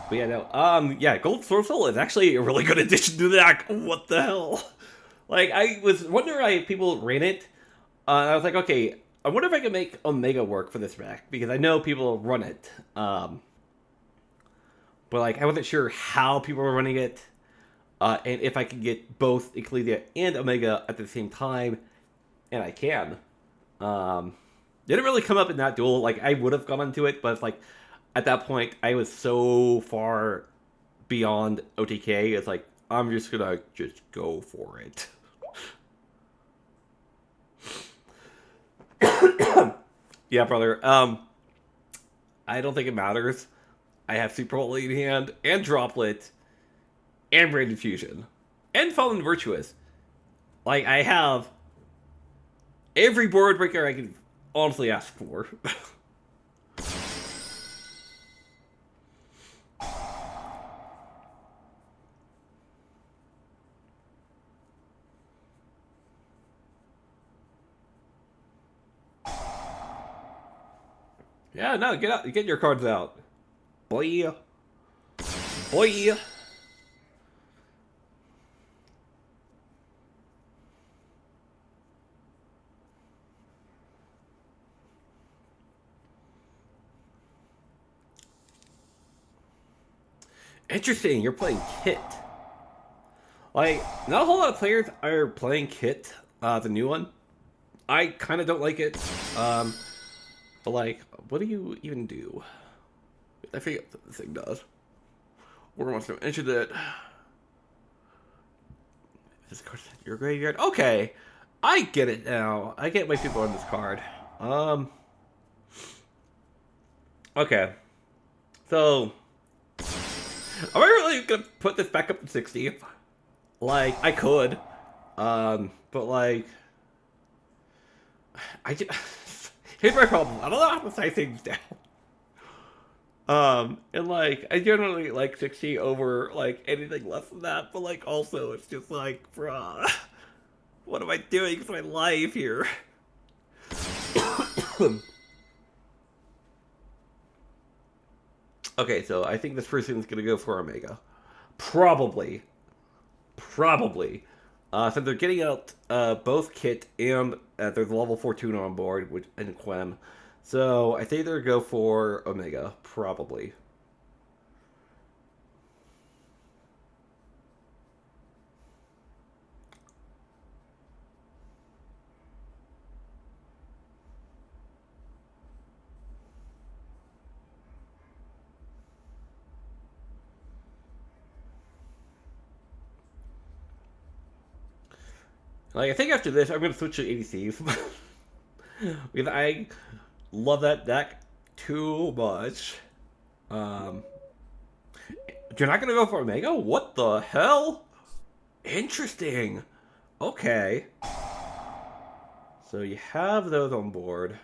but yeah, no, yeah, Gold Sorcel is actually a really good addition to the deck. What the hell? Like, I was wondering why people ran it. And I was like, okay, I wonder if I can make Omega work for this deck, because I know people run it. But, like, I wasn't sure how people were running it, and if I could get both Ecclesia and Omega at the same time, and I can. Didn't really come up in that duel. Like, I would have gone into it, but it's like, at that point, I was so far beyond OTK, it's like, I'm just gonna just go for it. Yeah, brother. I don't think it matters. I have Super Holy in hand, and Droplet, and Branded Fusion, and Fallen Virtuous. Like, I have every board breaker I can honestly ask for. Yeah, no, get your cards out. Boy. Boy. Interesting, you're playing Kit. Like, not a whole lot of players are playing Kit, the new one. I kind of don't like it. But, like, what do you even do? I forget what the thing does. Or wants to enter that. This card's in your graveyard. Okay, I get it now. I get why people on this card. Okay. So, am I really gonna put this back up to 60? Like, I could. But like, here's my problem. I don't know how to say things down. And like, I generally like 60 over like anything less than that, but like also it's just like, bruh, what am I doing with my life here? Okay, so I think this person's gonna go for Omega. Probably. So they're getting out both Kit and there's a level 4 tuner on board, which and Quem. So I think they're go for Omega, probably. Like, I think after this, I'm going to switch to ADCs. Because I love that deck too much. You're not going to go for Omega? What the hell? Interesting. Okay. So you have those on board.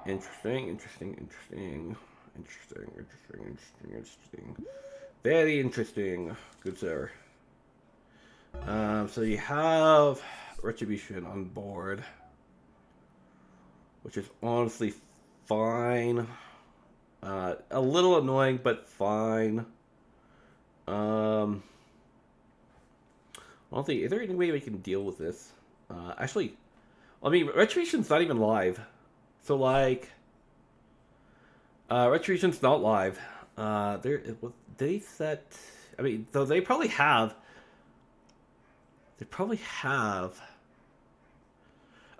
Interesting. Very interesting, good sir. So you have Retribution on board, which is honestly fine. A little annoying, but fine. Honestly, is there any way we can deal with this? Actually, I mean, Retribution's not even live. So, like, Retribution's not live. They set... I mean, though they probably have...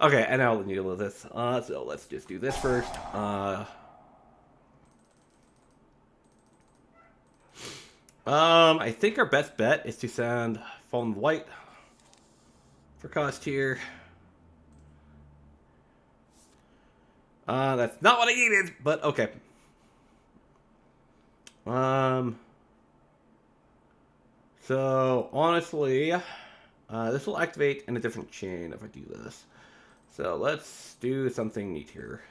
Okay, and I'll deal with this. So let's just do this first. I think our best bet is to send Fallen White for cost here. That's not what I needed, but okay. So, honestly, this will activate in a different chain if I do this. So, let's do something neat here.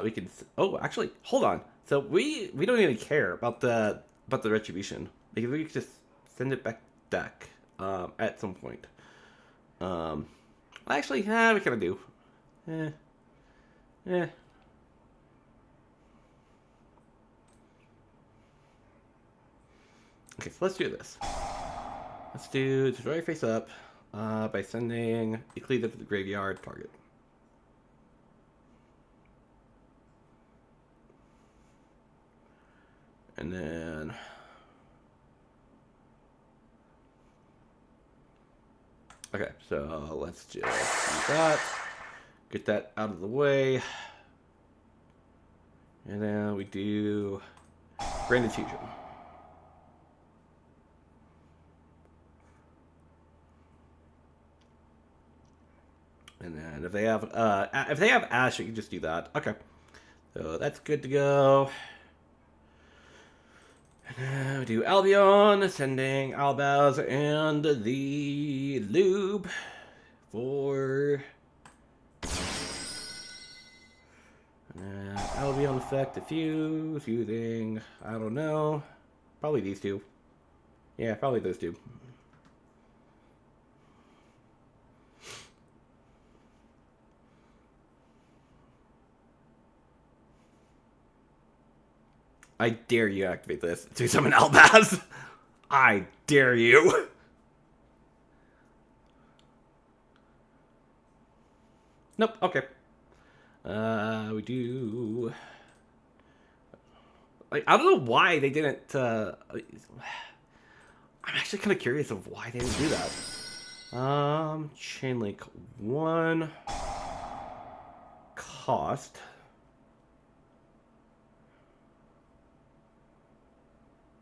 We can... Oh, actually, hold on. So, we don't even care about the retribution. Because we can just send it back deck at some point. Actually, we kind of do. Okay, so let's do this. Let's do destroy face up by sending Ecclesia to the graveyard target. And then... Okay, so let's just do that. Get that out of the way. And then we do Branded Fusion. And then if they have Ash, you can just do that. Okay. So that's good to go. And then we do Albion, sending Albaz and the Lube for Albion effect diffuse using, I don't know, probably these two. Yeah, probably those two. I dare you activate this to summon Albaz. I dare you. Nope, okay. We do... Like, I don't know why they didn't... I'm actually kind of curious of why they didn't do that. Chainlink 1. Cost.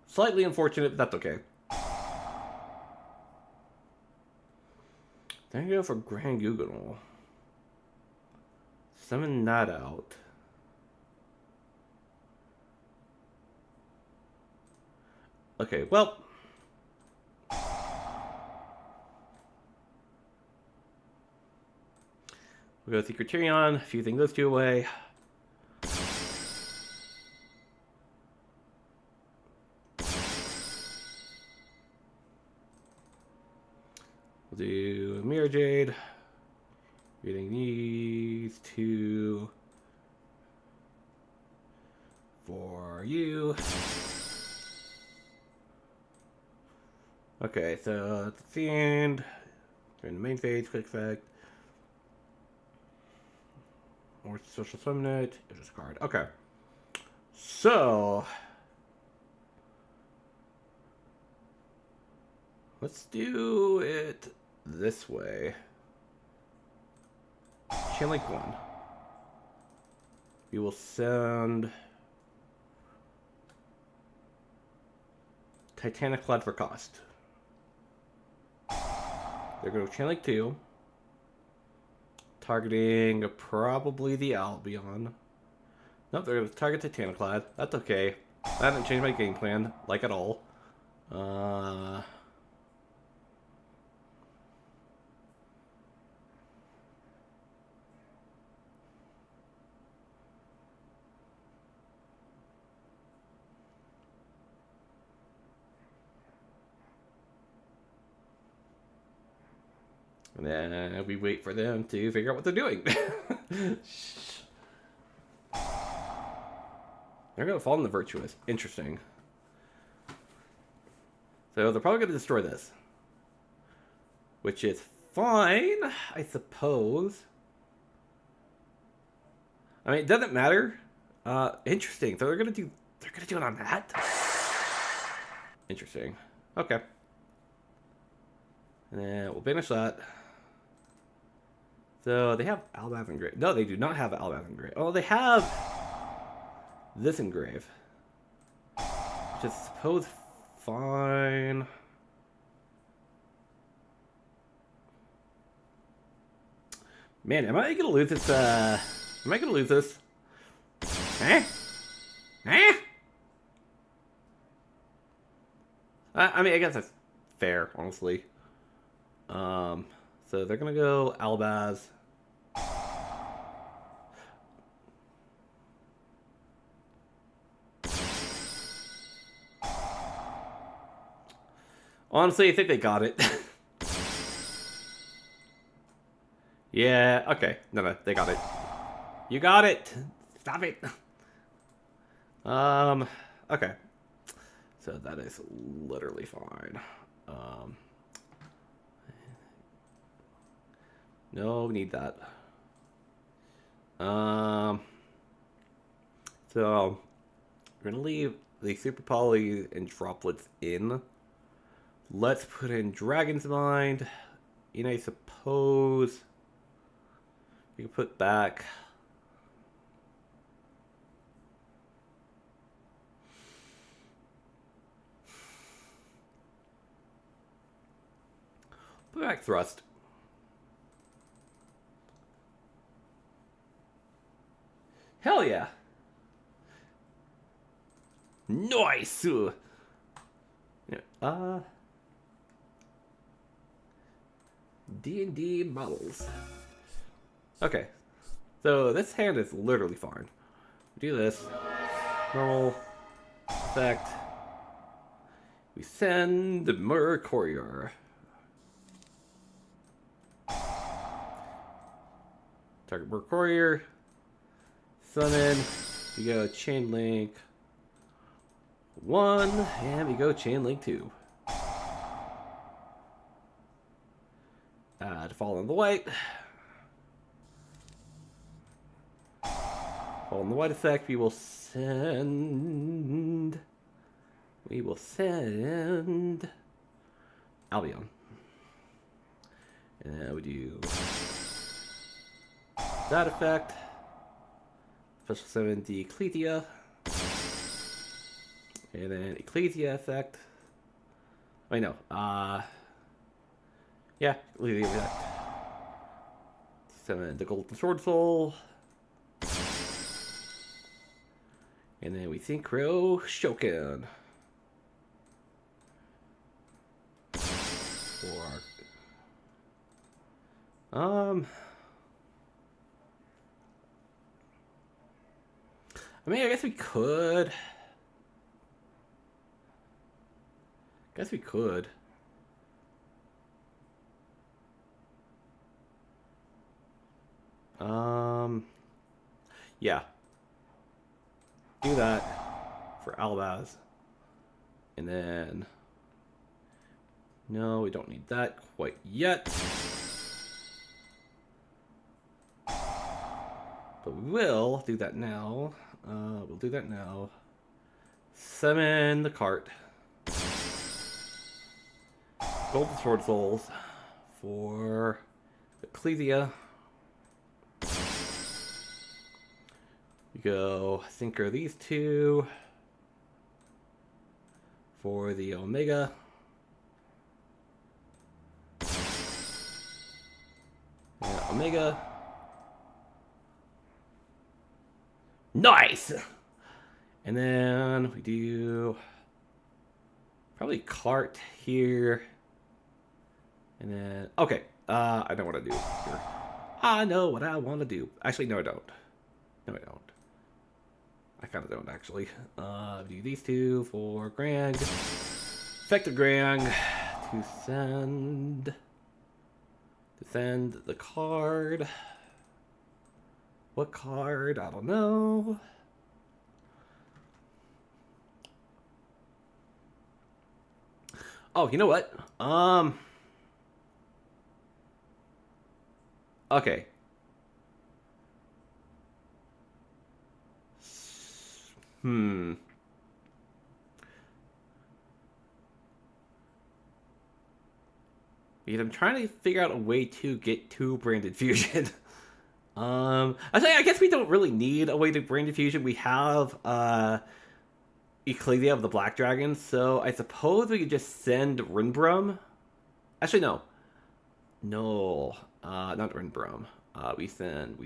Slightly unfortunate, but that's okay. Then you go for Grand Guganol. Summon that out. Okay, well. We'll go with Criterion, fusing those two away. We'll do Mirror Jade. Getting these two for you. Okay, so at the end, during the main phase, quick effect. Or social summon it. There's a card. Okay. So let's do it this way. Chainlink 1. We will send Titanic Flood for cost. They're going to Chainlink 2. Targeting probably the Albion. Nope, they're going to target Titaniclad. That's okay. I haven't changed my game plan, like at all. And then we wait for them to figure out what they're doing. They're going to fall in the Virtuous. Interesting. So they're probably going to destroy this. Which is fine, I suppose. I mean, it doesn't matter. Interesting. So they're going to do it on that? Interesting. Okay. And then we'll banish that. So they have Albaz Engrave. No, they do not have Albaz Engrave. Oh, they have this Engrave. Which is, I suppose, fine. Man, am I gonna lose this? Am I gonna lose this? Eh? Eh? I mean, I guess that's fair, honestly. So they're gonna go Albaz. Honestly, I think they got it. Yeah, okay. No, they got it. You got it! Stop it! Okay. So that is literally fine. No, we need that. So we're gonna leave the Super Poly and Droplets in. Let's put in Dragon's Mind. I suppose we can put back. Put back Thrust. Hell yeah. Nice. Yeah. D&D models. Okay. So this hand is literally fine. Do this. Normal. Effect. We send the Murder Courier. Target Murder Courier. Summon. We go Chain Link 1. And we go Chain Link 2. To fall in the white. Fall in the white effect, we will send Albion. And then we do that effect. Special summon the Ecclesia. And then Ecclesia effect. Wait, no. Yeah, Ecclesia effect. Summon the Golden Sword Soul. And then we synchro Shokin. I mean, I guess we could. Yeah. Do that for Albaz. And then... No, we don't need that quite yet. But we will do that now. We'll do that now. Summon the cart. Golden Sword Souls for Ecclesia. We go synchro these two for the Omega. Yeah, Omega. Nice! And then we do probably cart here. And then, okay, I know what I do here. I know what I want to do. Actually, no, I don't. No, I don't. I kind of don't, actually. Do these two for Grang. Effective Grang to send the card. What card? I don't know. Oh, you know what? Okay. Because I'm trying to figure out a way to get to Branded Fusion. I guess we don't really need a way to Branded Fusion. We have Ecclesia of the Black Dragon, so I suppose we could just send Rinbrum. Actually, no. No, not Rinbrum. We send.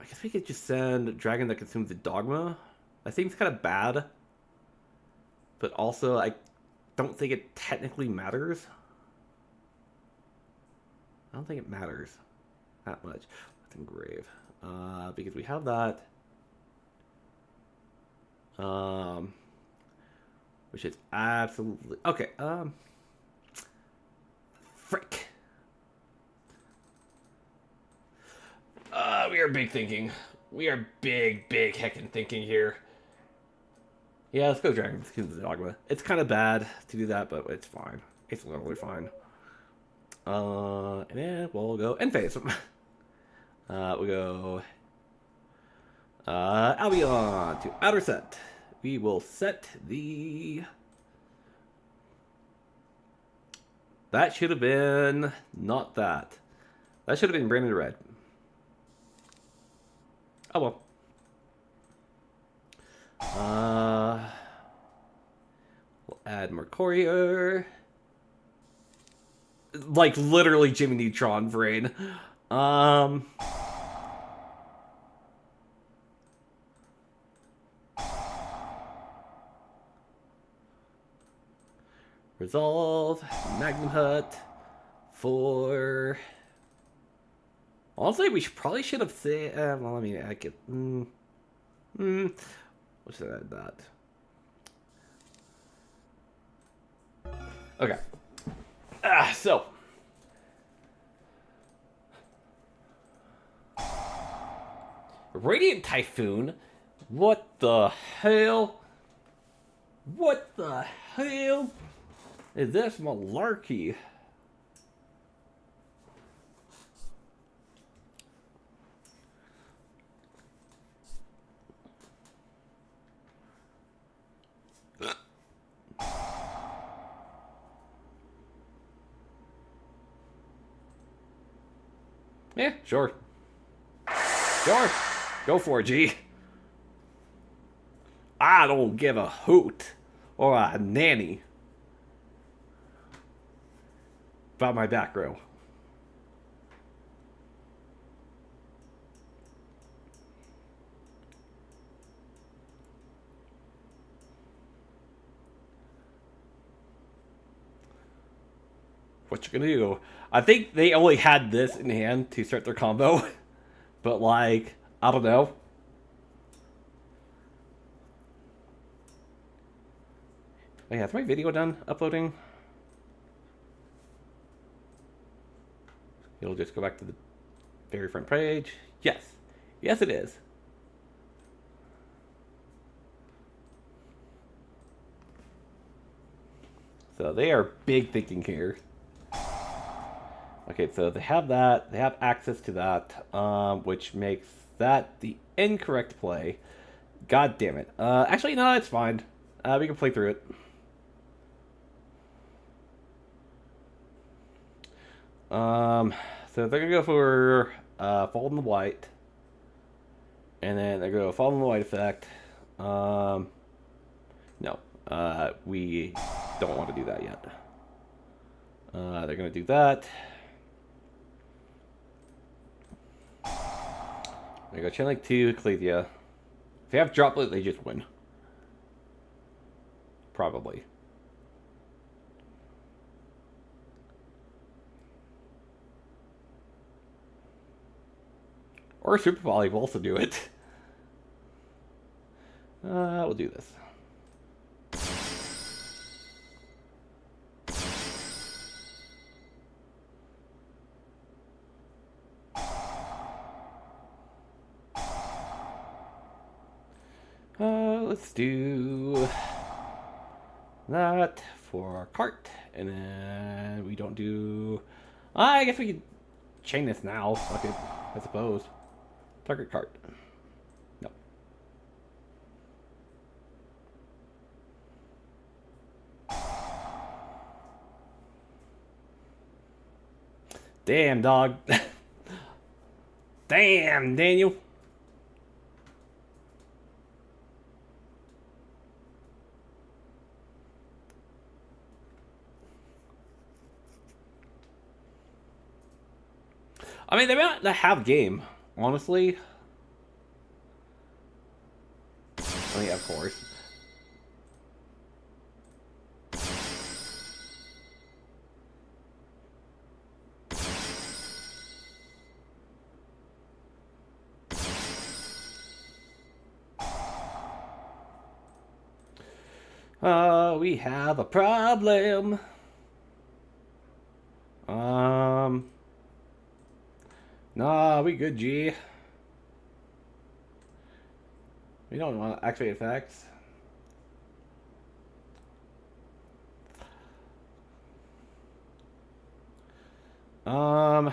I guess we could just send Dragon that consumes the Dogma. That seems kind of bad. but also I don't think it technically matters. I don't think it matters that much. Let's engrave. Because we have that. Which is absolutely... Okay, frick. We are big thinking. We are big heckin' thinking here. Yeah, let's go Dragon's Dogma. It's kind of bad to do that, but it's fine. It's literally fine. And then we'll go end phase. We'll go Albion to outer set. We will set the... That should have been not that. That should have been Branded Red. Oh well. We'll add more Courier. Like literally Jimmy Neutron brain. Resolve, Magnum Hut for... Honestly, we probably should have said... well, I mean, I could... What should I add that? Okay. So... Radiant Typhoon? What the hell? What the hell? Is this malarkey? Yeah, sure. Sure. Go for it, G. I don't give a hoot or a nanny about my back row. What you gonna do? I think they only had this in hand to start their combo. But like, I don't know. Oh yeah, is my video done uploading? It'll just go back to the very front page. Yes. Yes, it is. So they are big thinking here. Okay, so they have that. They have access to that, which makes that the incorrect play. God damn it. Actually, no, it's fine. We can play through it. So they're gonna go for Fall in the White, and then they're gonna Fall in the White effect. No, we don't want to do that yet. They're gonna do that. They go Chain Link 2, Ecclesia. If they have Droplet, they just win. Probably. Or Super Volley will also do it. We'll do this. Let's do that for our cart, and then we don't do... I guess we could chain this now. Fuck it, I suppose. Target cart. No. Damn, dog. Damn, Daniel. I mean, they might not have game, honestly. I mean, of course. We have a problem. Nah, we good, G. We don't want to activate effects. I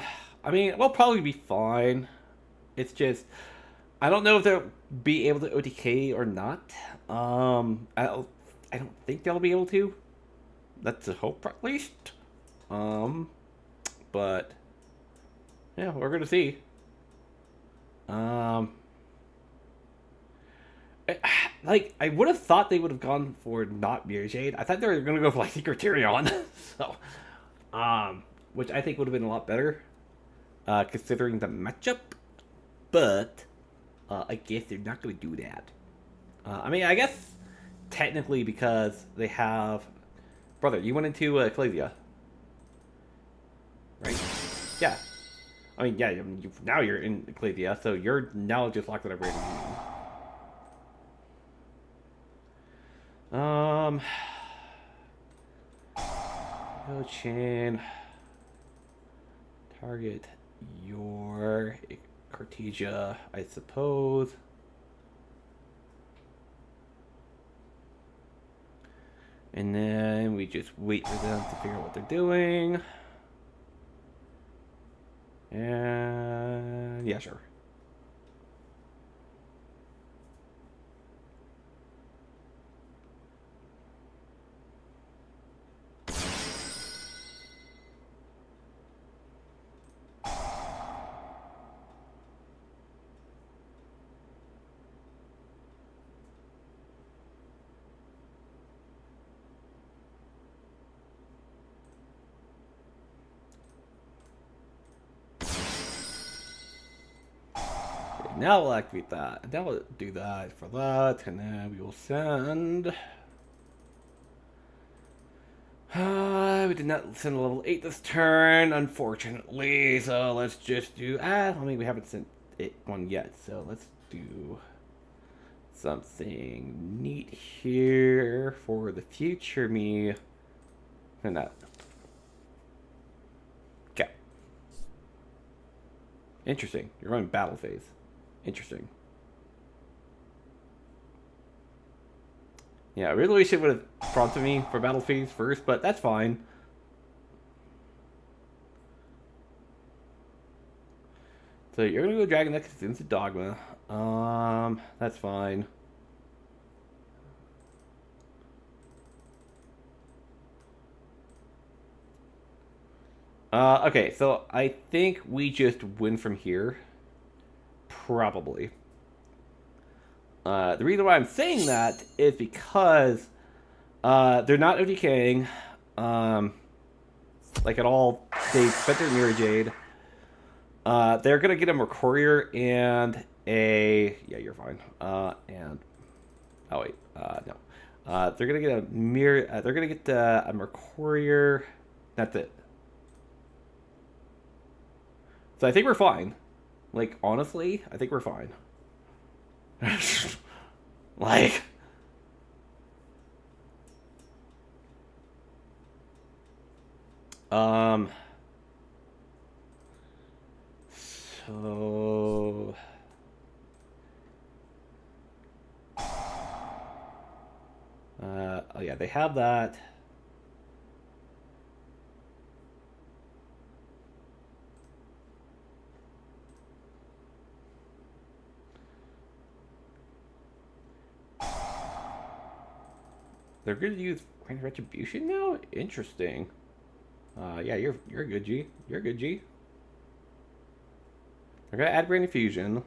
mean, we'll probably be fine. It's just, I don't know if they'll be able to OTK or not. I don't think they'll be able to. That's a hope, at least. But yeah, we're gonna see. Like, I would have thought they would have gone for not Mirror Jade. I thought they were gonna go for like Secretarion. So, which I think would have been a lot better, considering the matchup. But I guess they're not gonna do that. I mean, I guess technically because they have, brother, you went into Ecclesia, right? Yeah. I mean, yeah. Now you're in Ecclesia, so you're now just locked in a random union. Go chain. Target your Cartesia, I suppose. And then we just wait for them to figure out what they're doing. And yeah, sure. Now we'll activate that. Now we'll do that for that, and then we will send. We did not send a level 8 this turn, unfortunately. So let's just do. I mean, we haven't sent it one yet, so let's do something neat here for the future me. And that. Okay. Interesting. You're running battle phase. Interesting. Yeah, I really wish it would have prompted me for battle phase first, but that's fine. So you're gonna go Dragon Next into Dogma. That's fine. Okay, so I think we just win from here. Probably. The reason why I'm saying that is because they're not OTKing like at all. They spent their Mirror Jade. They're gonna get a Mercurier and a you're fine. And oh wait, no. They're gonna get a mirror. They're gonna get a Mercurier. That's it. So I think we're fine. Like, honestly, I think we're fine. Like... So... oh yeah, they have that. They're going to use Grand Retribution now? Interesting. Yeah, you're good, G. You're good, G. They're going to add Brain Infusion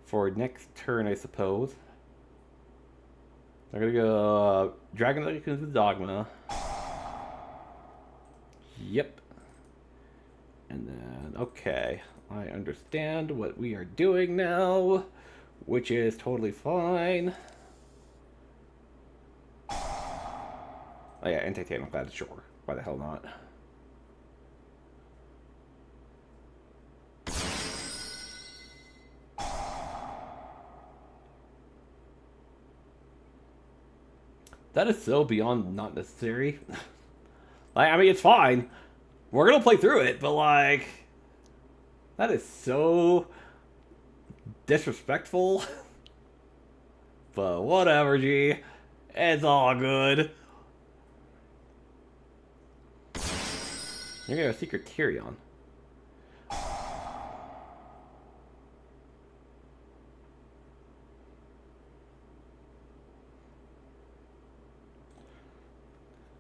for next turn, I suppose. They're going to go Dragon Knight into Dogma. Yep. And then, okay. I understand what we are doing now, which is totally fine. Oh yeah, anti-tank clad, sure. Why the hell not? That is so beyond not necessary. Like, I mean, it's fine. We're gonna play through it, but like, that is so disrespectful. But whatever, G. It's all good. You're gonna have a secret Tyrion.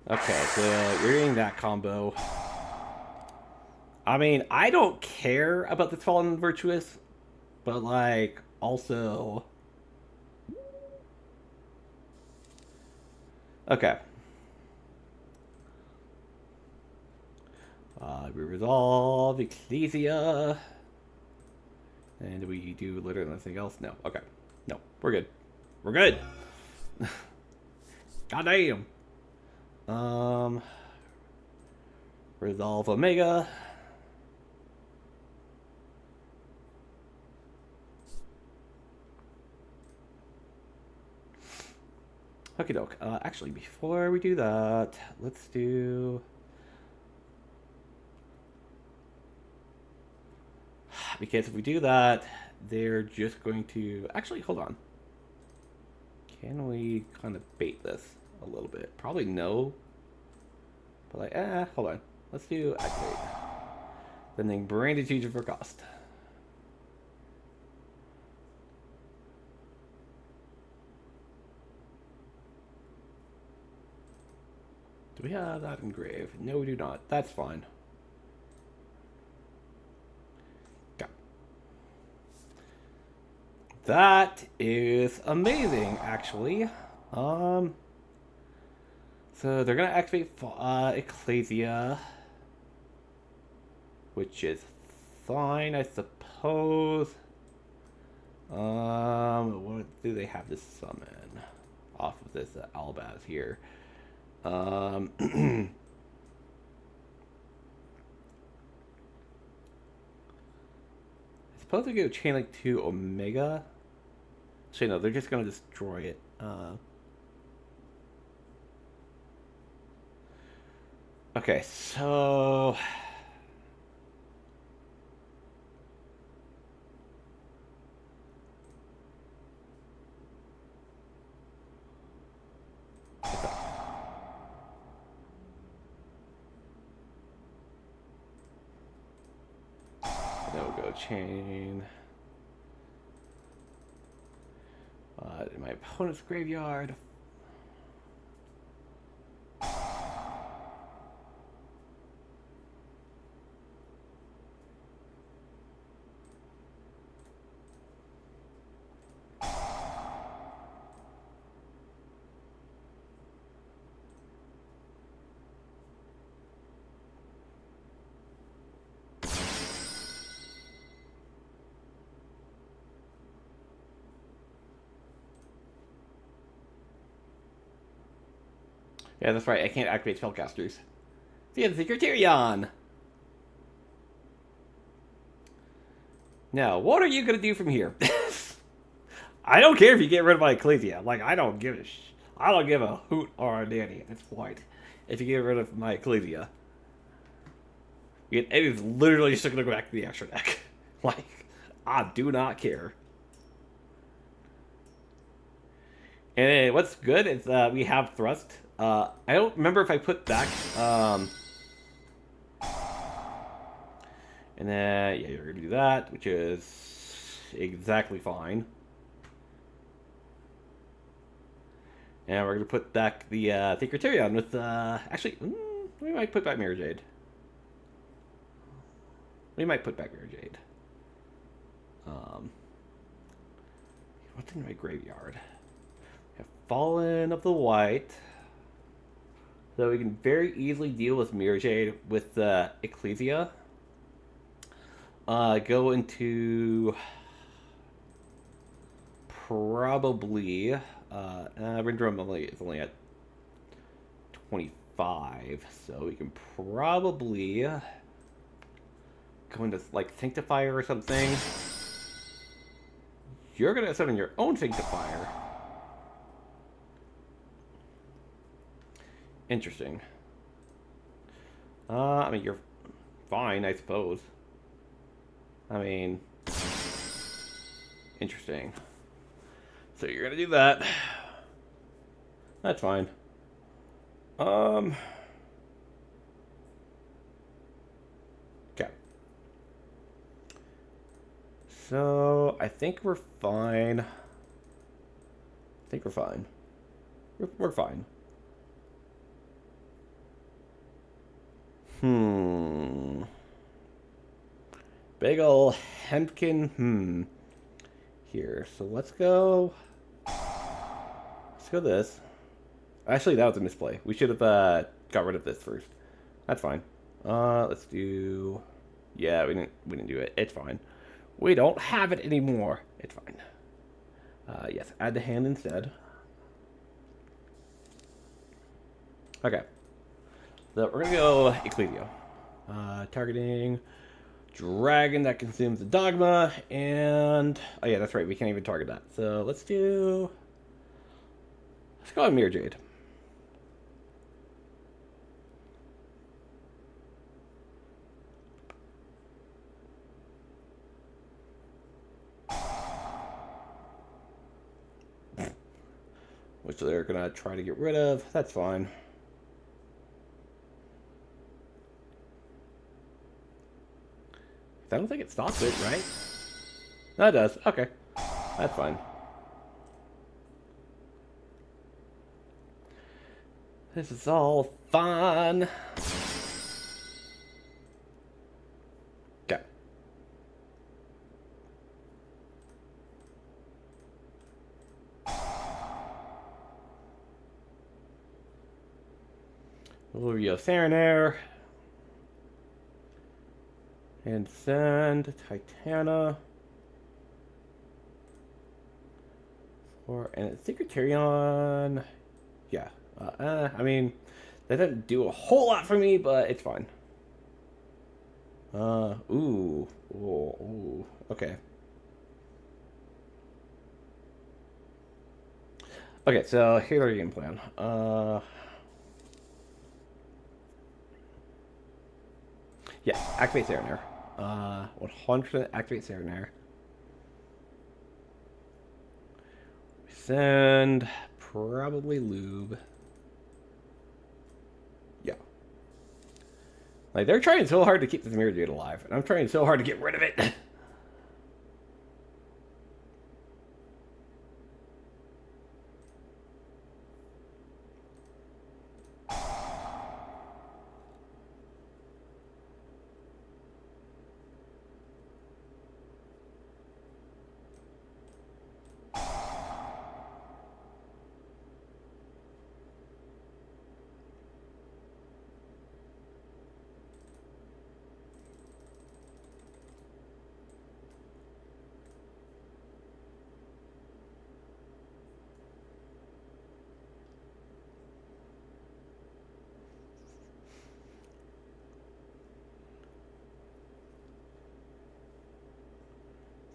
Okay, so you're getting that combo. I mean, I don't care about the Fallen Virtuous, but like, also... Okay. We resolve Ecclesia. And we do literally nothing else? No. Okay. No, we're good. We're good! Goddamn! Resolve Omega. Okie doke. Actually, before we do that, let's do... Because if we do that, they're just going to... Actually, hold on. Can we kind of bait this a little bit? Probably no. But like, hold on. Let's do activate. Then branded future for cost. Do we have that engraved? No, we do not. That's fine. Okay. That is amazing, actually. So they're gonna activate Ecclesia, which is fine, I suppose. What do they have to summon off of this Albaz here? I suppose we go Chain Link to Omega. Actually, no, they're just gonna destroy it. Okay, so... No-go chain. In my opponent's graveyard. Yeah, that's right. I can't activate spellcasters. See the secret Tyrion. Now, what are you gonna do from here? I don't care if you get rid of my Ecclesia. Like, I don't give a hoot or a dandy at this point if you get rid of my Ecclesia. It is literally just gonna go back to the extra deck. Like, I do not care. And what's good is we have Thrust. I don't remember if I put back, and then, yeah, you're going to do that, which is exactly fine. And we're going to put back the Criterion with, actually, we might put back Mirror Jade. We might put back Mirror Jade. What's in my graveyard? We have Fallen of the White. So we can very easily deal with Mirror Jade with Ecclesia. Go into probably Rindrum is only at 25, so we can probably go into like Sanctifier or something. You're gonna summon your own Sanctifier. Interesting. I mean, you're fine, I suppose. I mean, interesting. So you're gonna do that. That's fine. Okay. So I think we're fine. I think we're fine. We're fine. Big ol' hemkin. Here. So let's go. Let's go this. Actually, that was a misplay. We should have got rid of this first. That's fine. Let's do. Yeah, we didn't do it. It's fine. We don't have it anymore. It's fine. Yes, add the hand instead. Okay. So we're gonna go Ecclesio. Targeting dragon that consumes the dogma, and oh yeah, that's right. We can't even target that. So let's go on Mirror Jade. Which they're gonna try to get rid of. That's fine. I don't think it stops it, right? No, it does. Okay. That's fine. This is all fun. Okay. Lurio Serenair. And send Titana. And it's Secretarion. Yeah. I mean, that didn't do a whole lot for me, but it's fine. Ooh. Okay. Okay, so here's our game plan. activate Serenair. 100% activate Serenair. Send probably Lube. Yeah. Like, they're trying so hard to keep this Mirror Jade alive, and I'm trying so hard to get rid of it.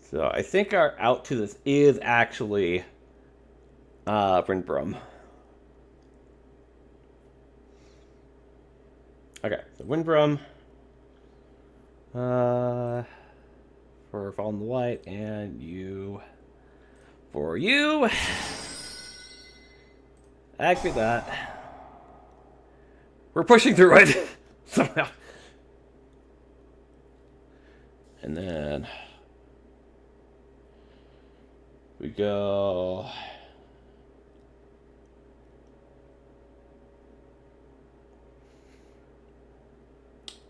So I think our out to this is actually Windbrum. Okay, so Windbrum for Fall in the Light, and you for you. Activate that. We're pushing through it somehow. And then we go.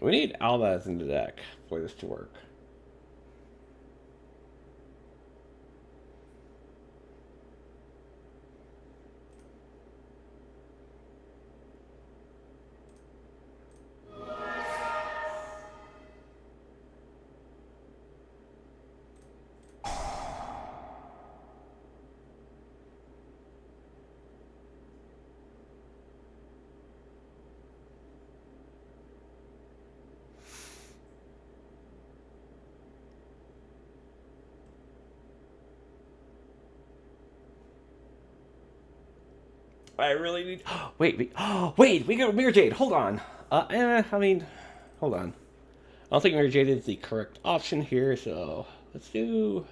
We need Albaz in the deck for this to work. I really need... Wait, we got Mirror Jade. Hold on. Hold on. I don't think Mirror Jade is the correct option here, so let's do...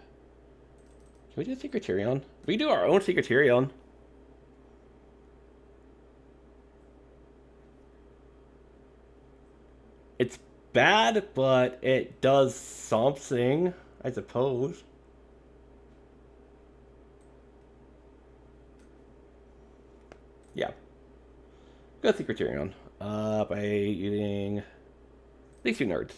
Can we do Secretarion? We do our own Secretarion. It's bad, but it does something, I suppose. Yeah. Go Secretarion. By using these two nerds.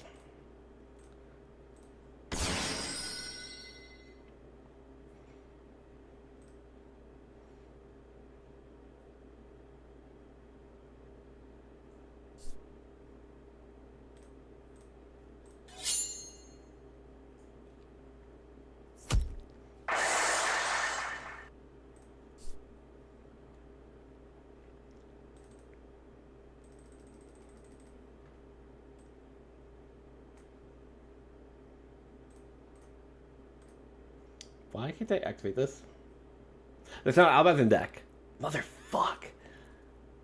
Why can't I activate this? There's not Albazin deck. Motherfuck.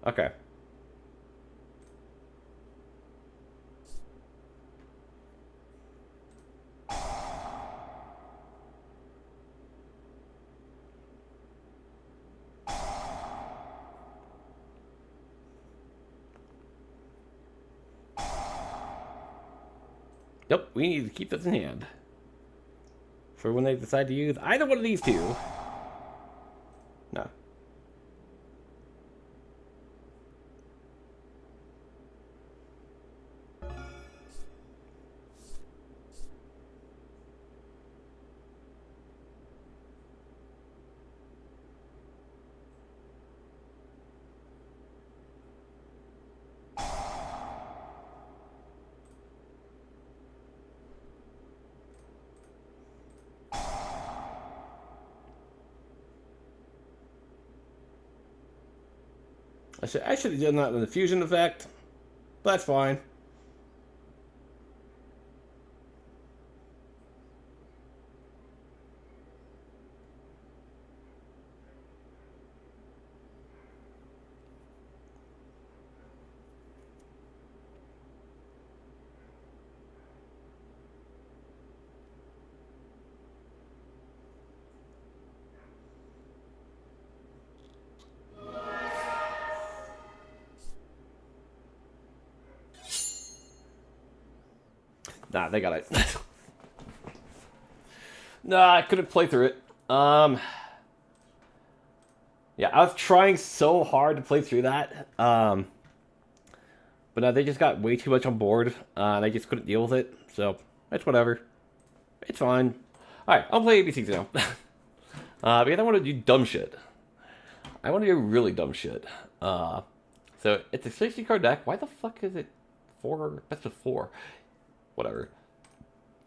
Okay. Nope, we need to keep this in hand. For when they decide to use either one of these two. No. I should have done that in the fusion effect. But that's fine. Nah, they got it. Nah, I couldn't play through it. Yeah, I was trying so hard to play through that. But no, they just got way too much on board, and I just couldn't deal with it. So, it's whatever. It's fine. Alright, I'll play ABCs now. Because I want to do dumb shit. I want to do really dumb shit. So, it's a 60 card deck. Why the fuck is it 4 best of 4? Whatever.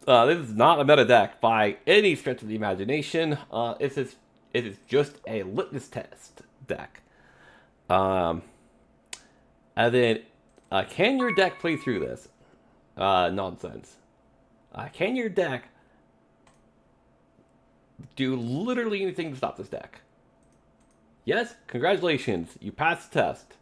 This is not a meta deck by any stretch of the imagination. It is just a litmus test deck. And then, can your deck play through this? Nonsense. Can your deck do literally anything to stop this deck? Yes, congratulations, you passed the test.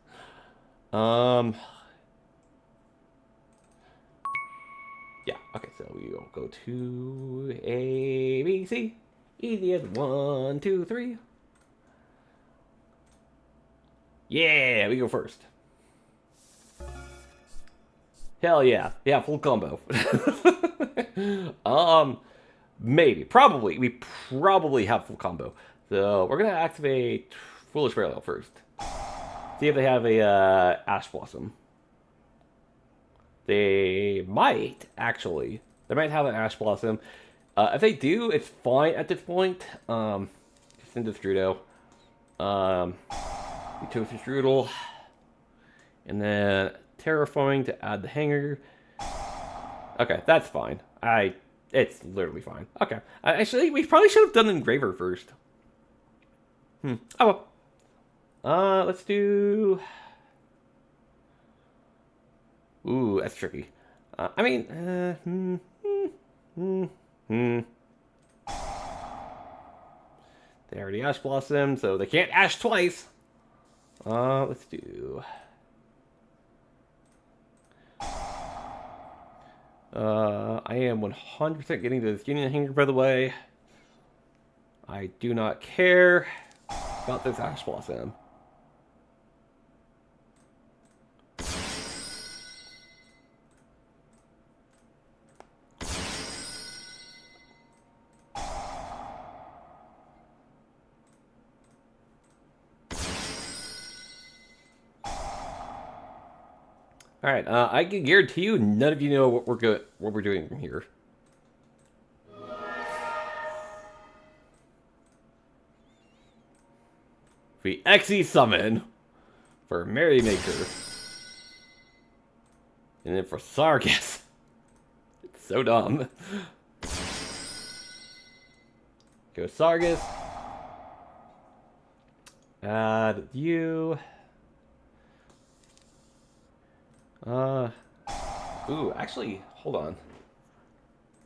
Yeah, okay, so we will go to A, B, C. Easy as 1, 2, 3. Yeah, we go first. Hell yeah. Yeah, full combo. Maybe. Probably. We probably have full combo. So, we're going to activate Foolish Parallel first. See if they have a Ash Blossom. They might, actually. They might have an Ash Blossom. If they do, it's fine at this point. Just into Strudo. We took the Strudel. And then Terraforming to add the hanger. Okay, that's fine. It's literally fine. Okay. Actually, we probably should have done Engraver first. Oh well. Let's do... Ooh, that's tricky. They already Ash Blossom, so they can't Ash twice. Let's do... I am 100% getting to this Union Hanger, by the way. I do not care about this Ash Blossom. All right, I can guarantee you, none of you know what we're doing from here. We Xe summon for Merrymaker, and then for Sargus. It's so dumb. Go Sargus. Add you. Ooh, actually, hold on.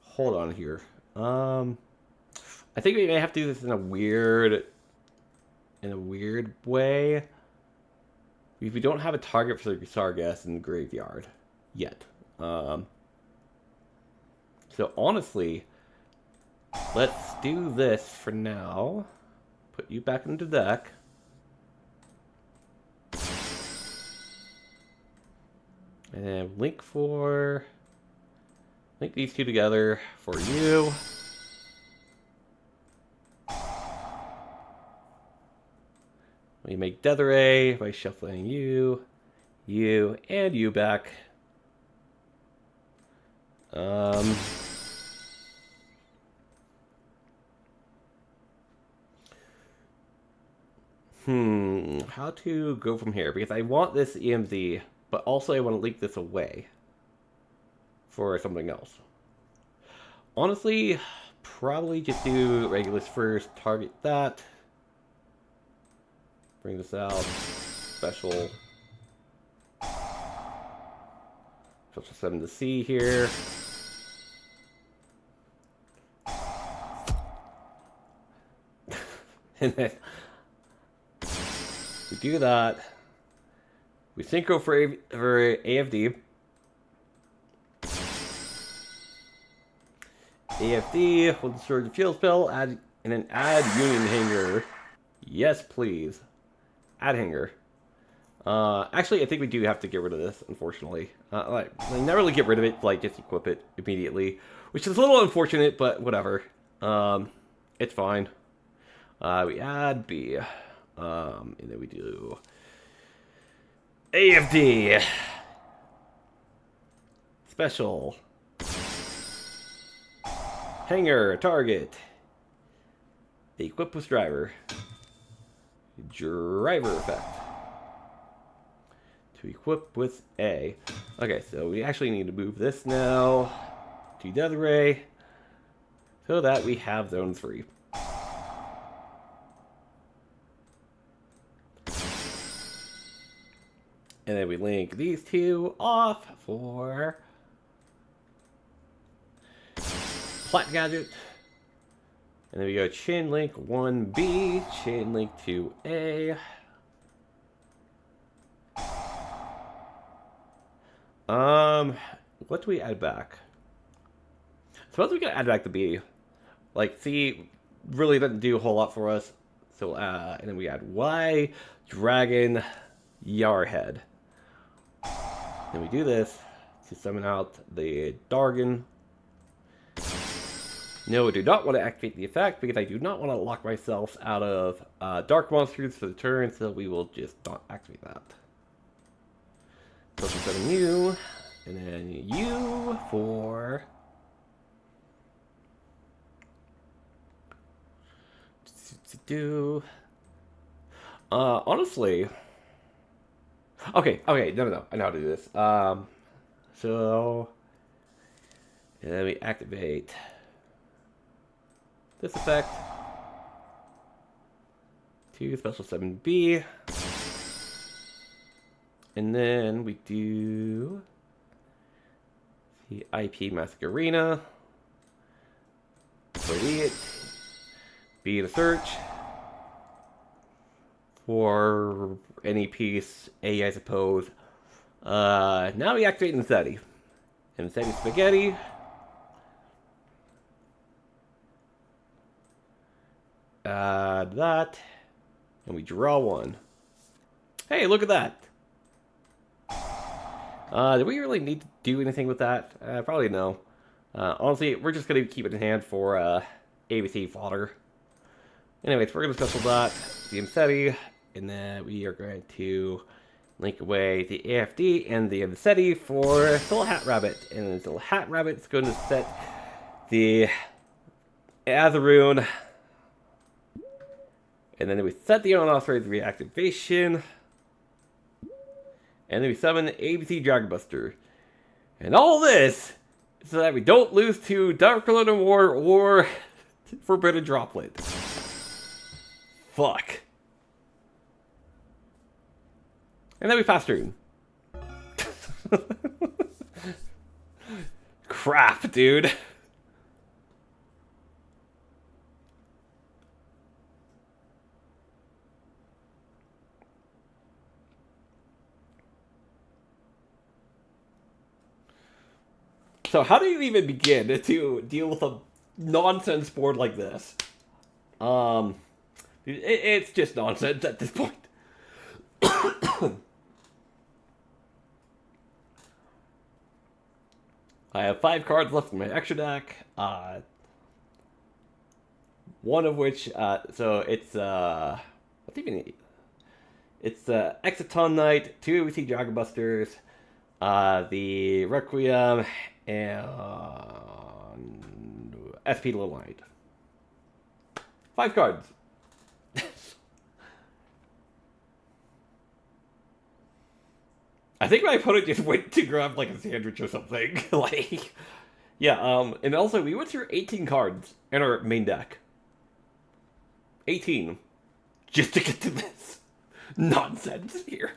Hold on here. I think we may have to do this in a weird way. We don't have a target for the Sargass in the graveyard yet. So honestly, let's do this for now. Put you back into the deck. And then link these two together for you. We make Deatheray by shuffling you, and you back. How to go from here? Because I want this EMZ, but also I want to link this away for something else. Honestly, probably just do Regulus first, target that. Bring this out. Special 7 to C here. And then we do that. We synchro for AFD. AFD with the Surge of Field spell, and then add Union Hanger. Yes, please. Add Hanger. Actually, I think we do have to get rid of this, unfortunately. Like, never really get rid of it, like, just equip it immediately. Which is a little unfortunate, but whatever. It's fine. We add B. And then we do AFD. Special. Hanger, target. Equip with driver. Driver effect. To equip with A. Okay, so we actually need to move this now to Deatheray so that we have zone 3. And then we link these two off for Plat Gadget. And then we go chain link 1B, chain link 2A. What do we add back? Suppose we can add back the B. Like, C really doesn't do a whole lot for us. So, and then we add Y, Dragon, Yarhead. Then we do this to summon out the Dargon. No, I do not want to activate the effect because I do not want to lock myself out of dark monsters for the turn, so we will just not activate that. Social summon you, and then you for honestly. Okay, no, I know how to do this. So, and then we activate this effect to special 7B, and then we do the IP Masquerena, play it, B to search for any piece A, I suppose. Now we activate Insetti. Insetti Spaghetti. That. And we draw one. Hey, look at that. Do we really need to do anything with that? Probably no. Honestly, we're just going to keep it in hand for ABC fodder. Anyways, we're going to special that, the Insetti, and then we are going to link away the AFD and the Insetti for Little Hat Rabbit. And Little Hat Rabbit's going to set the Azaroon. And then we set the unauthorized reactivation. And then we summon ABC Dragonbuster. And all this so that we don't lose to Dark Lord War or Forbidden Droplet. Fuck. And then we pass turn. Crap, dude. So how do you even begin to deal with a nonsense board like this? It's just nonsense at this point. I have 5 cards left in my extra deck. One of which, so it's what do you mean? It's Exciton Knight, 2 ABC Dragonbusters, the Requiem, and SP Little Knight. 5 cards. I think my opponent just went to grab like a sandwich or something. Like, yeah. And also we went through 18 cards in our main deck. 18, just to get to this nonsense here.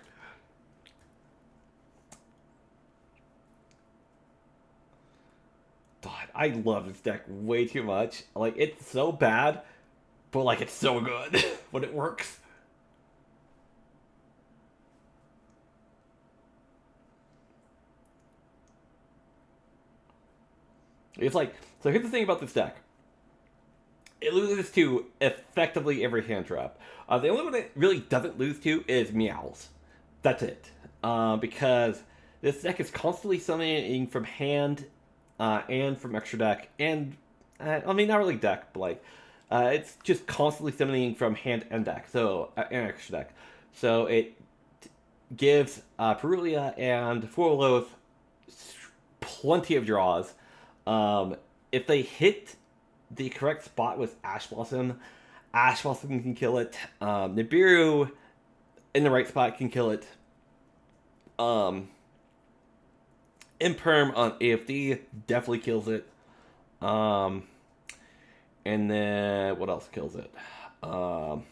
God, I love this deck way too much. Like, it's so bad, but like it's so good when it works. It's like, so here's the thing about this deck. It loses to effectively every hand trap. The only one it really doesn't lose to is Meows. That's it. Because this deck is constantly summoning from hand and from extra deck. And, I mean, not really deck, but like, it's just constantly summoning from hand and deck. So, and extra deck. So it gives Perulia and Forloth plenty of draws. If they hit the correct spot with Ash Blossom can kill it. Nibiru in the right spot can kill it. Imperm on AFD definitely kills it. And then what else kills it? Oh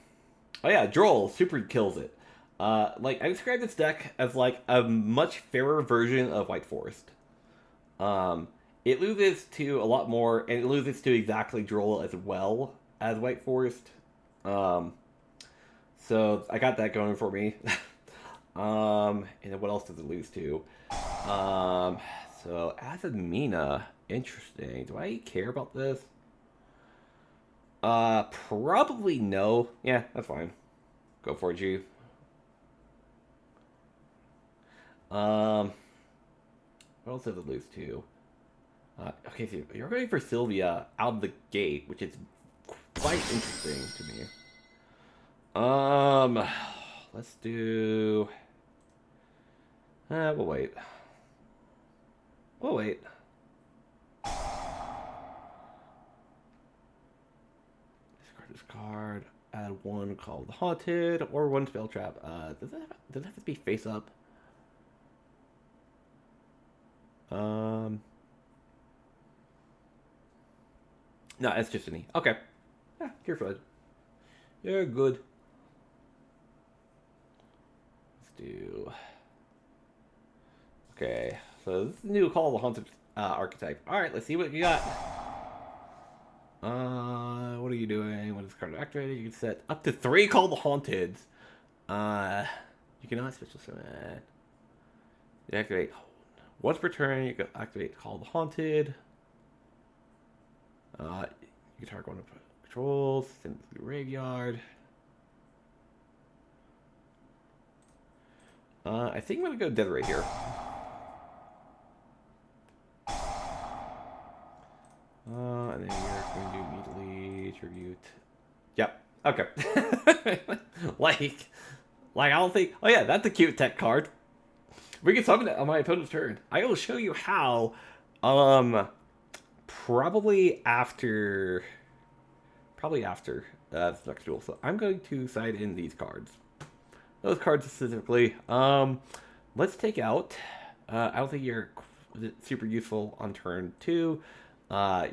yeah, Droll super kills it. Like, I describe this deck as like a much fairer version of White Forest. It loses to a lot more, and it loses to exactly Droll as well as White Forest. So I got that going for me. And then what else does it lose to? So Azamina, interesting. Do I care about this? Probably no. Yeah, that's fine. Go for it, G. What else does it lose to? Okay, so you're going for Sylvia out of the gate, which is quite interesting to me. Let's do... we'll wait. We'll wait. Discard this card. Add 1 called the Haunted, or 1 Spell Trap. Does it have to be face up? No, it's just an E. Okay. Yeah, you're fine. You're good. Let's do... Okay, so this is the new Call of the Haunted archetype. Alright, let's see what you got. What are you doing? When this card is activated, you can set up to 3 Call of the Haunteds. You cannot special summon. You activate once per turn. You can activate Call the Haunted. You can target one of controls. Send it to the graveyard. I think I'm gonna go Dead right here. And then you're going to immediately tribute. Yep. Okay. like I don't think. Oh yeah, that's a cute tech card. We can summon it on my opponent's turn. I will show you how. Probably after this next duel. So I'm going to side in these cards. Those cards specifically. Let's take out. I don't think you're super useful on turn 2.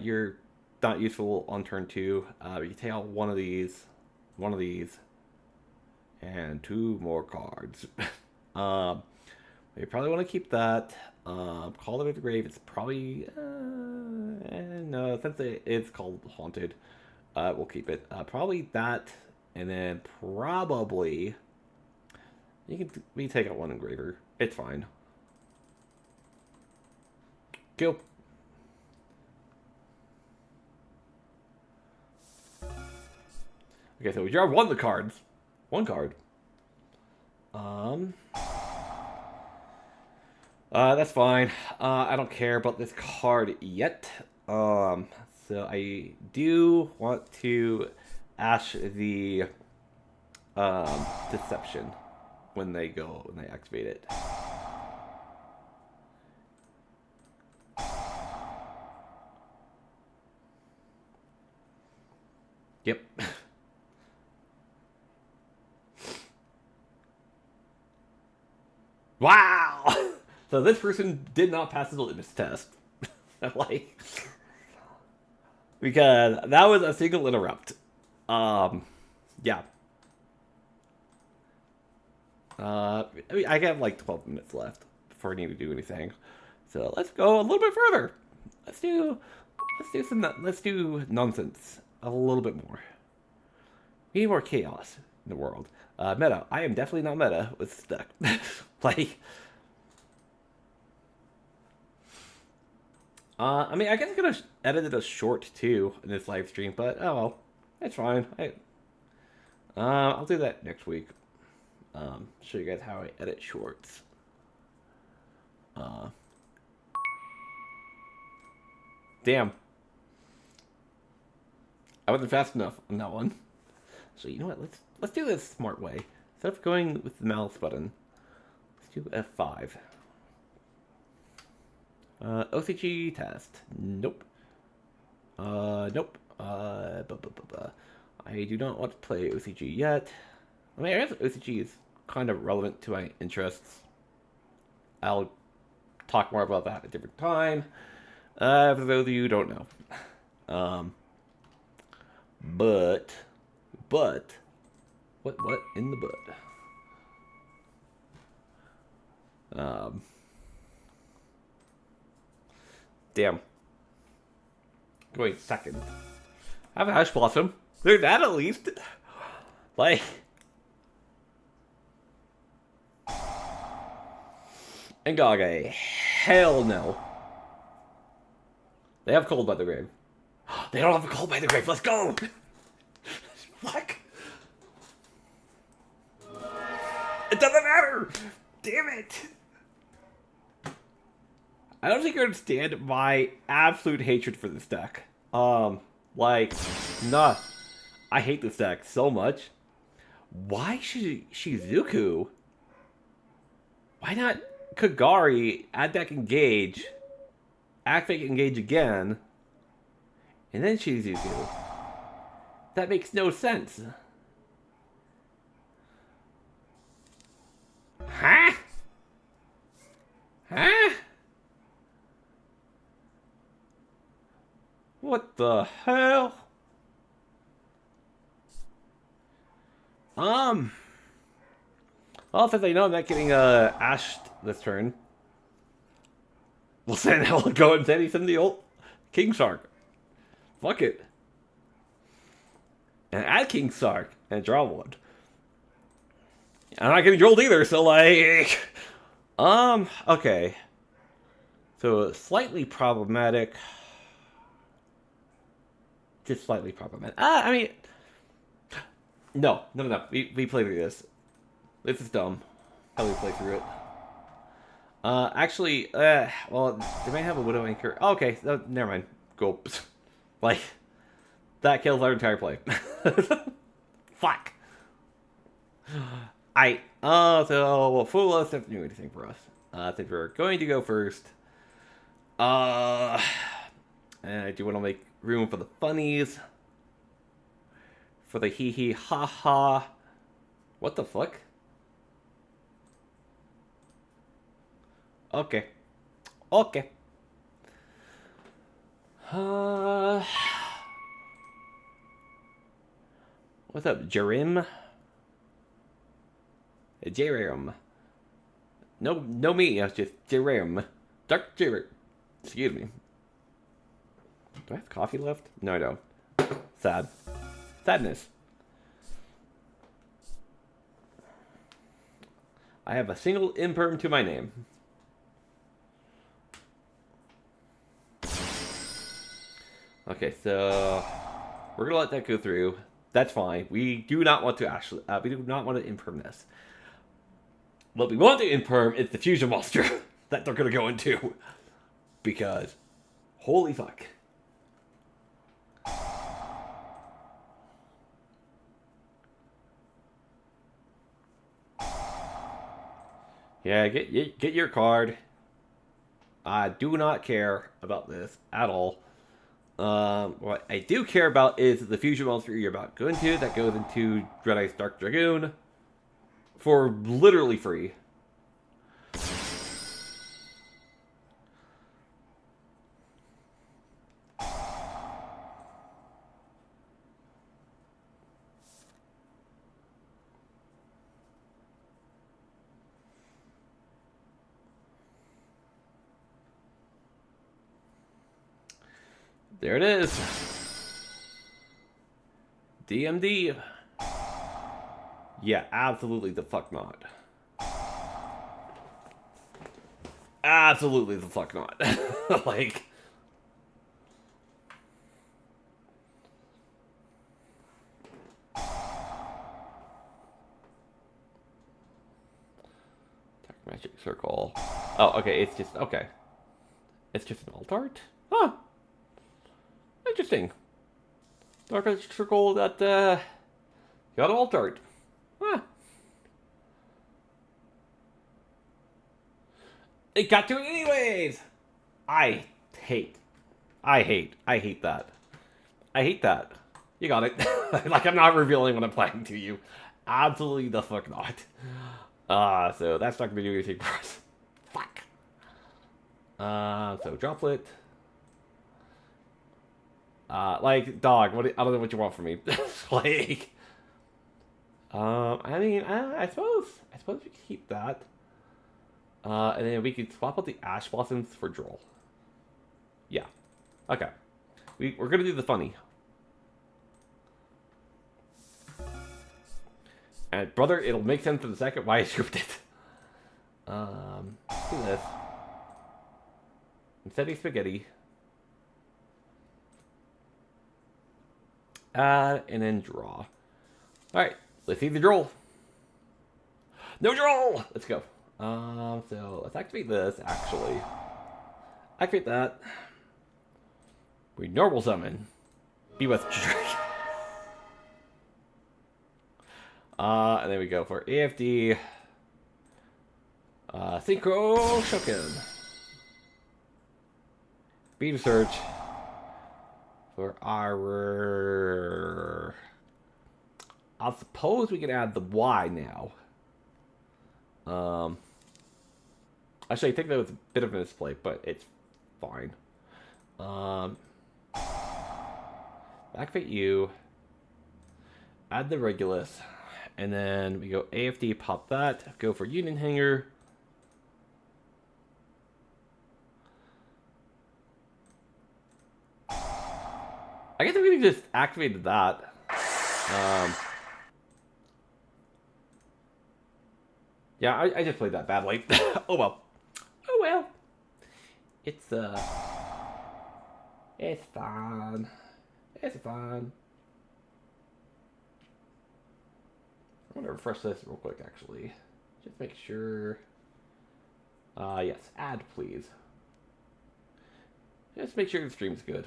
You're not useful on turn 2. You can take out one of these, and 2 more cards. You probably want to keep that. Call it at the grave. It's probably no, since it's called Haunted, we'll keep it. Probably that, and then probably we take out one engraver. It's fine. Go. Okay, so we draw one of the cards. One card. That's fine. I don't care about this card yet. So I do want to ash the Deception when they activate it. Yep. Wow! So this person did not pass the litmus test. Like, because that was a single interrupt. Yeah. I mean, I have like 12 minutes left before I need to do anything. So let's go a little bit further. Let's do nonsense a little bit more. We need more chaos in the world. Meta. I am definitely not meta with stuck. Like, I mean, I guess I'm gonna edit it a short too in this live stream, but oh well, it's fine. I'll do that next week. Show you guys how I edit shorts. Damn, I wasn't fast enough on that one. So you know what? Let's do this smart way. Instead of going with the mouse button, let's do F5. OCG test. Nope. Nope. I do not want to play OCG yet. I mean, I guess OCG is kind of relevant to my interests. I'll talk more about that at a different time. For those of you who don't know. But what in the butt? Damn. Wait, second. I have a Ash Blossom. There's that at least. Like. And Gage. Hell no. They have Cold by the Grave. They don't have a Cold by the Grave. Let's go! Fuck. It doesn't matter! Damn it! I don't think you understand my absolute hatred for this deck. Like, nah. I hate this deck so much. Why Shizuku? Why not Kagari, add deck Engage, activate Engage again, and then Shizuku? That makes no sense. Huh? Huh? What the hell? Well, since I know I'm not getting ashed this turn, we'll say that we'll go and send the old King Shark. Fuck it. And add King Sark and draw one. I'm not getting drolled either, so like... okay. So, slightly problematic. Just slightly problematic. I mean... No. We played through this. This is dumb. How do we play through it? Actually, well, they may have a Widow Anchor. Oh, okay, never mind. Go. Like, that kills our entire play. Fuck. So, Fool us doesn't do anything for us. I think we're going to go first. And I do want to make room for the funnies. For the hee hee ha ha. What the fuck? Okay. Okay. What's up, Jerim? Jerim. No me, it's just Jerim. Dr. Jerim. Excuse me. Do I have coffee left? No, I don't. Sad. Sadness. I have a single imperm to my name. Okay, so we're gonna let that go through. That's fine. We do not want to actually. We do not want to imperm this. What we want to imperm is the fusion monster that they're gonna go into, because holy fuck. Yeah, get your card. I do not care about this at all. What I do care about is the fusion monster you're about to go into. That goes into Dread Ice Dark Dragoon for literally free. There it is. DMD. Yeah, absolutely the fuck not. Absolutely the fuck not. Like... Dark Magic Circle. Oh, okay, it's just... Okay. It's just an alt art? Huh. Interesting. Dark Magic Circle that, got alt art. Huh. It got to it anyways! I hate that. I hate that. You got it. Like, I'm not revealing what I'm playing to you. Absolutely the fuck not. So that's not gonna be doing anything for us. Fuck. So Droplet. Like, dog, I don't know what you want from me. Like, I mean, I suppose we could keep that. And then we could swap out the Ash Blossoms for Droll. Yeah. Okay. We're gonna do the funny. And brother, it'll make sense in a second why I scripted it. Let's do this. Instead of spaghetti. Add and then draw. Alright, let's see the Droll. No Droll! Let's go. So let's activate this, actually. Activate that. We normal summon. Be with Drake. And then we go for AFD. Synchro Shokin. Beam Search. For our... I suppose we can add the Y now. Actually, I think that was a bit of a misplay, but it's fine. Activate you. Add the Regulus. And then we go AFD, pop that. Go for Union Hanger. I guess we could have just activated that. Yeah, I just played that badly. Oh well. Oh well. It's it's fine. It's fine. I'm gonna refresh this real quick, actually. Just make sure. Yes, add please. Just make sure the stream's good.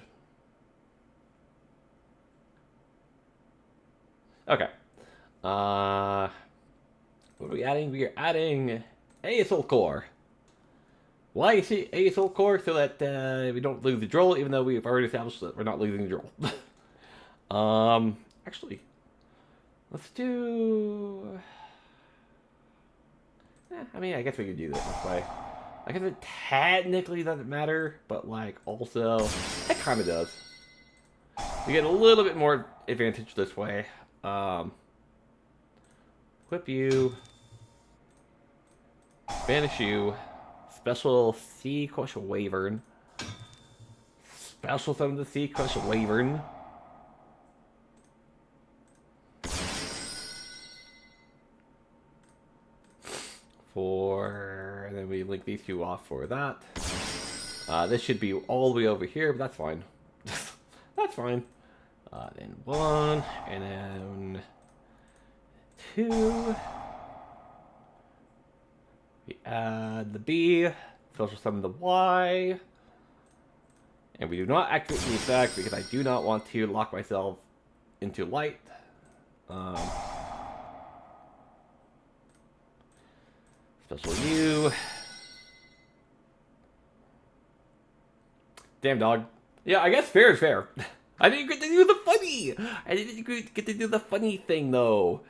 Okay. What are we adding? We are adding ASL Core. Why is it ASL Core? So that we don't lose the drill, even though we've already established that we're not losing the drill. Actually, let's do... I mean, I guess we could do this way. I guess it technically doesn't matter, but, like, also, it kind of does. We get a little bit more advantage this way. Equip you. Banish you. Special Sea Crush Wyvern. Special summon the Sea Crush Wyvern. And then we link these two off for that. This should be all the way over here, but that's fine. That's fine. Then 1, and then 2. We add the B, special summon the Y. And we do not activate the effect because I do not want to lock myself into light. Special U. Damn dog. Yeah, I guess fair is fair. I didn't get to do the funny. I didn't get to do the funny thing though.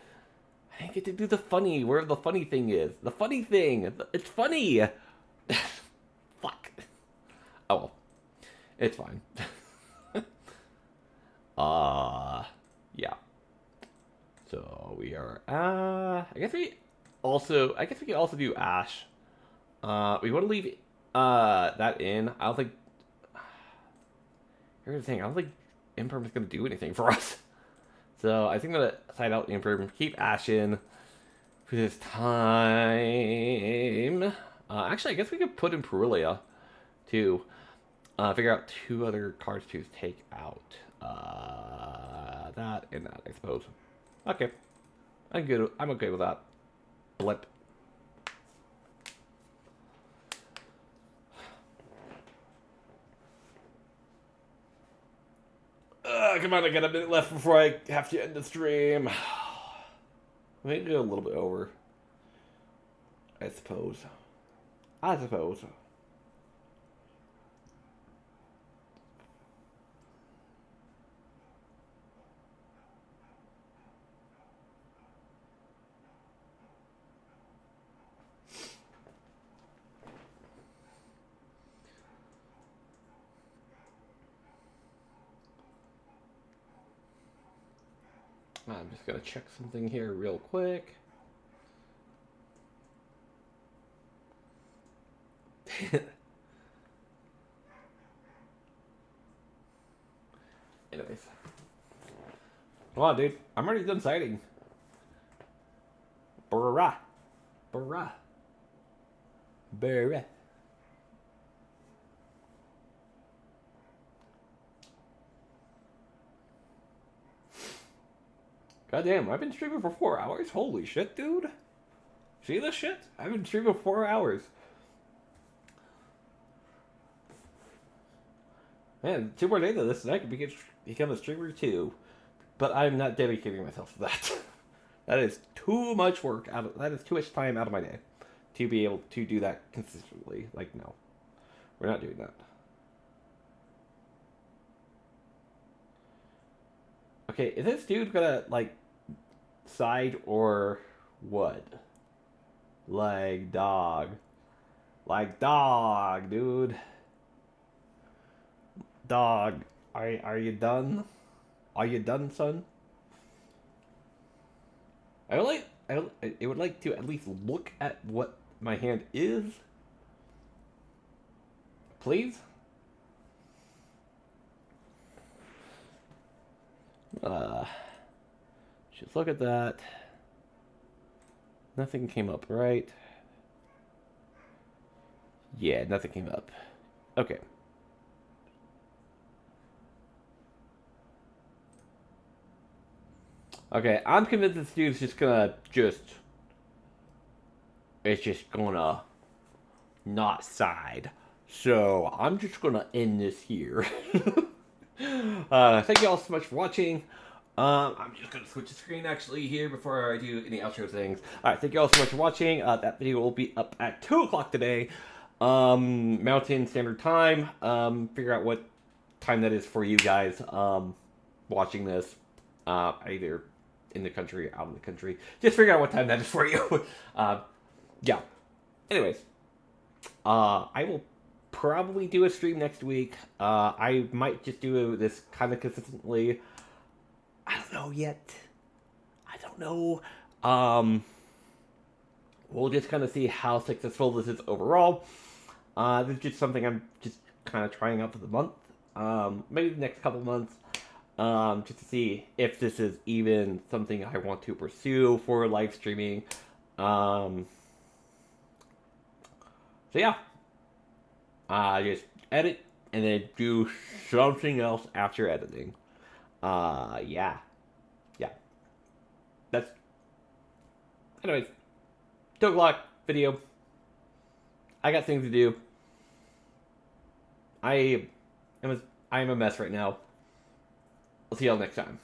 I didn't get to do the funny. Where the funny thing is. The funny thing. It's funny. Fuck. Oh well. It's fine. Yeah. So we are. I guess we can also do Ash. We want to leave that in. I don't think. Here's the thing. I don't think Imperm is going to do anything for us. So I think I'm going to side out Imperm. Keep Ash in for this time. Actually, I guess we could put in Perulia too. Figure out 2 other cards to take out. That and that, I suppose. Okay. I'm good. I'm okay with that. Blip. Come on, I got a minute left before I have to end the stream. Maybe a little bit over. I suppose. I'm just gonna check something here real quick. Anyways. Come on, dude. I'm already done sighting. Brrrah. Brrrah. Brrrah. Goddamn, I've been streaming for 4 hours? Holy shit, dude. See this shit? I've been streaming for 4 hours. Man, 2 more days of this and I could become a streamer too. But I'm not dedicating myself to that. That is too much work. That is too much time out of my day to be able to do that consistently. Like, no. We're not doing that. Okay, is this dude gonna, like, side or what? Like, dog. Like, dog, dude. Dog, are you done? Are you done, son? I would like to at least look at what my hand is. Please? Just look at that. Nothing came up, right? Yeah, nothing came up. Okay. Okay, I'm convinced this dude's just gonna it's just gonna not side. So I'm just gonna end this here. Thank you all so much for watching. I'm just gonna switch the screen actually here before I do any outro things. Alright, thank you all so much for watching. That video will be up at 2 o'clock today. Mountain Standard Time. Figure out what time that is for you guys watching this. Either in the country or out of the country. Just figure out what time that is for you. Yeah. Anyways. I will probably do a stream next week. I might just do this kind of consistently. I don't know yet. I don't know. We'll just kind of see how successful this is overall. This is just something I'm just kind of trying out for the month. Maybe the next couple months. Just to see if this is even something I want to pursue for live streaming. So yeah. Just edit and then do something else after editing. Yeah. That's... Anyways. 2 o'clock video. I got things to do. I am a mess right now. I'll see y'all next time.